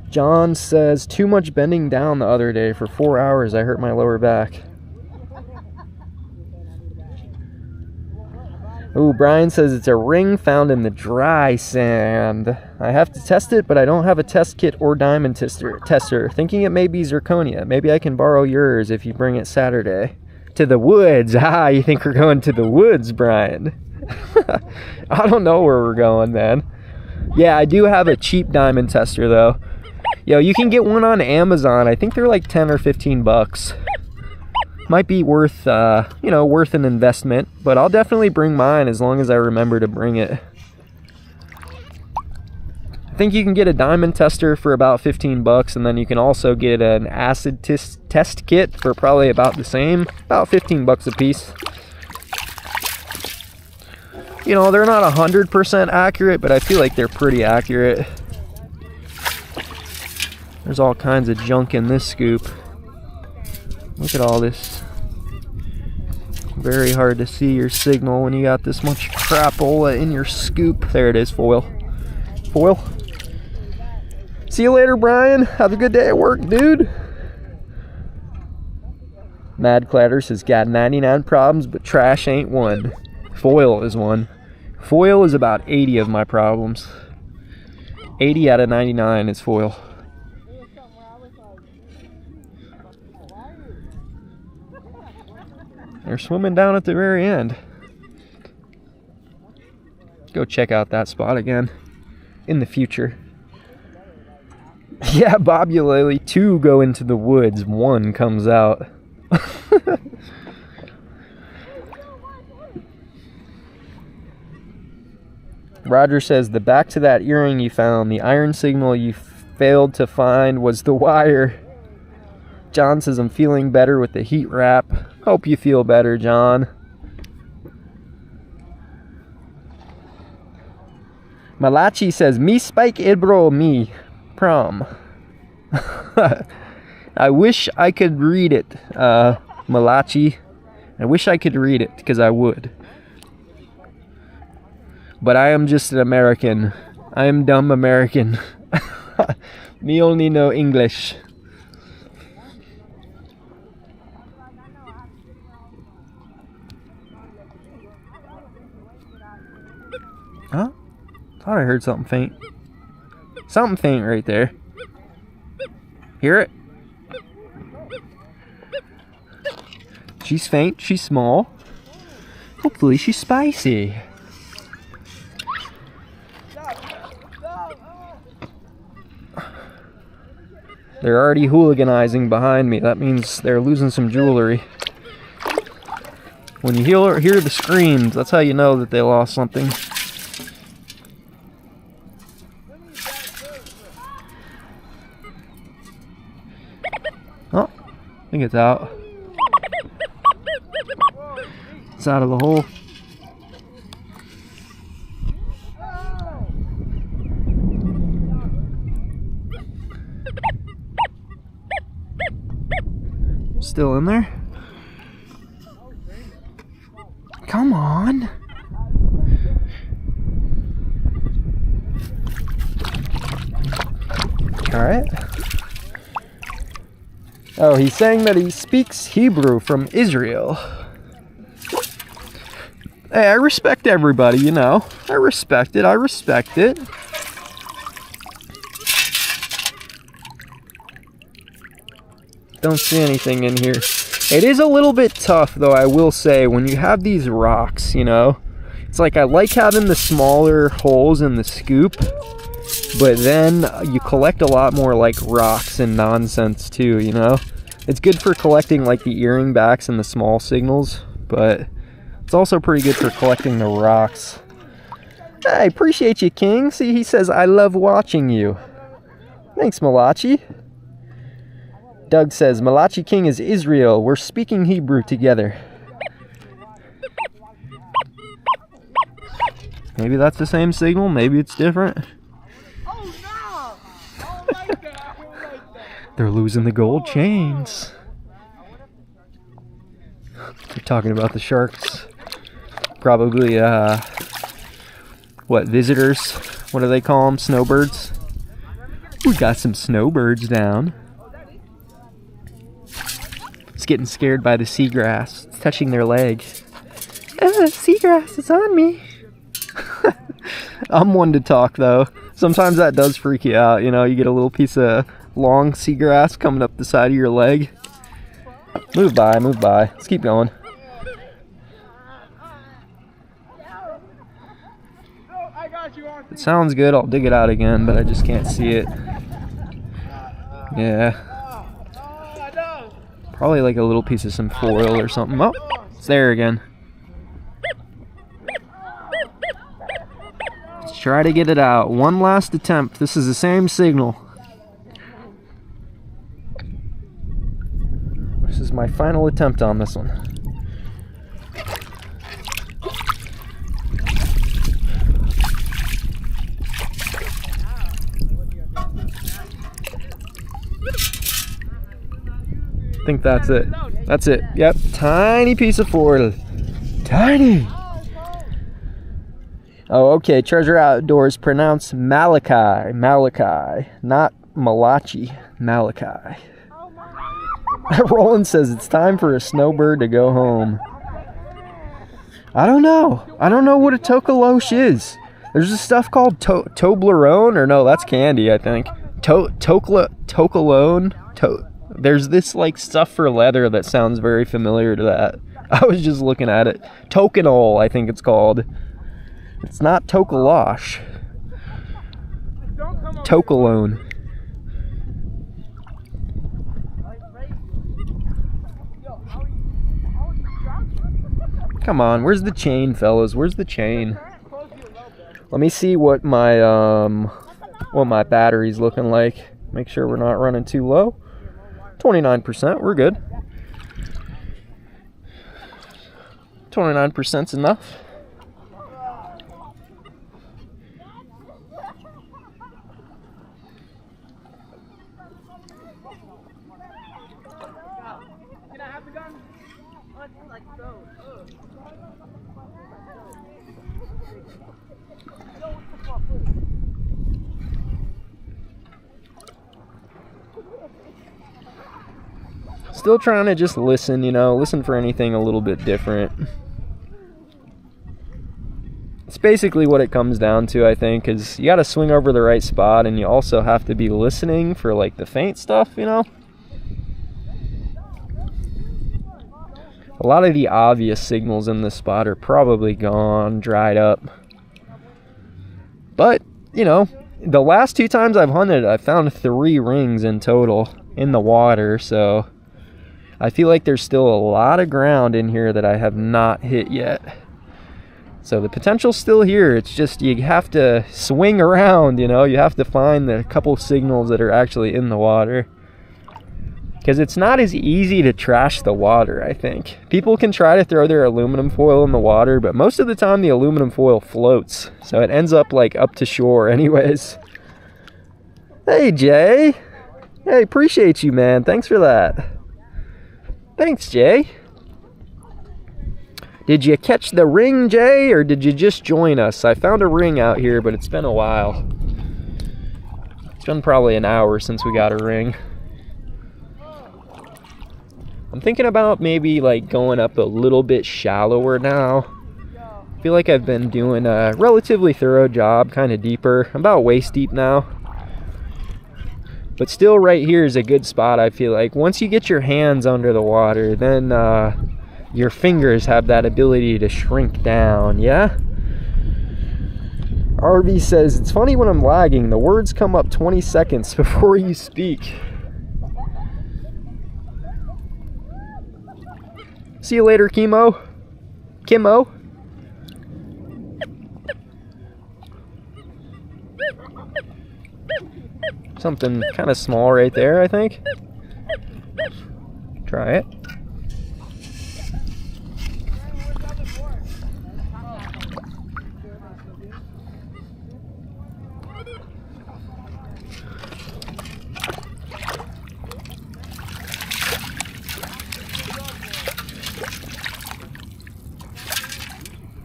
John says, too much bending down the other day. For 4 hours, I hurt my lower back. Ooh, Brian says it's a ring found in the dry sand. I have to test it, but I don't have a test kit or diamond tester. Thinking it may be zirconia. Maybe I can borrow yours if you bring it Saturday. To the woods. Ah, you think we're going to the woods, Brian? I don't know where we're going, man. Yeah, I do have a cheap diamond tester, though. Yo, you can get one on Amazon. I think they're like 10 or 15 bucks. Might be worth, you know, worth an investment, but I'll definitely bring mine as long as I remember to bring it. I think you can get a diamond tester for about 15 bucks, and then you can also get an acid test kit for probably about the same, about 15 bucks a piece. You know, they're not 100% accurate, but I feel like they're pretty accurate. There's all kinds of junk in this scoop. Look at all this. Very hard to see your signal when you got this much crapola in your scoop. There it is, foil. Foil. See you later, Brian. Have a good day at work, dude. Mad Clatter says, got 99 problems, but trash ain't one. Foil is one. Foil is about 80 of my problems. 80 out of 99 is foil. They're swimming down at the very end. Go check out that spot again in the future. Yeah, Bobulele, 2 go into the woods, 1 comes out. Roger says, the back to that earring you found, the iron signal you failed to find was the wire. John says, I'm feeling better with the heat wrap. Hope you feel better, John. Malachi says, me spike ibro me. Prom. I wish I could read it, Malachi. I wish I could read it, because I would. But I am just an American. I am dumb American. Me only know English. Huh? Thought I heard something faint. Something faint right there. Hear it? She's faint, she's small. Hopefully she's spicy. They're already hooliganizing behind me. That means they're losing some jewelry. When you hear the screams, that's how you know that they lost something. Oh, I think it's out. It's out of the hole. Still in there? Come on. All right. Oh, he's saying that he speaks Hebrew from Israel. Hey, I respect everybody, you know. I respect it. I respect it. Don't see anything in here. It is a little bit tough, though, I will say, when you have these rocks, you know. It's like I like having the smaller holes in the scoop, but then you collect a lot more like rocks and nonsense too, you know. It's good for collecting like the earring backs and the small signals, but it's also pretty good for collecting the rocks. I appreciate you, King. See, he says, I love watching you. Thanks, Malachi. Doug says, Malachi King is Israel. We're speaking Hebrew together. Maybe that's the same signal. Maybe it's different. Oh, no! I don't like that. I don't like that. They're losing the gold chains. They're talking about the sharks. Probably, what, visitors? What do they call them? Snowbirds? We got some snowbirds down. It's getting scared by the seagrass. It's touching their leg. Seagrass is on me. I'm one to talk though. Sometimes that does freak you out, you know, you get a little piece of long seagrass coming up the side of your leg. Move by, move by. Let's keep going. It sounds good, I'll dig it out again, but I just can't see it. Yeah. Probably like a little piece of some foil or something. Oh, it's there again. Let's try to get it out. One last attempt. This is the same signal. This is my final attempt on this one. I think that's it. That's it. Yep. Tiny piece of foil. Tiny. Oh, okay. Treasure Outdoors pronounced Malachi. Malachi. Not Malachi. Malachi. Roland says it's time for a snowbird to go home. I don't know. I don't know what a tokaloche is. There's this stuff called Toblerone, or no, that's candy, I think. Tokalone. There's this like stuff for leather that sounds very familiar to that. I was just looking at it. Tokenol, I think it's called. It's not Tokaloche. Tokalone. Come on, where's the chain, fellas? Where's the chain? Let me see what my battery's looking like. Make sure we're not running too low. 29%, we're good. 29%'s enough. Still trying to just listen, you know, listen for anything a little bit different. It's basically what it comes down to, I think, is you got to swing over the right spot, and you also have to be listening for like the faint stuff, you know. A lot of the obvious signals in this spot are probably gone, dried up. But, you know, the last 2 times I've hunted, I found 3 rings in total in the water, so I feel like there's still a lot of ground in here that I have not hit yet. So the potential's still here. It's just you have to swing around, you know. You have to find the couple signals that are actually in the water. Because it's not as easy to trash the water, I think. People can try to throw their aluminum foil in the water, but most of the time the aluminum foil floats. So it ends up like up to shore anyways. Hey, Jay. Hey, appreciate you, man. Thanks for that. Thanks, Jay. Did you catch the ring, Jay, or did you just join us? I found a ring out here, but it's been a while. It's been probably an hour since we got a ring. I'm thinking about maybe like going up a little bit shallower now. I feel like I've been doing a relatively thorough job, kind of deeper. I'm about waist deep now. But still right here is a good spot, I feel like. Once you get your hands under the water, then your fingers have that ability to shrink down, yeah? RV says, it's funny when I'm lagging, the words come up 20 seconds before you speak. See you later, Chemo. Kimmo. Something kind of small right there, I think. Try it.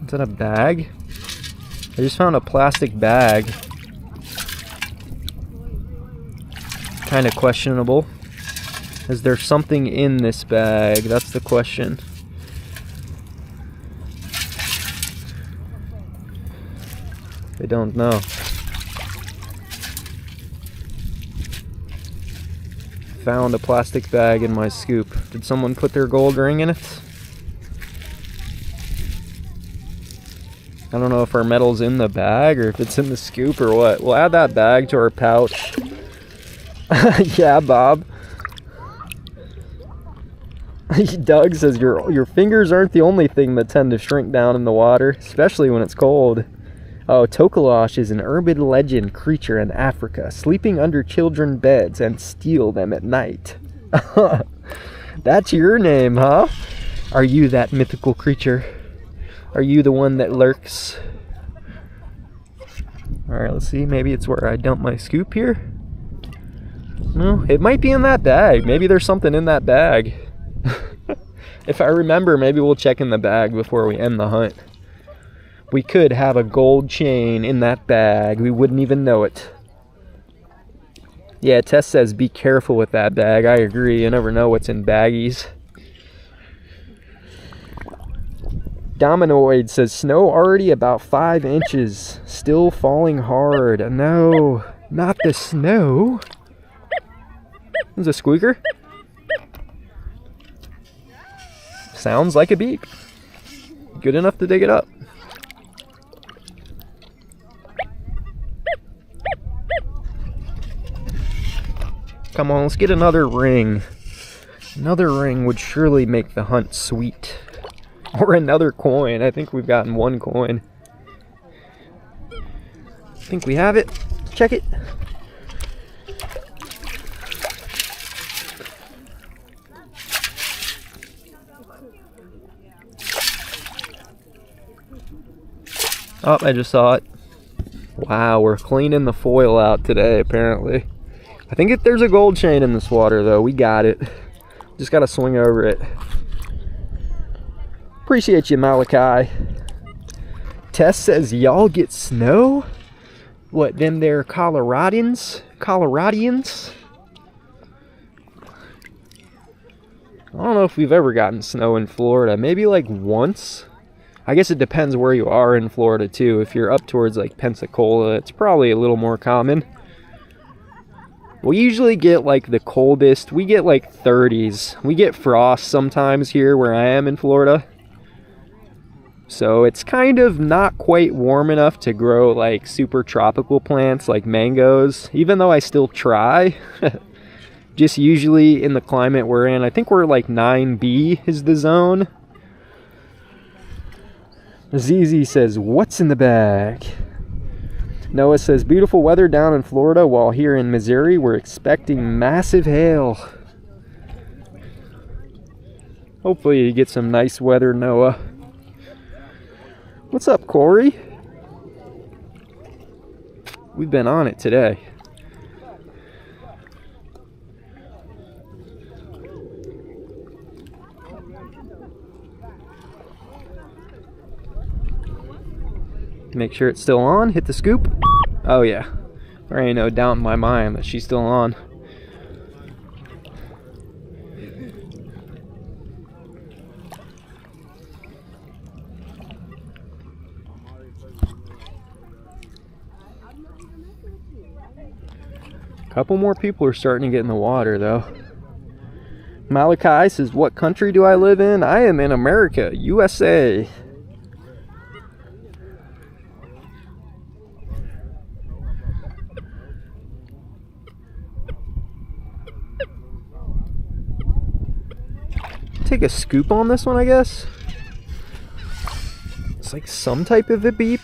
Is that a bag? I just found a plastic bag. Kind of questionable. Is there something in this bag? That's the question. I don't know. Found a plastic bag in my scoop. Did someone put their gold ring in it? I don't know if our metal's in the bag or if it's in the scoop or what. We'll add that bag to our pouch. Yeah, Bob. Doug says your fingers aren't the only thing that tend to shrink down in the water, especially when it's cold. Oh, Tokolosh is an urban legend creature in Africa, sleeping under children's beds and steal them at night. That's your name, huh? Are you that mythical creature? Are you the one that lurks? Alright, let's see. Maybe it's where I dump my scoop here. No, it might be in that bag. Maybe there's something in that bag. If I remember, maybe we'll check in the bag before we end the hunt. We could have a gold chain in that bag. We wouldn't even know it. Yeah, Tess says be careful with that bag. I agree. You never know what's in baggies. Dominoid says snow already about 5 inches. Still falling hard. No, not the snow. There's a squeaker. Sounds like a beep. Good enough to dig it up. Come on, let's get another ring. Another ring would surely make the hunt sweet. Or another coin. I think we've gotten 1 coin. I think we have it. Check it. Oh, I just saw it. Wow, we're cleaning the foil out today, apparently. I think there's a gold chain in this water, though. We got it. Just gotta swing over it. Appreciate you, Malachi. Tess says, y'all get snow? What, them there Coloradians? Coloradians? I don't know if we've ever gotten snow in Florida. Maybe like once. I guess it depends where you are in Florida too. If you're up towards like Pensacola, it's probably a little more common. We usually get like the coldest. We get like 30s. We get frost sometimes here where I am in Florida. So it's kind of not quite warm enough to grow like super tropical plants like mangoes, even though I still try. Just usually in the climate we're in, I think we're like 9B is the zone. ZZ says, what's in the bag? Noah says, beautiful weather down in Florida, while here in Missouri we're expecting massive hail. Hopefully you get some nice weather, Noah. What's up, Corey? We've been on it today. Make sure it's still on. Hit the scoop. Oh yeah. There ain't no doubt in my mind that she's still on. A couple more people are starting to get in the water though. Malachi says, what country do I live in? I am in America, USA. Take a scoop on this one, I guess. It's like some type of a beep.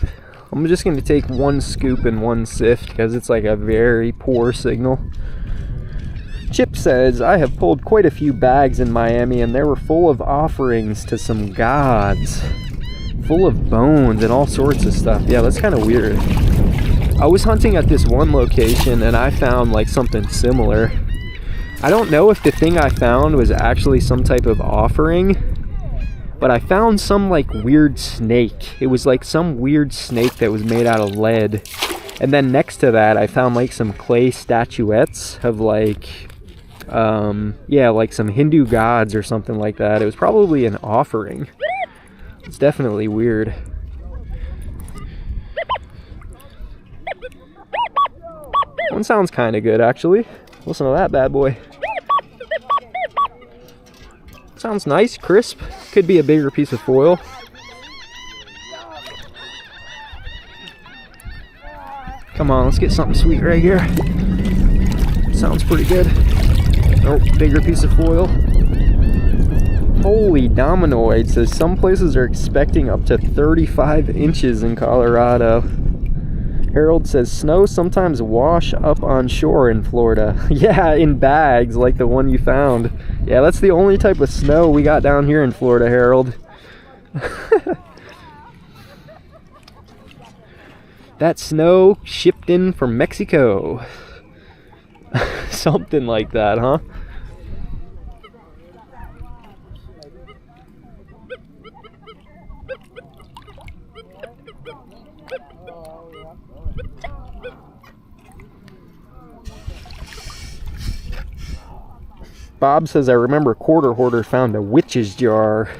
I'm just going to take 1 scoop and 1 sift because it's like a very poor signal. Chip says, I have pulled quite a few bags in Miami and they were full of offerings to some gods. Full of bones and all sorts of stuff. Yeah, that's kind of weird. I was hunting at this one location and I found like something similar. I don't know if the thing I found was actually some type of offering, but I found some like weird snake. It was like some weird snake that was made out of lead. And then next to that, I found like some clay statuettes of like, yeah, like some Hindu gods or something like that. It was probably an offering. It's definitely weird. One sounds kind of good, actually. Listen to that bad boy. Sounds nice, crisp. Could be a bigger piece of foil. Come on, let's get something sweet right here. Sounds pretty good. Oh, bigger piece of foil. Holy dominoid, says some places are expecting up to 35 inches in Colorado. Harold says snow sometimes wash up on shore in Florida. Yeah, in bags like the one you found. Yeah, that's the only type of snow we got down here in Florida, Harold. That snow shipped in from Mexico. Something like that, huh? Bob says, I remember Quarter Hoarder found a witch's jar.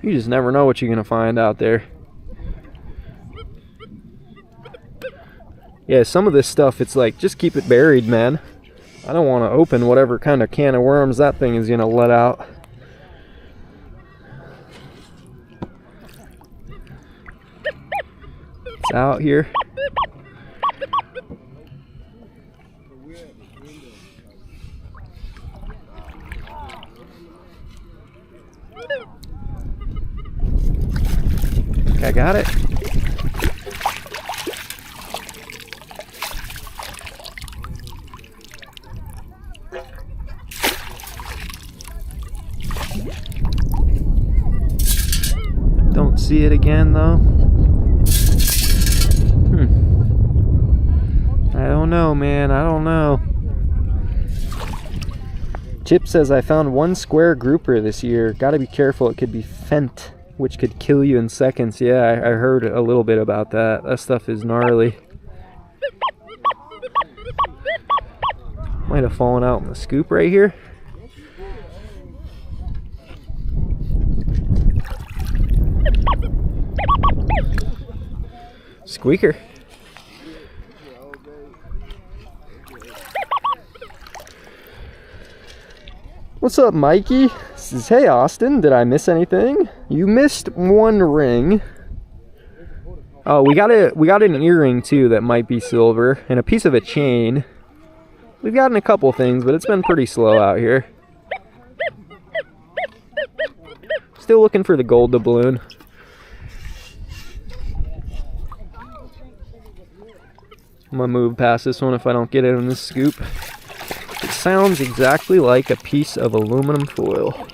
You just never know what you're going to find out there. Yeah, some of this stuff, it's like, just keep it buried, man. I don't want to open whatever kind of can of worms that thing is going to let out. It's out here. I got it. Don't see it again though. I don't know, man. I don't know. Chip says, I found one square grouper this year. Gotta be careful, it could be fent, which could kill you in seconds. Yeah, I heard a little bit about that. That stuff is gnarly. Might have fallen out in the scoop right here. Squeaker. What's up, Mikey? Says, hey Austin, did I miss anything? You missed one ring. Oh, we got an earring too that might be silver, and a piece of a chain. We've gotten a couple things, but it's been pretty slow out here. Still looking for the gold doubloon. I'm gonna move past this one if I don't get it in this scoop. It sounds exactly like a piece of aluminum foil.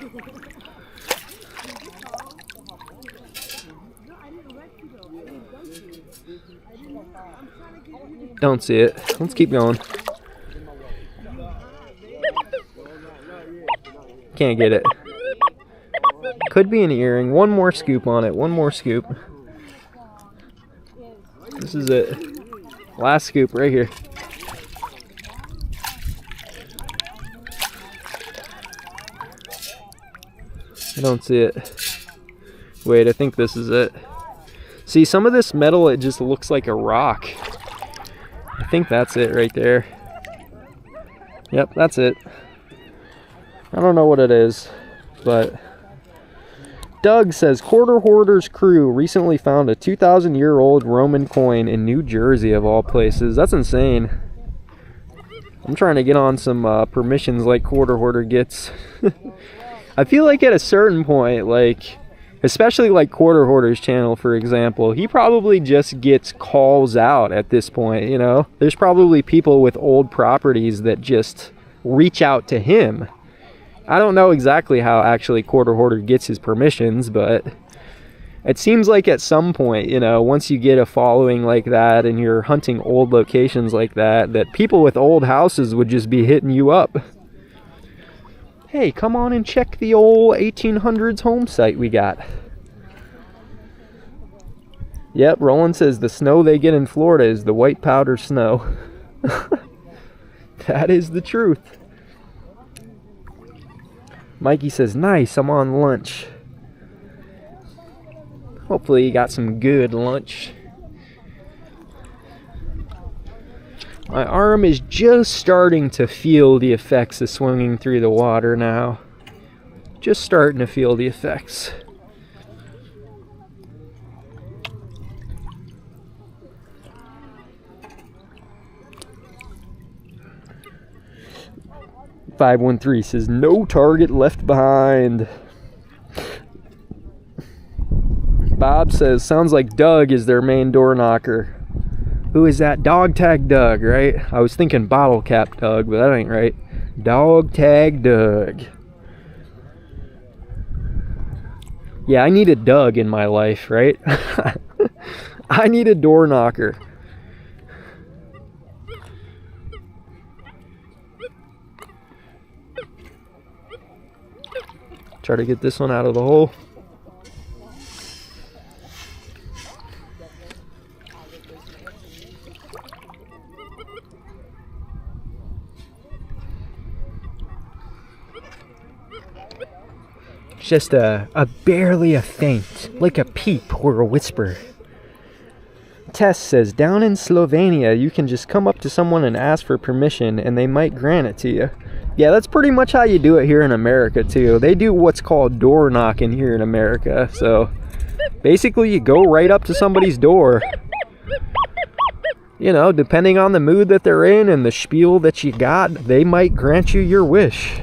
Don't see it. Let's keep going. Can't get it. Could be an earring. One more scoop on it. One more scoop. This is it. Last scoop right here. I don't see it. Wait, I think this is it. See, some of this metal, it just looks like a rock. I think that's it right there. Yep, that's it. I don't know what it is, but Doug says, Quarter Hoarder's crew recently found a 2,000-year-old Roman coin in New Jersey, of all places. That's insane. I'm trying to get on some permissions like Quarter Hoarder gets. I feel like at a certain point, like, especially like Quarter Hoarder's channel, for example, he probably just gets calls out at this point, you know? There's probably people with old properties that just reach out to him. I don't know exactly how actually Quarter Hoarder gets his permissions, but it seems like at some point, you know, once you get a following like that and you're hunting old locations like that, that people with old houses would just be hitting you up. Hey, come on and check the old 1800s home site we got. Yep, Roland says the snow they get in Florida is the white powder snow. That is the truth. Mikey says, nice, I'm on lunch. Hopefully you got some good lunch. My arm is just starting to feel the effects of swinging through the water now. Just starting to feel the effects. "513 says no target left behind." Bob says sounds like Doug is their main door knocker. Who is that? Dog tag Doug, right? I was thinking bottle cap Doug, but that ain't right. Dog tag Doug. Yeah, I need a Doug in my life, right? I need a door knocker. Try to get this one out of the hole. Just barely a feint, like a peep or a whisper. Tess says, down in Slovenia, you can just come up to someone and ask for permission and they might grant it to you. Yeah, that's pretty much how you do it here in America too. They do what's called door knocking here in America. So basically you go right up to somebody's door. You know, depending on the mood that they're in and the spiel that you got, they might grant you your wish.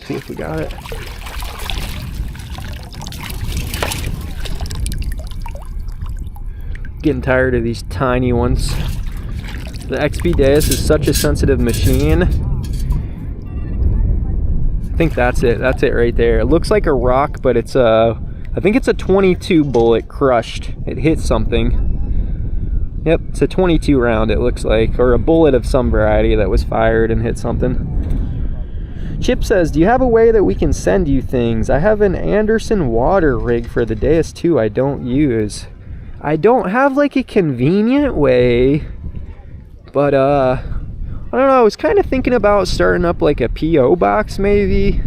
See if we got it. Getting tired of these tiny ones. The XP DEUS is such a sensitive machine. I think that's it. That's it right there. It looks like a rock, but it's a, I think it's a 22 bullet crushed. It hit something. Yep, it's a 22 round it looks like, or a bullet of some variety that was fired and hit something. Chip says, do you have a way that we can send you things? I have an Anderson water rig for the DEUS 2 I don't use. I don't have like a convenient way, but I don't know, I was kind of thinking about starting up like a P.O. box maybe,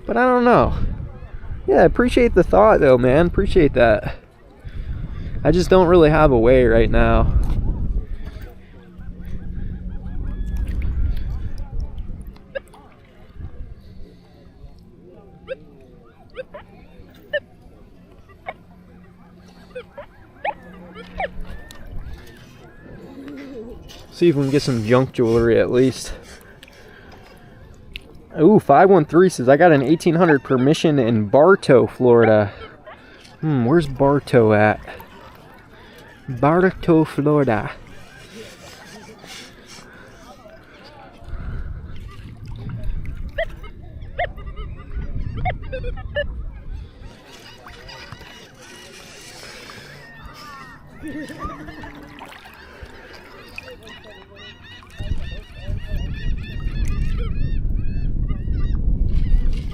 but I don't know. Yeah, I appreciate the thought though, man, appreciate that. I just don't really have a way right now. See if we can get some junk jewelry at least. Ooh, 513 says, I got an 1800 permission in Bartow, Florida. Where's Bartow at? Bartow, Florida.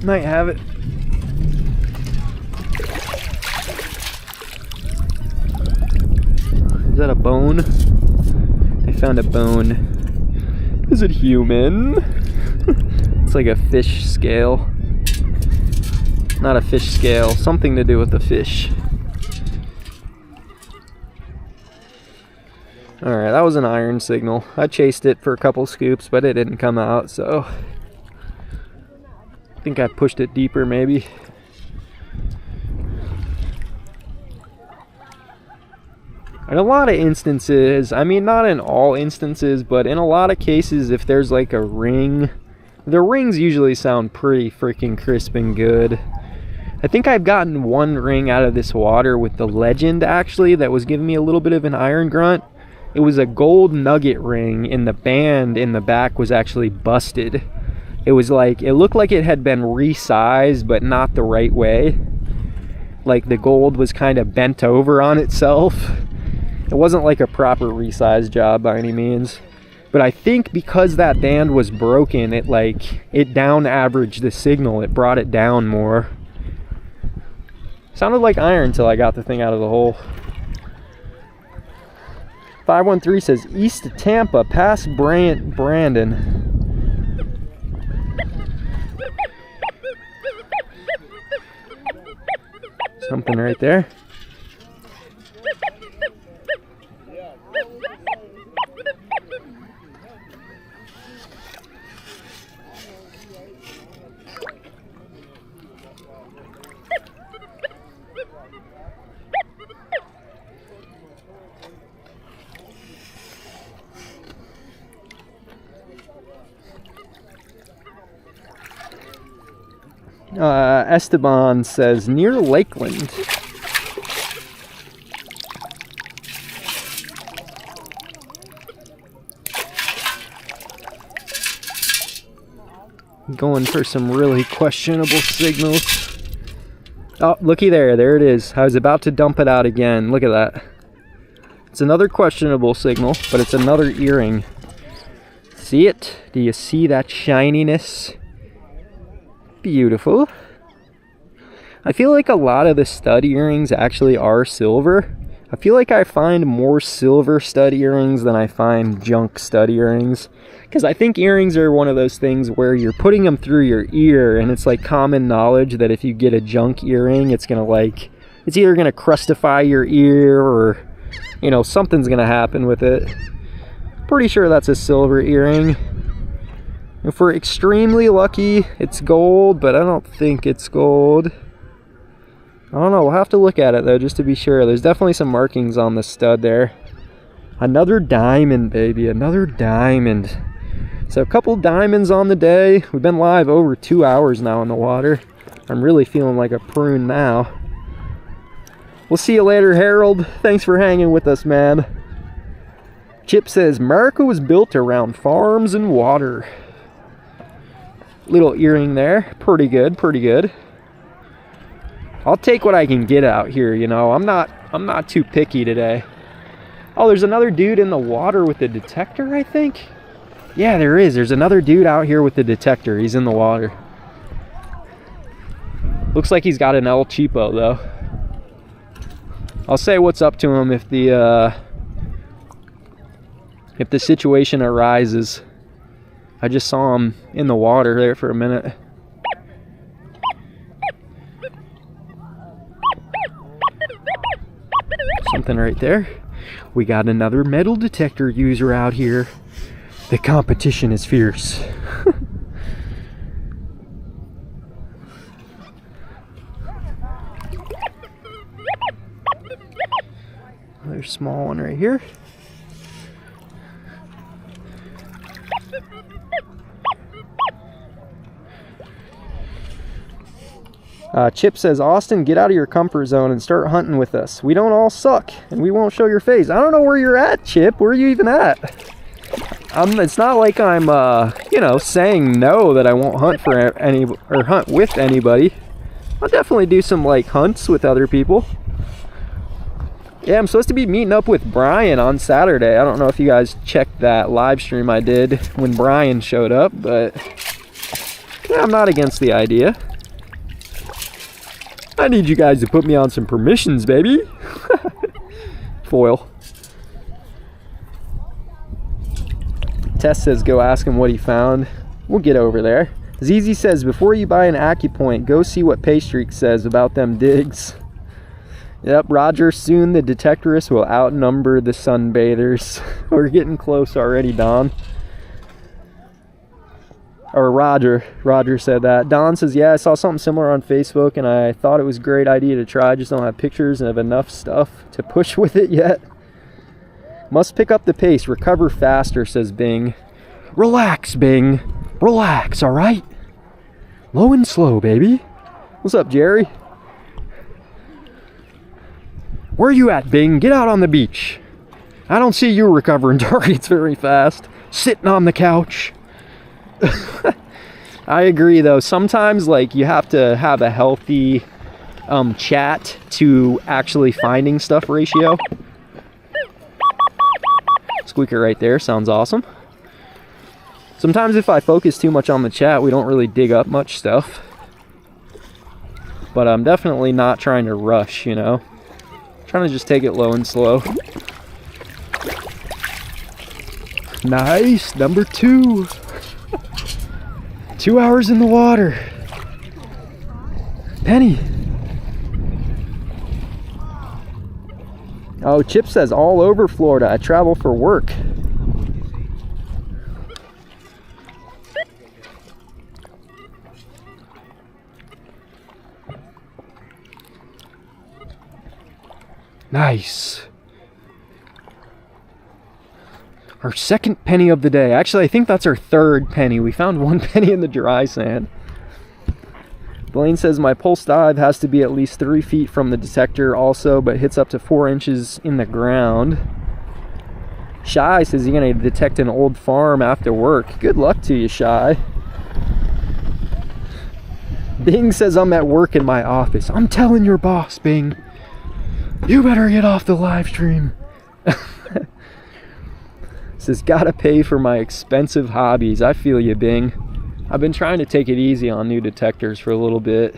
Might have it. Is that a bone? I found a bone. Is it human? It's like a fish scale. Not a fish scale, something to do with the fish. Alright, that was an iron signal. I chased it for a couple scoops, but it didn't come out, so I think I pushed it deeper maybe. In a lot of instances, I mean not in all instances, but in a lot of cases if there's like a ring, the rings usually sound pretty freaking crisp and good. I think I've gotten one ring out of this water with the Legend actually that was giving me a little bit of an iron grunt. It was a gold nugget ring and the band in the back was actually busted. It was like, it looked like it had been resized but not the right way. Like the gold was kind of bent over on itself. It wasn't like a proper resize job by any means. But I think because that band was broken, it down averaged the signal. It brought it down more. Sounded like iron until I got the thing out of the hole. 513 says east of Tampa, past Brandon. Something right there. Esteban says near Lakeland. Going for some really questionable signals. Oh, looky there. There it is. I was about to dump it out again. Look at that. It's another questionable signal, but it's another earring. See it? Do you see that shininess? Beautiful. I feel like a lot of the stud earrings actually are silver. I feel like I find more silver stud earrings than I find junk stud earrings. Because I think earrings are one of those things where you're putting them through your ear, and it's like common knowledge that if you get a junk earring, it's gonna like, it's either gonna crustify your ear or, you know, something's gonna happen with it. Pretty sure that's a silver earring. If we're extremely lucky, it's gold, but I don't think it's gold. I don't know, we'll have to look at it though, just to be sure. There's definitely some markings on the stud there. Another diamond, baby, another diamond. So a couple diamonds on the day. We've been live over 2 hours now in the water. I'm really feeling like a prune now. We'll see you later, Harold. Thanks for hanging with us, man. Chip says, America was built around farms and water. Little earring there. Pretty good, pretty good. I'll take what I can get out here, you know. I'm not too picky today. Oh, there's another dude in the water with the detector, I think. Yeah, there is. There's another dude out here with the detector. He's in the water. Looks like he's got an El Cheapo, though. I'll say what's up to him if the situation arises. I just saw him in the water there for a minute. Something right there. We got another metal detector user out here. The competition is fierce. Another small one right here. Chip says, Austin, get out of your comfort zone and start hunting with us. We don't all suck, and we won't show your face. I don't know where you're at, Chip. Where are you even at? It's not like I'm, you know, saying no that I won't hunt for any or hunt with anybody. I'll definitely do some like hunts with other people. Yeah, I'm supposed to be meeting up with Brian on Saturday. I don't know if you guys checked that live stream I did when Brian showed up, but yeah, I'm not against the idea. I need you guys to put me on some permissions, baby. Foil. Tess says go ask him what he found. We'll get over there. ZZ says before you buy an AccuPoint, go see what Paystreak says about them digs. Yep, Roger, soon the detectorists will outnumber the sunbathers. We're getting close already, Don. Or Roger said that. Don says, yeah, I saw something similar on Facebook and I thought it was a great idea to try. I just don't have pictures and have enough stuff to push with it yet. Must pick up the pace. Recover faster, says Bing. Relax, Bing. Relax, all right? Low and slow, baby. What's up, Jerry? Where are you at, Bing? Get out on the beach. I don't see you recovering targets very fast. Sitting on the couch. I agree, though. Sometimes, like, you have to have a healthy chat to actually finding stuff ratio. Squeaker right there. Sounds awesome. Sometimes if I focus too much on the chat, we don't really dig up much stuff. But I'm definitely not trying to rush, you know. Trying to just take it low and slow. Nice, number 2. 2 hours in the water. Penny. Oh, Chip says all over Florida. I travel for work. Nice. Our second penny of the day. Actually, I think that's our third penny. We found one penny in the dry sand. Blaine says my pulse dive has to be at least 3 feet from the detector also, but hits up to 4 inches in the ground. Shy says you're going to detect an old farm after work. Good luck to you, Shy. Bing says I'm at work in my office. I'm telling your boss, Bing. You better get off the live stream. Says gotta pay for my expensive hobbies. I feel you, Bing. I've been trying to take it easy on new detectors for a little bit.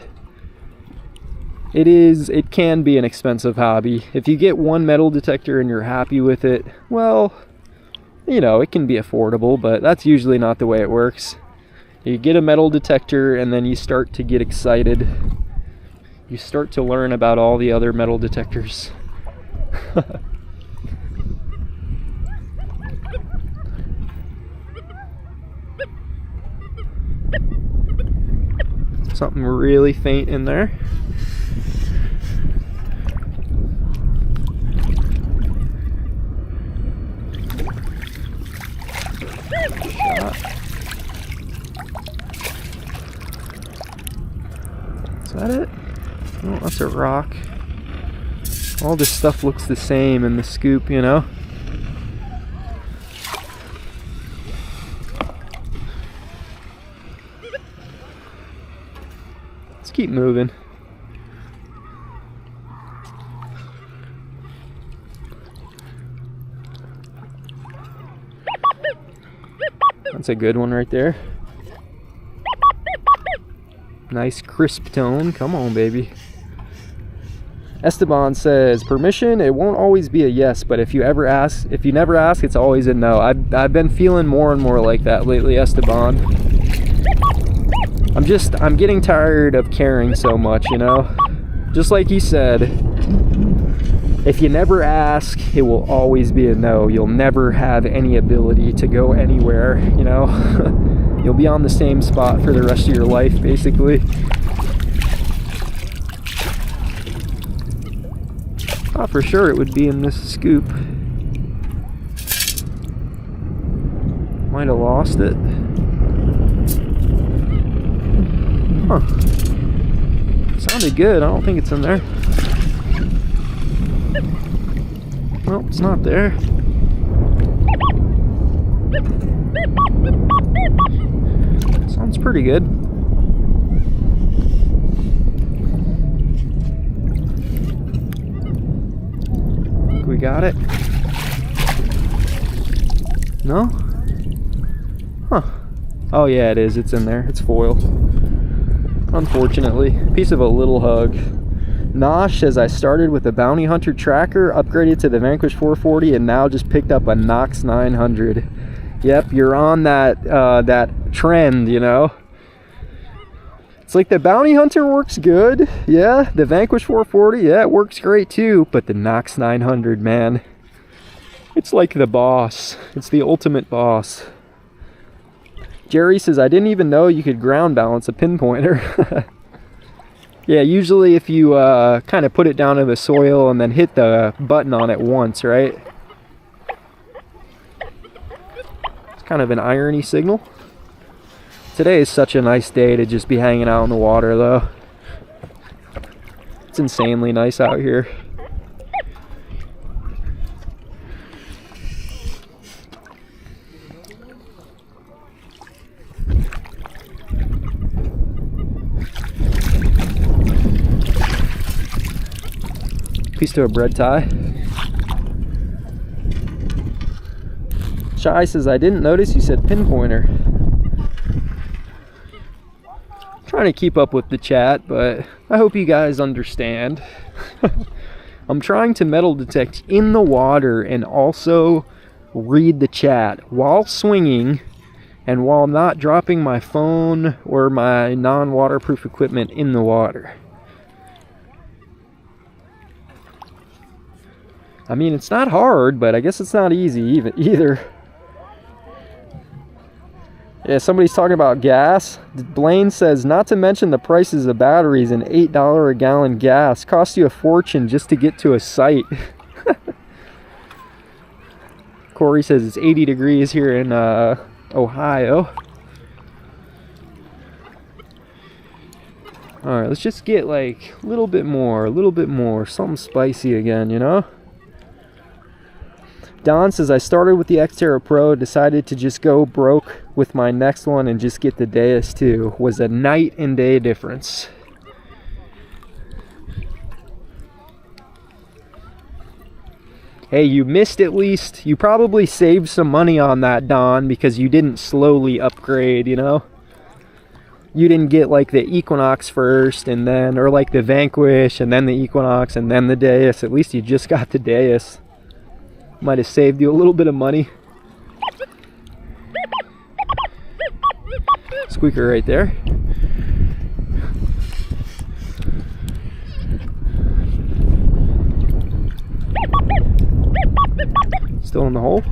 It can be an expensive hobby. If you get one metal detector and you're happy with it, well, you know, it can be affordable, but that's usually not the way it works. You get a metal detector and then you start to get excited. You start to learn about all the other metal detectors. Something really faint in there. Shot. Is that it? Oh, that's a rock. All this stuff looks the same in the scoop, you know? Let's keep moving. That's a good one right there. Nice crisp tone. Come on, baby. Esteban says, permission, it won't always be a yes, but if you never ask, it's always a no. I've been feeling more and more like that lately, Esteban. I'm getting tired of caring so much, you know? Just like you said, if you never ask, it will always be a no. You'll never have any ability to go anywhere, you know? You'll be on the same spot for the rest of your life, basically. Thought for sure it would be in this scoop. Might have lost it. Huh. Sounded good. I don't think it's in there. Nope, it's not there. Sounds pretty good. Think we got it? No? Huh. Oh yeah, it is. It's in there. It's foil. Unfortunately. Piece of a little hug. Nosh says I started with a Bounty Hunter tracker, upgraded to the Vanquish 440, and now just picked up a Nox 900. Yep, you're on that trend, you know. It's like the Bounty Hunter works good, yeah. The Vanquish 440, yeah, it works great too. But the Nox 900, man, it's like the boss. It's the ultimate boss. Jerry says I didn't even know you could ground balance a pinpointer. Yeah, usually if you kind of put it down in the soil and then hit the button on it once, right? It's kind of an irony signal. Today is such a nice day to just be hanging out in the water, though. It's insanely nice out here. Piece to a bread tie. Shy says, I didn't notice you said pinpointer. Trying to keep up with the chat, but I hope you guys understand. I'm trying to metal detect in the water and also read the chat while swinging and while not dropping my phone or my non-waterproof equipment in the water. I mean, it's not hard, but I guess it's not easy either. Yeah, somebody's talking about gas. Blaine says, not to mention the prices of batteries and $8 a gallon gas. Costs you a fortune just to get to a site. Corey says it's 80 degrees here in Ohio. All right, let's just get like a little bit more, something spicy again, you know? Don says, I started with the Xterra Pro, decided to just go broke with my next one and just get the DEUS 2. Was a night and day difference. Hey, you missed at least, you probably saved some money on that, Don, because you didn't slowly upgrade, you know? You didn't get like the Equinox first and then, or like the Vanquish and then the Equinox and then the DEUS. At least you just got the DEUS. Might have saved you a little bit of money. Squeaker right there. Still in the hole.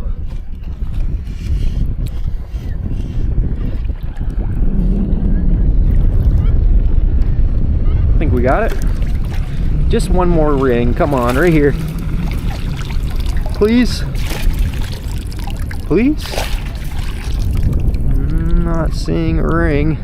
I think we got it. Just one more ring. Come on, right here. Please. Please. Not seeing a ring.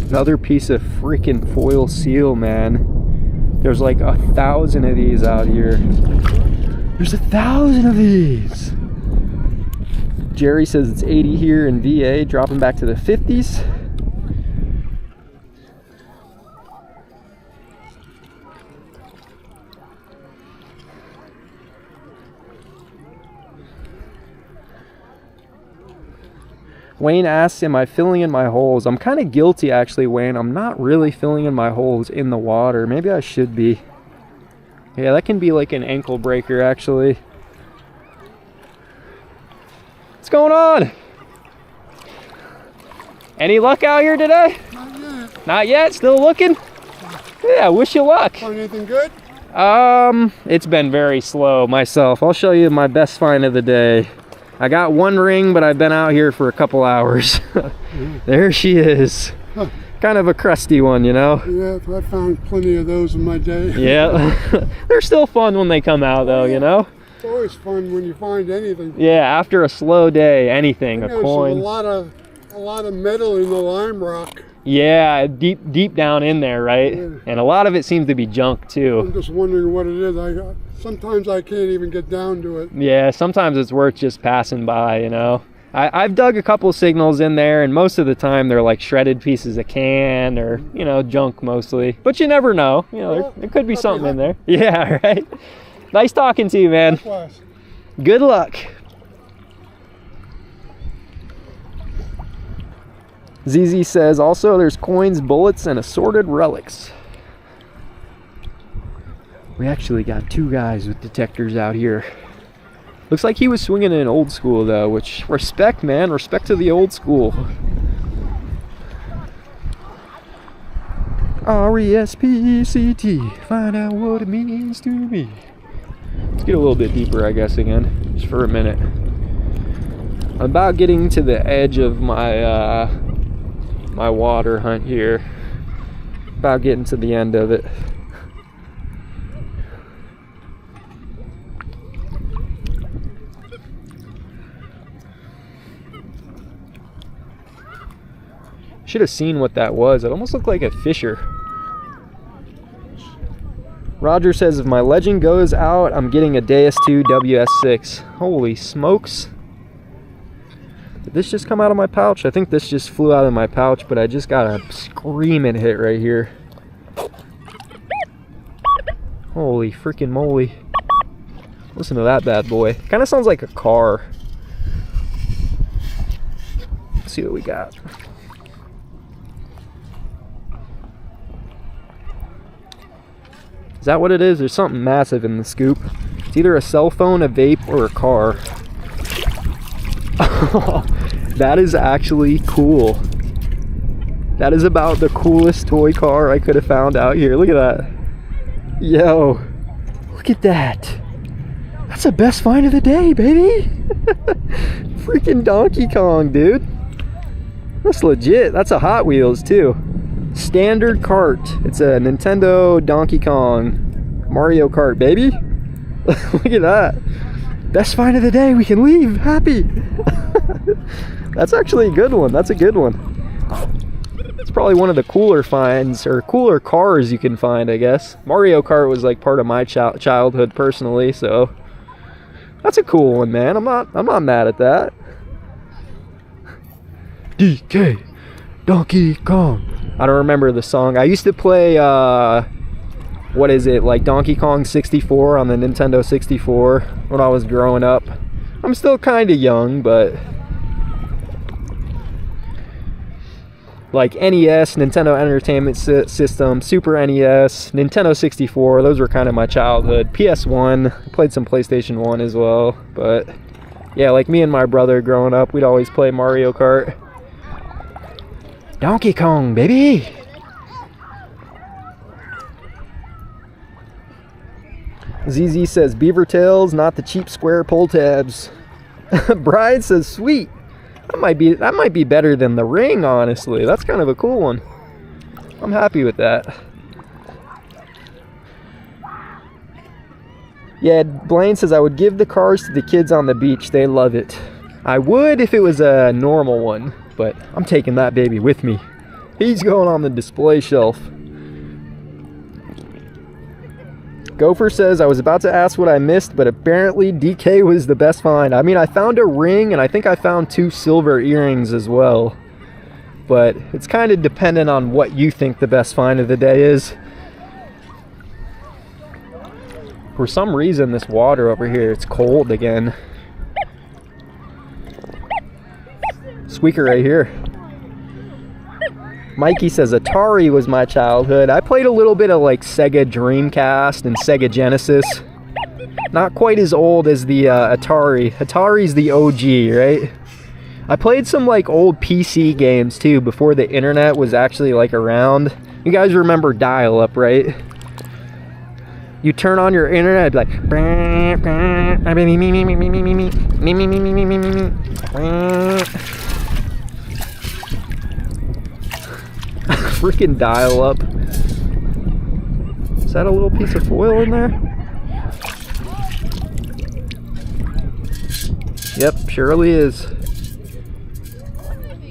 Another piece of freaking foil seal, man. There's like 1,000 of these out here. There's 1,000 of these. Jerry says it's 80 here in VA, dropping back to the 50s. Wayne asks, am I filling in my holes? I'm kind of guilty actually, Wayne. I'm not really filling in my holes in the water. Maybe I should be. Yeah, that can be like an ankle breaker actually. What's going on? Any luck out here today? Not yet. Not yet? Still looking? Yeah, wish you luck. Find anything good? It's been very slow myself. I'll show you my best find of the day. I got one ring, but I've been out here for a couple hours. There she is. Huh. Kind of a crusty one, you know? Yeah, I found plenty of those in my day. Yeah. They're still fun when they come out though, you know? It's always fun when you find anything. Yeah, after a slow day, anything, a coin. A lot of metal in the lime rock. Yeah, deep down in there, right? Yeah. And a lot of it seems to be junk too. I'm just wondering what it is. Sometimes I can't even get down to it. Yeah, sometimes it's worth just passing by, you know. I've dug a couple signals in there, and most of the time they're like shredded pieces of can or, you know, junk mostly. But you never know. You know, there could be something in there. Yeah, right? Nice talking to you, man. Likewise. Good luck. ZZ says, also there's coins, bullets, and assorted relics. We actually got two guys with detectors out here. Looks like he was swinging in old school though, which, respect, man. Respect to the old school. R-E-S-P-E-C-T. Find out what it means to me. Let's get a little bit deeper, I guess, again. Just for a minute. I'm about getting to the edge of my my water hunt here. About getting to the end of it. Should have seen what that was. It almost looked like a fisher. Roger says, if my legend goes out, I'm getting a DEUS 2 WS6. Holy smokes. Did this just come out of my pouch? I think this just flew out of my pouch, but I just got a screaming hit right here. Holy freaking moly. Listen to that bad boy. Kind of sounds like a car. Let's see what we got. Is that what it is? There's something massive in the scoop. It's either a cell phone, a vape, or a car. That is actually cool. That is about the coolest toy car I could have found out here. Look at that. Yo, look at that. That's the best find of the day, baby. Freaking Donkey Kong, dude. That's legit. That's a Hot Wheels too. Standard cart. It's a Nintendo Donkey Kong Mario Kart, baby. Look at that. Best find of the day. We can leave happy. That's actually a good one. That's a good one. It's probably one of the cooler finds, or cooler cars you can find, I guess. Mario Kart was like part of my childhood personally, so that's a cool one, man. I'm not mad at that. DK Donkey Kong. I don't remember the song. I used to play what is it, like Donkey Kong 64 on the Nintendo 64 when I was growing up. I'm still kind of young, but like NES, Nintendo Entertainment System, Super NES, Nintendo 64, those were kind of my childhood. PS1, I played some PlayStation 1 as well, but yeah, like me and my brother growing up, we'd always play Mario Kart. Donkey Kong, baby! ZZ says beaver tails, not the cheap square pull tabs. Brian says sweet. That might be better than the ring, honestly. That's kind of a cool one. I'm happy with that. Yeah, Blaine says I would give the cars to the kids on the beach. They love it. I would if it was a normal one, but I'm taking that baby with me. He's going on the display shelf. Gopher says, I was about to ask what I missed, but apparently DK was the best find. I mean, I found a ring, and I think I found 2 silver earrings as well. But it's kind of dependent on what you think the best find of the day is. For some reason, this water over here, it's cold again. Squeaker right here. Mikey says Atari was my childhood. I played a little bit of like Sega Dreamcast and Sega Genesis. Not quite as old as the Atari. Atari's the OG, right? I played some like old PC games too before the internet was actually like around. You guys remember dial-up, right? You turn on your internet, it'd be like freaking dial-up. Is that a little piece of foil in there? Yep, surely is.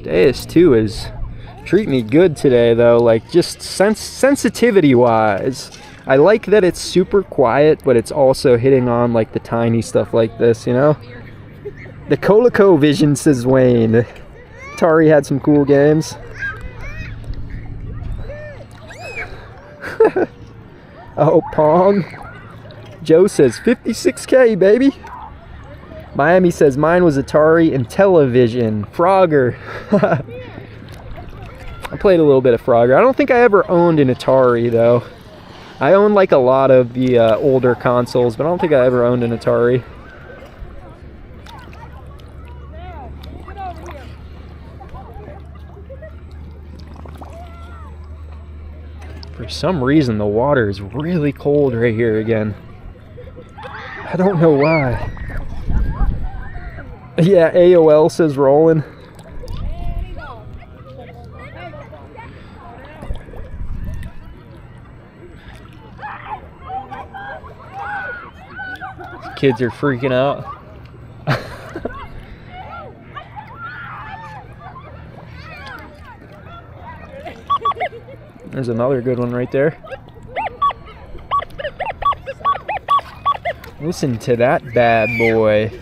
DEUS 2 is treating me good today though, like just sensitivity wise. I like that it's super quiet, but it's also hitting on like the tiny stuff like this, you know? The Coleco Vision, says Wayne. Atari had some cool games. Oh, Pong. Joe says 56K, baby. Miami says mine was Atari and Television. Frogger. I played a little bit of Frogger. I don't think I ever owned an Atari though. I own like a lot of the older consoles, but I don't think I ever owned an Atari. For some reason, the water is really cold right here again. I don't know why. Yeah, AOL says rolling. Kids are freaking out. There's another good one right there. Listen to that bad boy.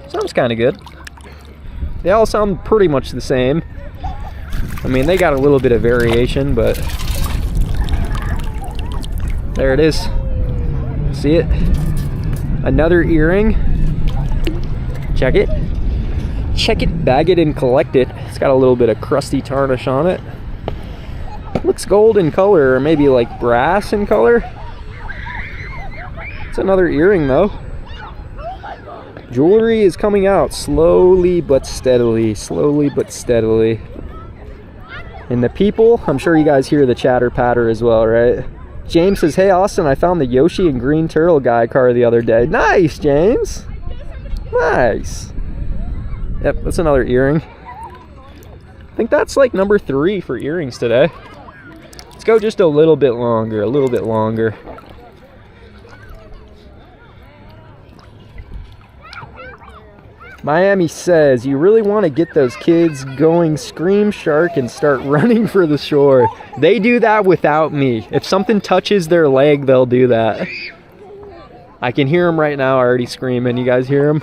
Sounds kind of good. They all sound pretty much the same. I mean, they got a little bit of variation, but there it is. See it? Another earring. Check it. Check it, bag it, and collect it. It's got a little bit of crusty tarnish on it. Looks gold in color, or maybe like brass in color. It's another earring though. Jewelry is coming out slowly but steadily. Slowly but steadily. And the people, I'm sure you guys hear the chatter patter as well, right? James says, hey Austin, I found the Yoshi and Green Turtle guy car the other day. Nice, James. Nice. Yep, that's another earring. I think that's like number 3 for earrings today. Let's go just a little bit longer, a little bit longer. Miami says, you really want to get those kids going scream shark and start running for the shore. They do that without me. If something touches their leg, they'll do that. I can hear them right now already screaming. You guys hear them?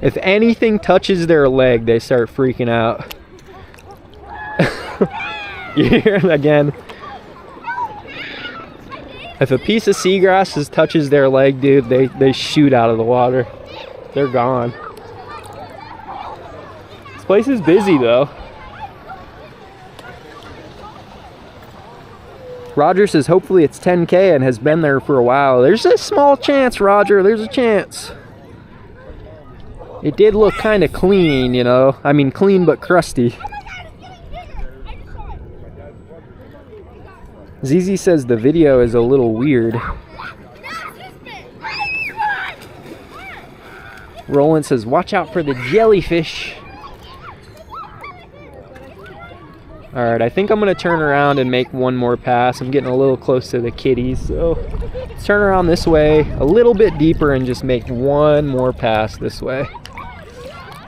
If anything touches their leg, they start freaking out. You hear them again? If a piece of seagrass touches their leg, dude, they shoot out of the water. They're gone. This place is busy though. Roger says hopefully it's 10K and has been there for a while. There's a small chance, Roger, there's a chance. It did look kind of clean, you know. I mean clean but crusty. ZZ says the video is a little weird. Roland says watch out for the jellyfish. Alright, I think I'm going to turn around and make one more pass. I'm getting a little close to the kitties, so let's turn around this way a little bit deeper and just make one more pass this way.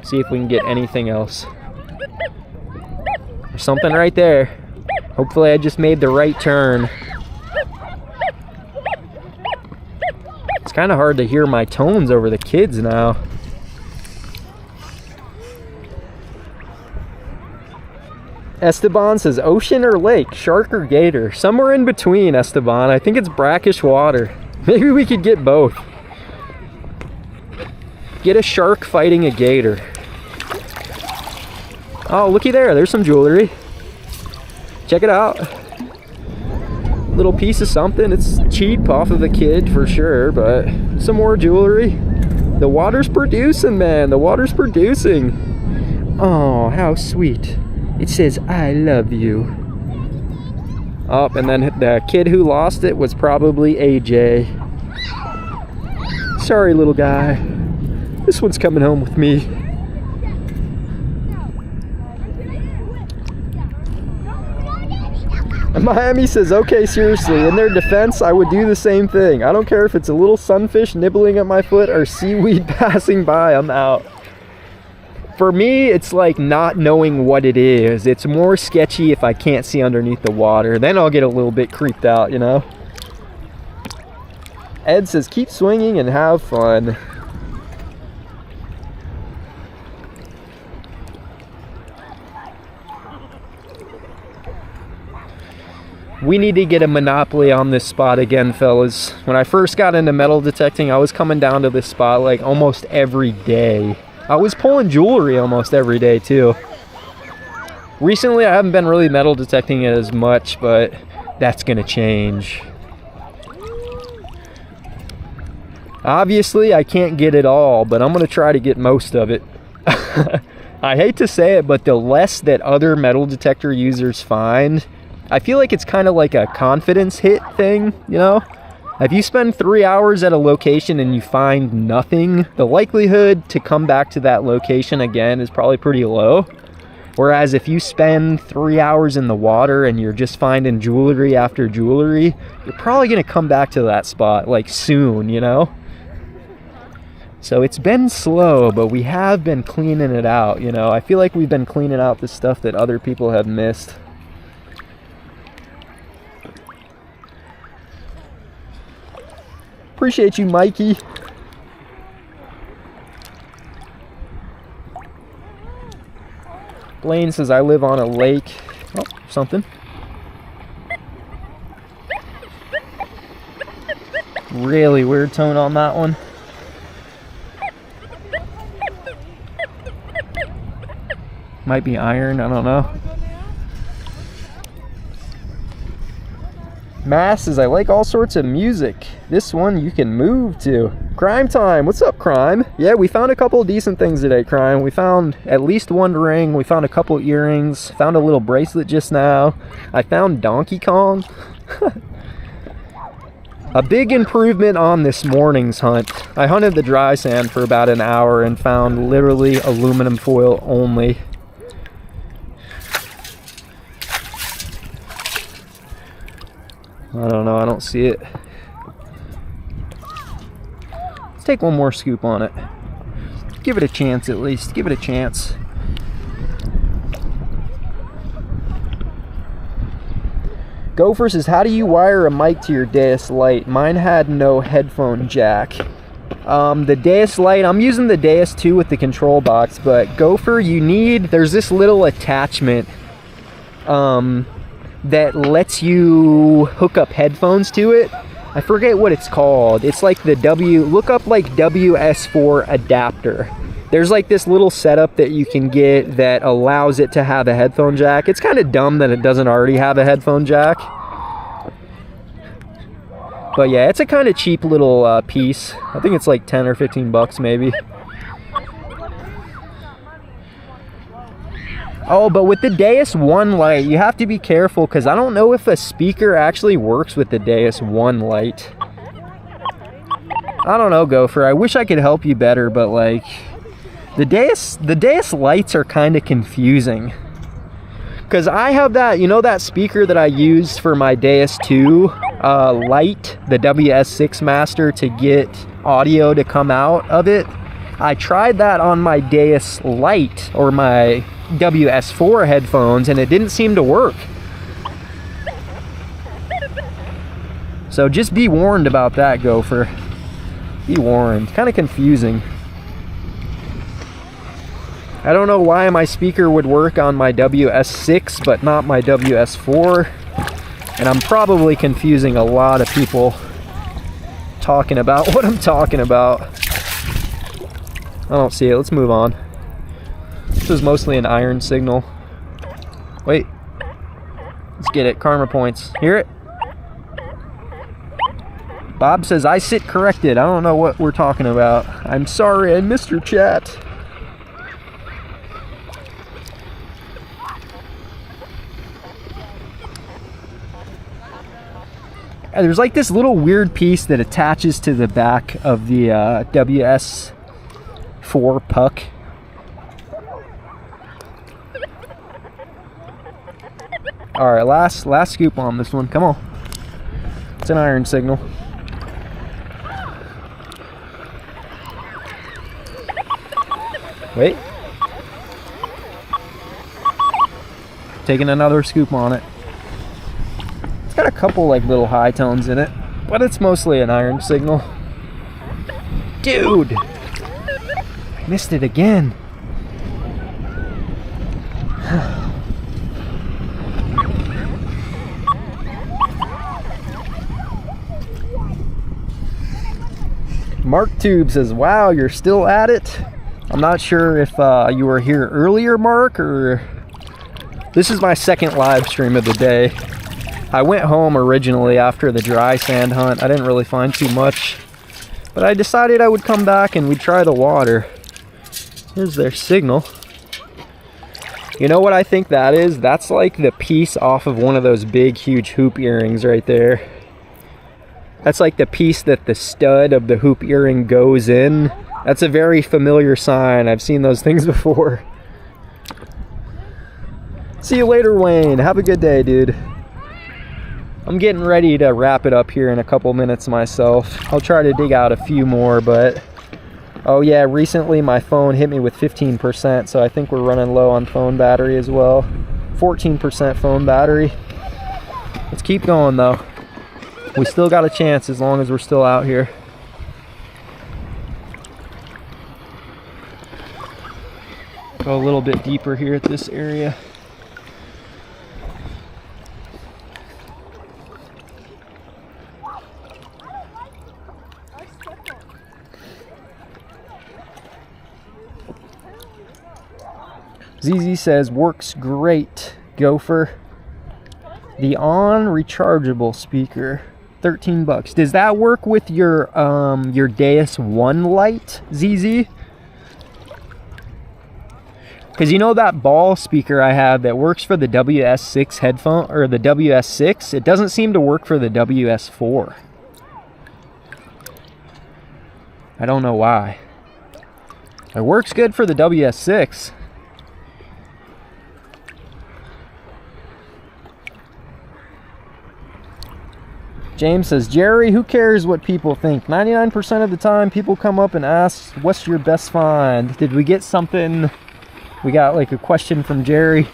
See if we can get anything else. There's something right there. Hopefully I just made the right turn. It's kind of hard to hear my tones over the kids now. Esteban says ocean or lake, shark or gator. Somewhere in between, Esteban. I think it's brackish water. Maybe we could get both. Get a shark fighting a gator. Oh, looky there. There's some jewelry. Check it out. Little piece of something. It's cheap off of the kid for sure, but some more jewelry. The water's producing, man. The water's producing. Oh, how sweet. It says, I love you. Oh, and then the kid who lost it was probably AJ. Sorry, little guy. This one's coming home with me. Miami says, okay, seriously, in their defense, I would do the same thing. I don't care if it's a little sunfish nibbling at my foot or seaweed passing by, I'm out. For me, it's like not knowing what it is. It's more sketchy if I can't see underneath the water. Then I'll get a little bit creeped out, you know? Ed says, keep swinging and have fun. We need to get a monopoly on this spot again, fellas. When I first got into metal detecting, I was coming down to this spot like almost every day. I was pulling jewelry almost every day too. Recently, I haven't been really metal detecting it as much, but that's gonna change. Obviously, I can't get it all, but I'm gonna try to get most of it. I hate to say it, but the less that other metal detector users find, I feel like it's kind of like a confidence hit thing, you know? If you spend 3 hours at a location and you find nothing, the likelihood to come back to that location again is probably pretty low. Whereas if you spend 3 hours in the water and you're just finding jewelry after jewelry, you're probably gonna come back to that spot like soon, you know? So it's been slow, but we have been cleaning it out, you know? I feel like we've been cleaning out the stuff that other people have missed. Appreciate you, Mikey. Blaine says, I live on a lake. Oh, something. Really weird tone on that one. Might be iron, I don't know. Mass says, I like all sorts of music. This one you can move to. Crime time. What's up, Crime? Yeah, we found a couple of decent things today, Crime. We found at least one ring. We found a couple earrings. Found a little bracelet just now. I found Donkey Kong. A big improvement on this morning's hunt. I hunted the dry sand for about an hour and found literally aluminum foil only. I don't know, I don't see it. Let's take one more scoop on it. give it a chance at least. Give it a chance. Gopher says, how do you wire a mic to your DEUS Lite? Mine had no headphone jack. The DEUS Lite, I'm using the DEUS 2 with the control box, but Gopher, there's this little attachment that lets you hook up headphones to it. I forget what it's called. It's like the look up like WS4 adapter. There's like this little setup that you can get that allows it to have a headphone jack. It's kind of dumb that it doesn't already have a headphone jack. But yeah, it's a kind of cheap little piece. I think it's like 10 or 15 bucks maybe. Oh, but with the DEUS 1 Lite, you have to be careful because I don't know if a speaker actually works with the DEUS 1 Lite. I don't know, Gopher. I wish I could help you better, but like the DEUS Lites are kind of confusing. Because I have that, you know, that speaker that I used for my DEUS 2 Lite, the WS6 Master, to get audio to come out of it. I tried that on my DEUS Lite or my WS4 headphones and it didn't seem to work. So just be warned about that, Gopher. Be warned. Kind of confusing. I don't know why my speaker would work on my WS6 but not my WS4. And I'm probably confusing a lot of people talking about what I'm talking about. I don't see it. Let's move on. This was mostly an iron signal. Wait. Let's get it. Karma points. Hear it? Bob says, I sit corrected. I don't know what we're talking about. I'm sorry, I missed your chat. There's like this little weird piece that attaches to the back of the WS4 puck. All right, last scoop on this one. Come on. It's an iron signal. Wait. Taking another scoop on it. It's got a couple like little high tones in it, but it's mostly an iron signal. Dude! I missed it again. Mark Tube says, wow, you're still at it? I'm not sure if you were here earlier, Mark, or... This is my second live stream of the day. I went home originally after the dry sand hunt. I didn't really find too much, but I decided I would come back and we'd try the water. Here's their signal. You know what I think that is? That's like the piece off of one of those big, huge hoop earrings right there. That's like the piece that the stud of the hoop earring goes in. That's a very familiar sign. I've seen those things before. See you later, Wayne. Have a good day, dude. I'm getting ready to wrap it up here in a couple minutes myself. I'll try to dig out a few more, but... Oh yeah, recently my phone hit me with 15%, so I think we're running low on phone battery as well. 14% phone battery. Let's keep going though. We still got a chance as long as we're still out here. Go a little bit deeper here at this area. ZZ says, works great, Gopher. The on rechargeable speaker, 13 bucks. Does that work with your DEUS 1 Lite, ZZ? Because you know that ball speaker I have that works for the WS6 headphone, or the WS6, it doesn't seem to work for the WS4. I don't know why. It works good for the WS6. James says, Jerry, who cares what people think? 99% of the time, people come up and ask, what's your best find? Did we get something? We got like a question from Jerry.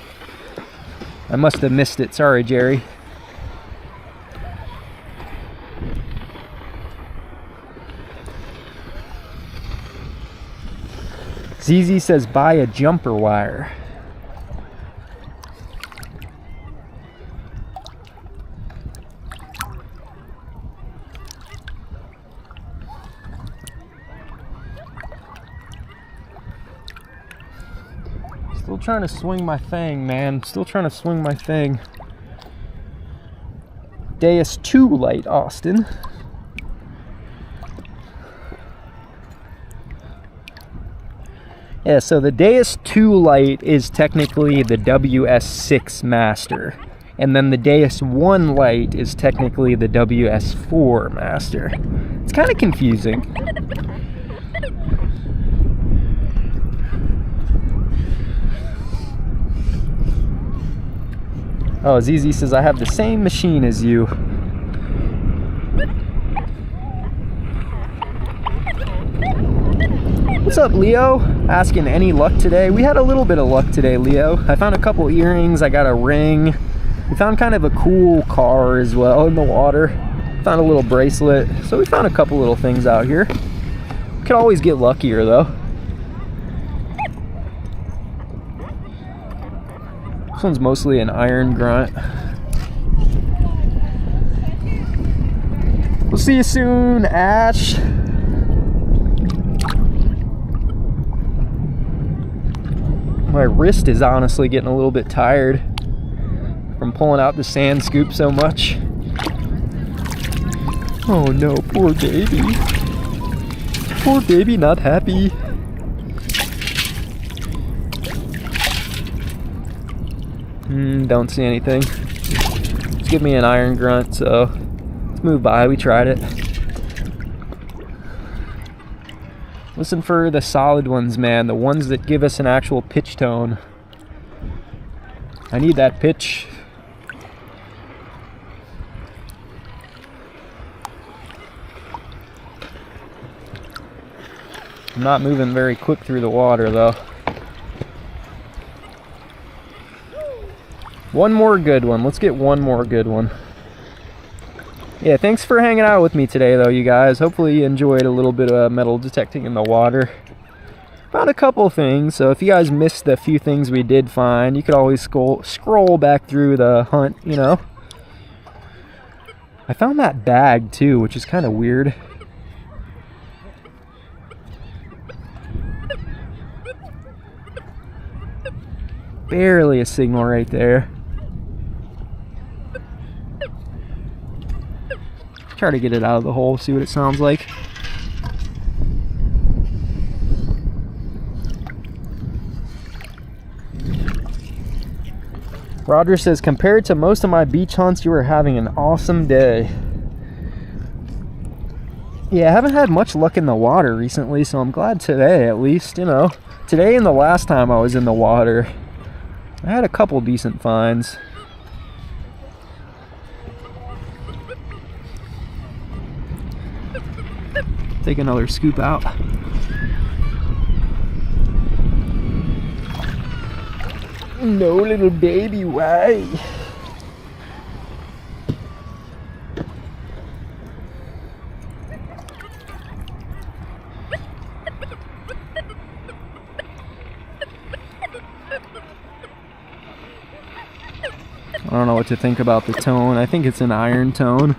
I must have missed it. Sorry, Jerry. ZZ says, buy a jumper wire. Still trying to swing my thing, man. Still trying to swing my thing. DEUS 2 light, Austin. Yeah, so the DEUS 2 light is technically the WS6 master. And then the DEUS 1 light is technically the WS4 master. It's kind of confusing. Oh, ZZ says, I have the same machine as you. What's up, Leo? Asking any luck today? We had a little bit of luck today, Leo. I found a couple earrings, I got a ring. We found kind of a cool car as well in the water. Found a little bracelet. So we found a couple little things out here. Could always get luckier though. This one's mostly an iron grunt. We'll see you soon, Ash. My wrist is honestly getting a little bit tired from pulling out the sand scoop so much. Oh no, poor baby. Poor baby, not happy. Don't see anything. Just give me an iron grunt, so let's move by. We tried it. Listen for the solid ones, man. The ones that give us an actual pitch tone. I need that pitch. I'm not moving very quick through the water, though. One more good one. Let's get one more good one. Yeah, thanks for hanging out with me today, though, you guys. Hopefully you enjoyed a little bit of metal detecting in the water. Found a couple things, so if you guys missed the few things we did find, you could always scroll back through the hunt, you know. I found that bag, too, which is kind of weird. Barely a signal right there. Try to get it out of the hole, see what it sounds like. Roger says, compared to most of my beach hunts, you are having an awesome day. Yeah, I haven't had much luck in the water recently, so I'm glad today, at least, you know. Today and the last time I was in the water, I had a couple decent finds. Take another scoop out. No, little baby, why? I don't know what to think about the tone. I think it's an iron tone.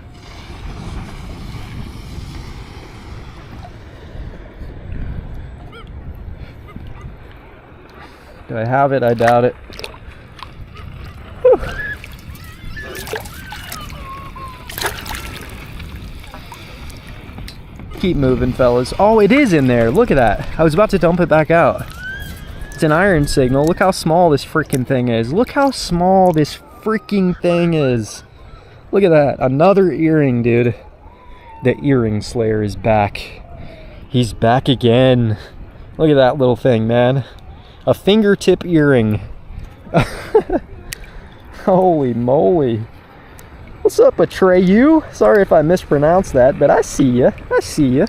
Do I have it? I doubt it. Whew. Keep moving, fellas. Oh, it is in there. Look at that. I was about to dump it back out. It's an iron signal. Look how small this freaking thing is. Look how small this freaking thing is. Look at that. Another earring, dude. The earring slayer is back. He's back again. Look at that little thing, man. A fingertip earring. Holy moly. What's up, Atreyu? Sorry if I mispronounced that, but I see ya. I see ya.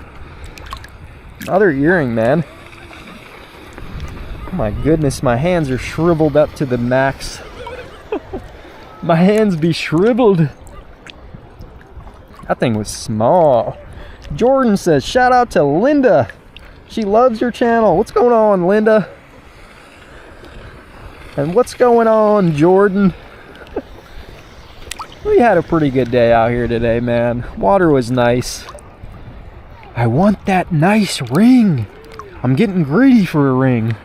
Another earring, man. Oh my goodness, my hands are shriveled up to the max. My hands be shriveled. That thing was small. Jordan says, shout out to Linda. She loves your channel. What's going on, Linda? And what's going on, Jordan? We had a pretty good day out here today, man. Water was nice. I want that nice ring. I'm getting greedy for a ring.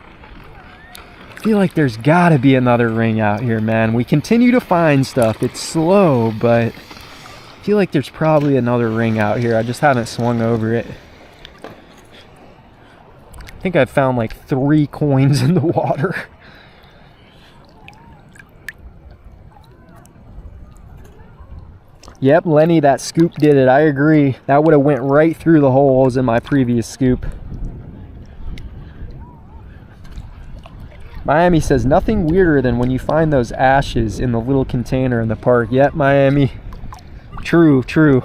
I feel like there's gotta be another ring out here, man. We continue to find stuff. It's slow, but I feel like there's probably another ring out here. I just haven't swung over it. I think I've found like 3 coins in the water. Yep, Lenny, that scoop did it. I agree. That would have went right through the holes in my previous scoop. Miami says, nothing weirder than when you find those ashes in the little container in the park. Yep, Miami. True, true.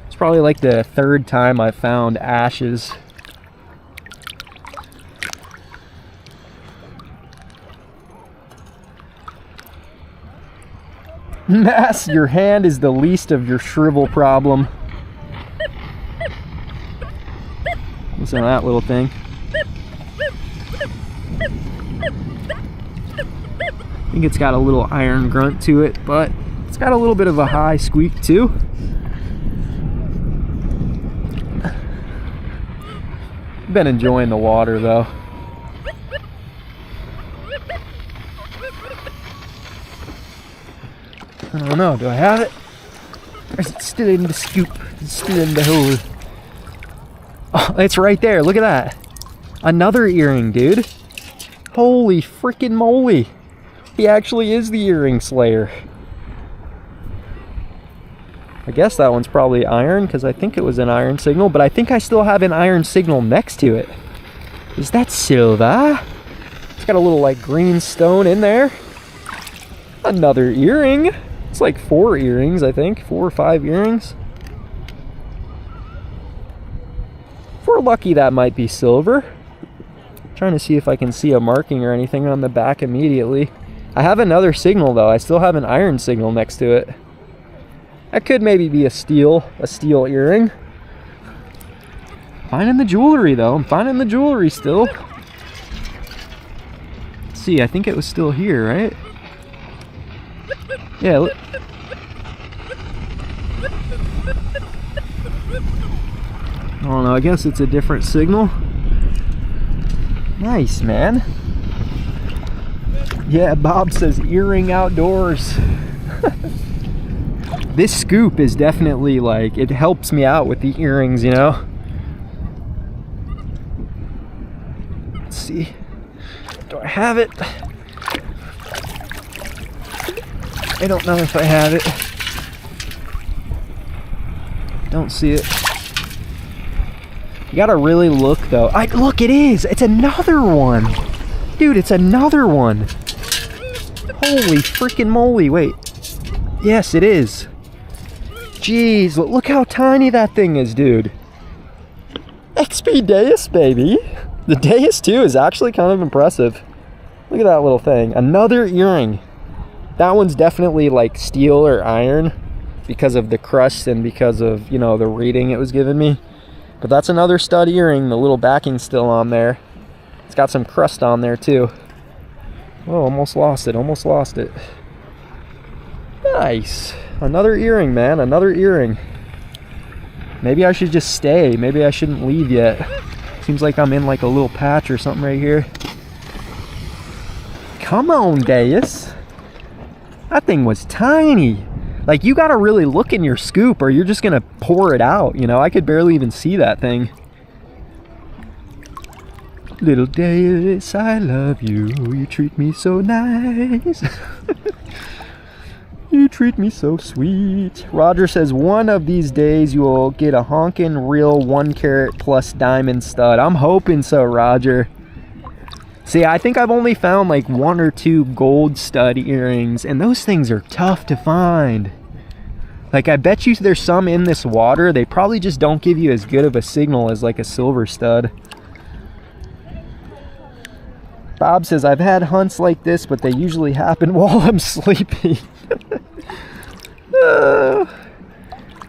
It's probably like the 3rd time I found ashes. Mass, your hand is the least of your shrivel problem. Listen to that little thing. I think it's got a little iron grunt to it, but it's got a little bit of a high squeak too. Been enjoying the water though. I don't know, do I have it? Or is it still in the scoop? It's still in the hole. Oh, it's right there, look at that. Another earring, dude. Holy freaking moly. He actually is the earring slayer. I guess that one's probably iron, because I think it was an iron signal, but I think I still have an iron signal next to it. Is that silver? It's got a little like green stone in there. Another earring. It's like 4 earrings, I think. 4 or 5 earrings. If we're lucky, that might be silver. I'm trying to see if I can see a marking or anything on the back immediately. I have another signal though. I still have an iron signal next to it. That could maybe be a steel earring. Finding the jewelry though. I'm finding the jewelry still. Let's see, I think it was still here, right? Yeah, look. I don't know, I guess it's a different signal. Nice, man. Yeah, Bob says earring outdoors. This scoop is definitely like, it helps me out with the earrings, you know? Let's see. Do I have it? I don't know if I have it. Don't see it. You gotta really look though. Look, it is! It's another one! Dude, it's another one! Holy freaking moly, wait. Yes, it is. Jeez, look how tiny that thing is, dude. XP DEUS, baby! The DEUS 2 is actually kind of impressive. Look at that little thing. Another earring. That one's definitely like steel or iron because of the crust and because of, you know, the rating it was giving me. But that's another stud earring. The little backing's still on there. It's got some crust on there too. Oh, almost lost it, almost lost it. Nice. Another earring, man, another earring. Maybe I should just stay. Maybe I shouldn't leave yet. Seems like I'm in like a little patch or something right here. Come on, DEUS. That thing was tiny. Like, you gotta really look in your scoop or you're just gonna pour it out, you know? I could barely even see that thing. Little DEUS, I love you. You treat me so nice. You treat me so sweet. Roger says, one of these days you will get a honkin' real 1 carat plus diamond stud. I'm hoping so, Roger. See, I think I've only found like 1 or 2 gold stud earrings, and those things are tough to find. Like, I bet you there's some in this water. They probably just don't give you as good of a signal as like a silver stud. Bob says, I've had hunts like this, but they usually happen while I'm sleeping.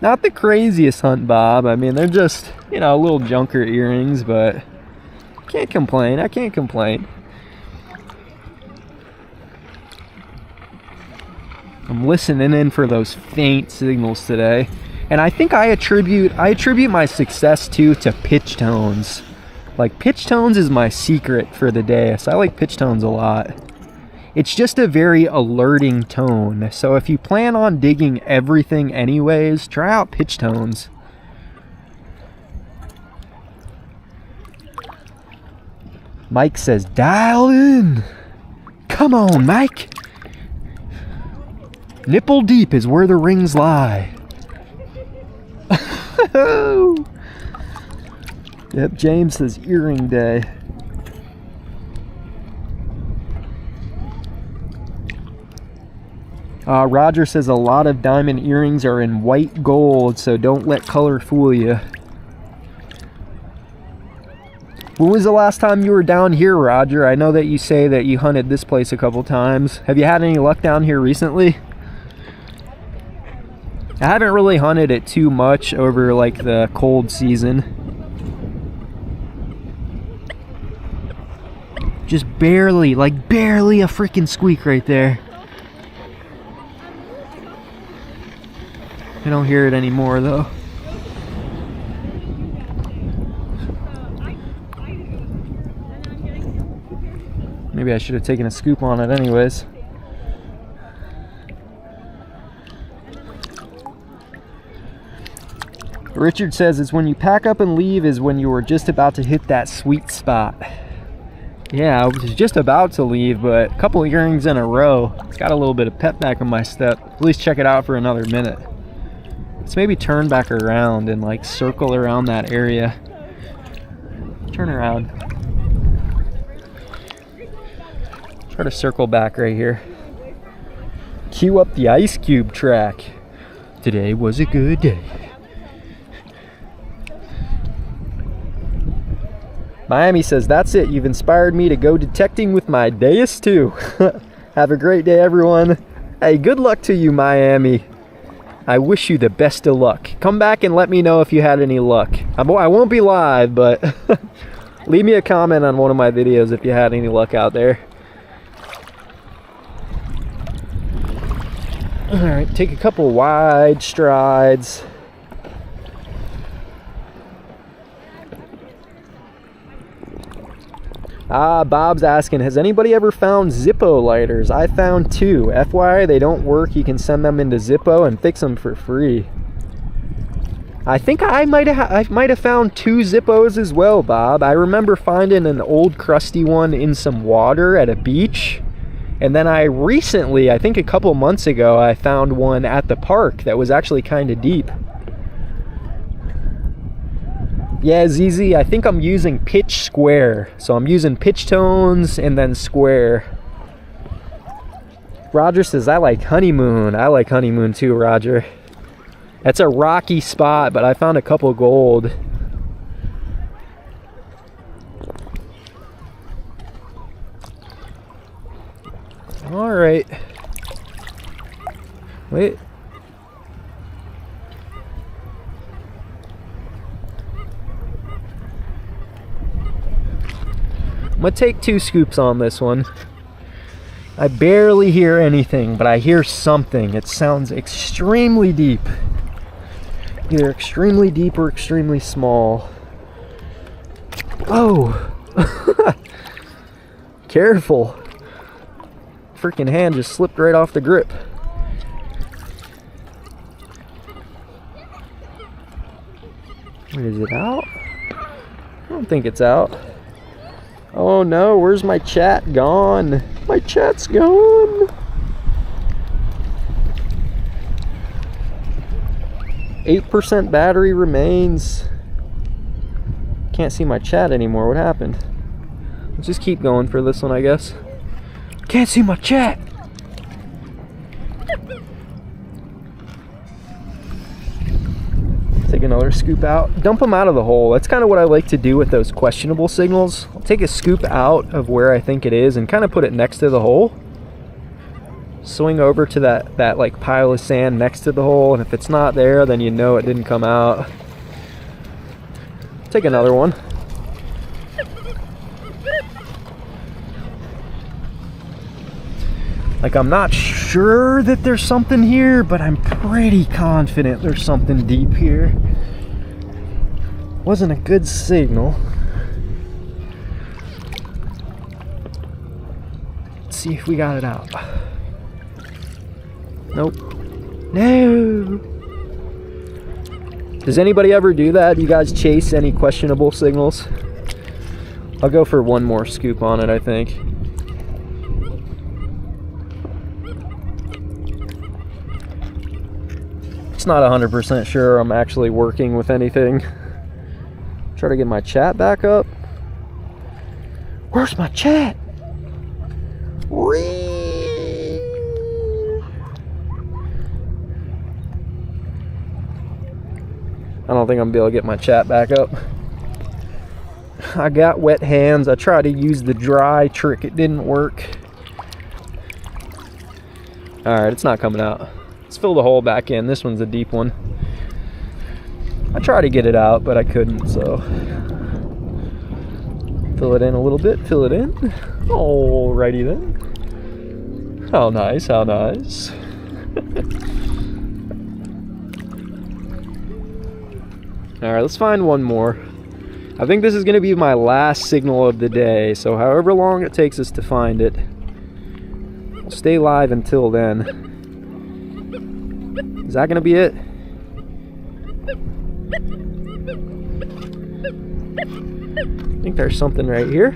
Not the craziest hunt, Bob. I mean, they're just, you know, little junker earrings, but can't complain. I can't complain. I'm listening in for those faint signals today. And I think I attribute my success to pitch tones. Like, pitch tones is my secret for the DEUS. I like pitch tones a lot. It's just a very alerting tone. So if you plan on digging everything anyways, try out pitch tones. Mike says, dial in. Come on, Mike. Nipple deep is where the rings lie. Yep, James says earring day. Roger says a lot of diamond earrings are in white gold, so don't let color fool you. When was the last time you were down here, Roger? I know that you say that you hunted this place a couple times. Have you had any luck down here recently? I haven't really hunted it too much over like the cold season. Just barely, like barely a freaking squeak right there. I don't hear it anymore though. Maybe I should have taken a scoop on it anyways. Richard says it's when you pack up and leave is when you were just about to hit that sweet spot. Yeah, I was just about to leave, but a couple earrings in a row. It's got a little bit of pep back in my step. At least check it out for another minute. Let's maybe turn back around and like circle around that area. Turn around. Try to circle back right here. Cue up the Ice Cube track. Today was a good day. Miami says, that's it. You've inspired me to go detecting with my DEUS too. Have a great day, everyone. Hey, good luck to you, Miami. I wish you the best of luck. Come back and let me know if you had any luck. I won't be live, but leave me a comment on one of my videos if you had any luck out there. All right, take a couple wide strides. Bob's asking, has anybody ever found Zippo lighters? I found 2. FYI, they don't work. You can send them into Zippo and fix them for free. I think I might have found 2 Zippos as well, Bob. I remember finding an old crusty one in some water at a beach. And then I recently, I think a couple months ago, I found one at the park that was actually kind of deep. Yeah, ZZ, I think I'm using pitch square. So I'm using pitch tones and then square. Roger says, I like honeymoon. I like honeymoon too, Roger. That's a rocky spot, but I found a couple gold. All right. Wait. I'm gonna take 2 scoops on this one. I barely hear anything, but I hear something. It sounds extremely deep. Either extremely deep or extremely small. Oh! Careful. Freaking hand just slipped right off the grip. Wait, is it out? I don't think it's out. Oh no, where's my chat gone? My chat's gone. 8% battery remains. Can't see my chat anymore. What happened? Let's just keep going for this one, I guess. Can't see my chat. Take another scoop out. Dump them out of the hole. That's kind of what I like to do with those questionable signals. I'll take a scoop out of where I think it is and kind of put it next to the hole. Swing over to that like pile of sand next to the hole, and if it's not there, then you know it didn't come out. Take another one. Like, I'm not sure that there's something here, but I'm pretty confident there's something deep here. Wasn't a good signal. Let's see if we got it out. Nope. No. Does anybody ever do that? You guys chase any questionable signals? I'll go for one more scoop on it, I think. It's not 100% sure I'm actually working with anything. Try to get my chat back up. Where's my chat? I don't think I'm gonna be able to get my chat back up. I got wet hands. I tried to use the dry trick. It didn't work. Alright, it's not coming out. Let's fill the hole back in. This one's a deep one. I tried to get it out, but I couldn't, so. Fill it in a little bit. Fill it in. Alrighty then. How nice, how nice. Alright, let's find one more. I think this is going to be my last signal of the day, so however long it takes us to find it, I'll stay live until then. Is that going to be it? I think there's something right here.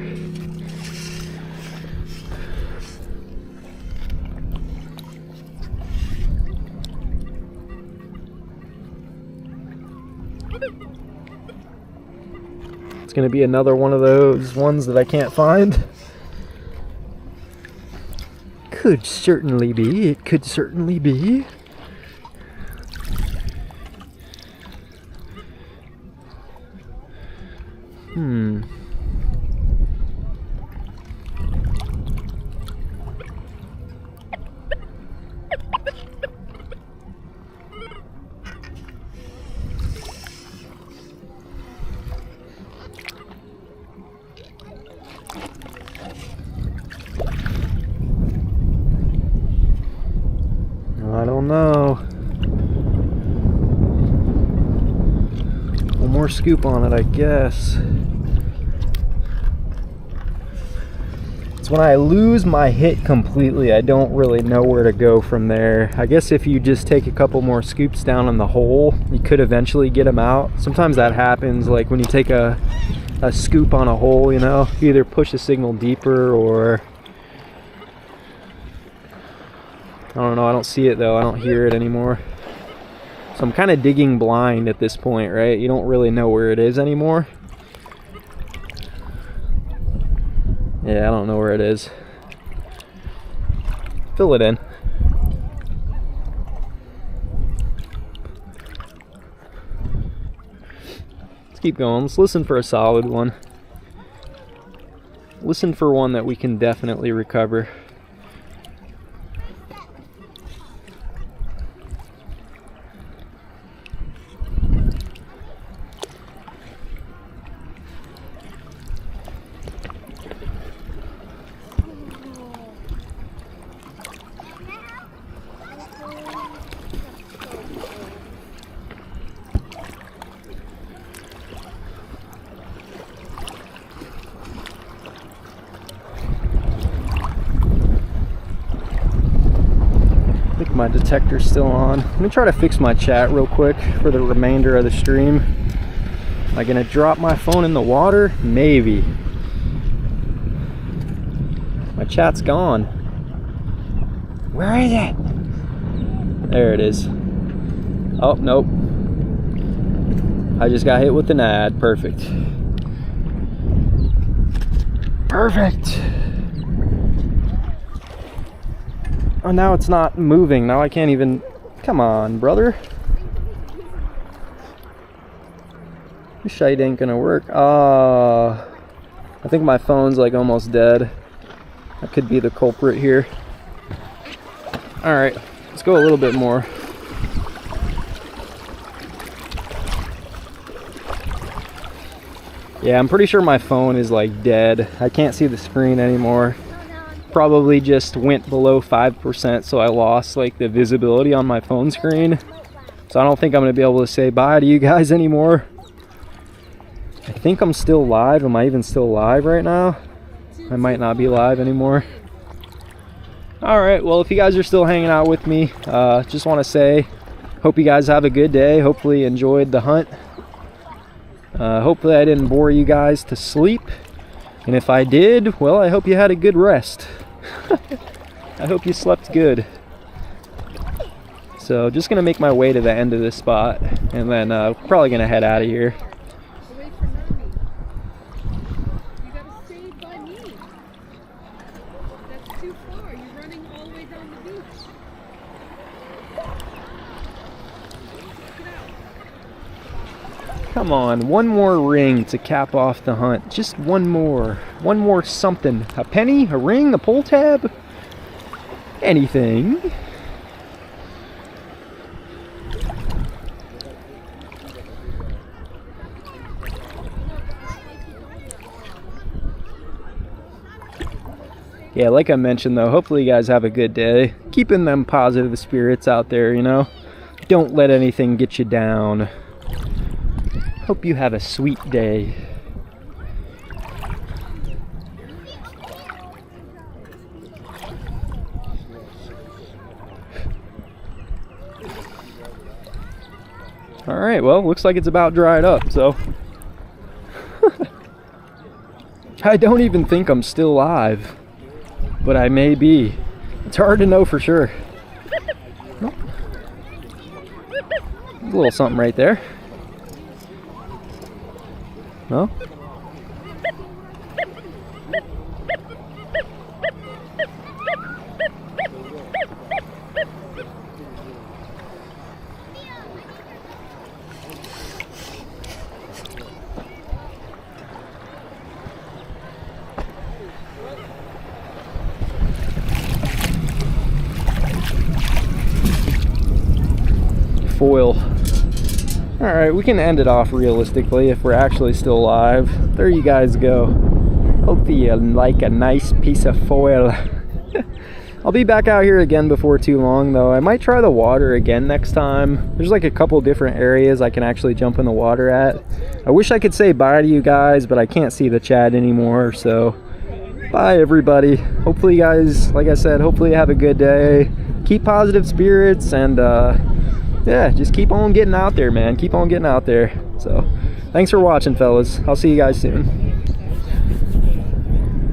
It's going to be another one of those ones that I can't find. Could certainly be. It could certainly be. I don't know. One more scoop on it, I guess. It's when I lose my hit completely, I don't really know where to go from there. I guess if you just take a couple more scoops down in the hole, you could eventually get them out. Sometimes that happens, like when you take a scoop on a hole, you know, you either push the signal deeper or I don't know, I don't see it though, I don't hear it anymore. So I'm kind of digging blind at this point, right? You don't really know where it is anymore. Yeah, I don't know where it is. Fill it in. Let's keep going. Let's listen for a solid one. Listen for one that we can definitely recover. My detector's still on. Let me try to fix my chat real quick for the remainder of the stream. Am I gonna drop my phone in the water? Maybe. My chat's gone. Where is it? There it is. Oh, nope. I just got hit with an ad. Perfect. Perfect. Oh, now it's not moving. Now I can't even... Come on, brother. This shite ain't gonna work. I think my phone's like almost dead. That could be the culprit here. Alright, let's go a little bit more. Yeah, I'm pretty sure my phone is like dead. I can't see the screen anymore. Probably just went below 5%, so I lost like the visibility on my phone screen. So I don't think I'm gonna be able to say bye to you guys anymore. I think I'm still live. Am I even still live right now? I might not be live anymore. Alright, well, if you guys are still hanging out with me, just want to say, hope you guys have a good day. Hopefully you enjoyed the hunt. Hopefully I didn't bore you guys to sleep. And if I did, well, I hope you had a good rest. I hope you slept good. So just gonna make my way to the end of this spot, and then probably gonna head out of here. Away from Nami. You gotta stay by me. That's too far. You're running all the way down the beach. Get out. Come on, one more ring to cap off the hunt. Just one more. One more something. A penny? A ring? A pull tab? Anything. Yeah, like I mentioned though, hopefully you guys have a good day. Keeping them positive spirits out there, you know? Don't let anything get you down. Hope you have a sweet day. Alright, well, looks like it's about dried up, so. I don't even think I'm still live, but I may be. It's hard to know for sure. Oh. A little something right there. No? Foil. Alright, we can end it off realistically if we're actually still alive. There you guys go. Hope you like a nice piece of foil. I'll be back out here again before too long though. I might try the water again next time. There's like a couple different areas I can actually jump in the water at. I wish I could say bye to you guys, but I can't see the chat anymore, so bye everybody. Hopefully you guys, like I said, hopefully you have a good day. Keep positive spirits, and yeah, just keep on getting out there, man. Keep on getting out there. So thanks for watching, fellas. I'll see you guys soon.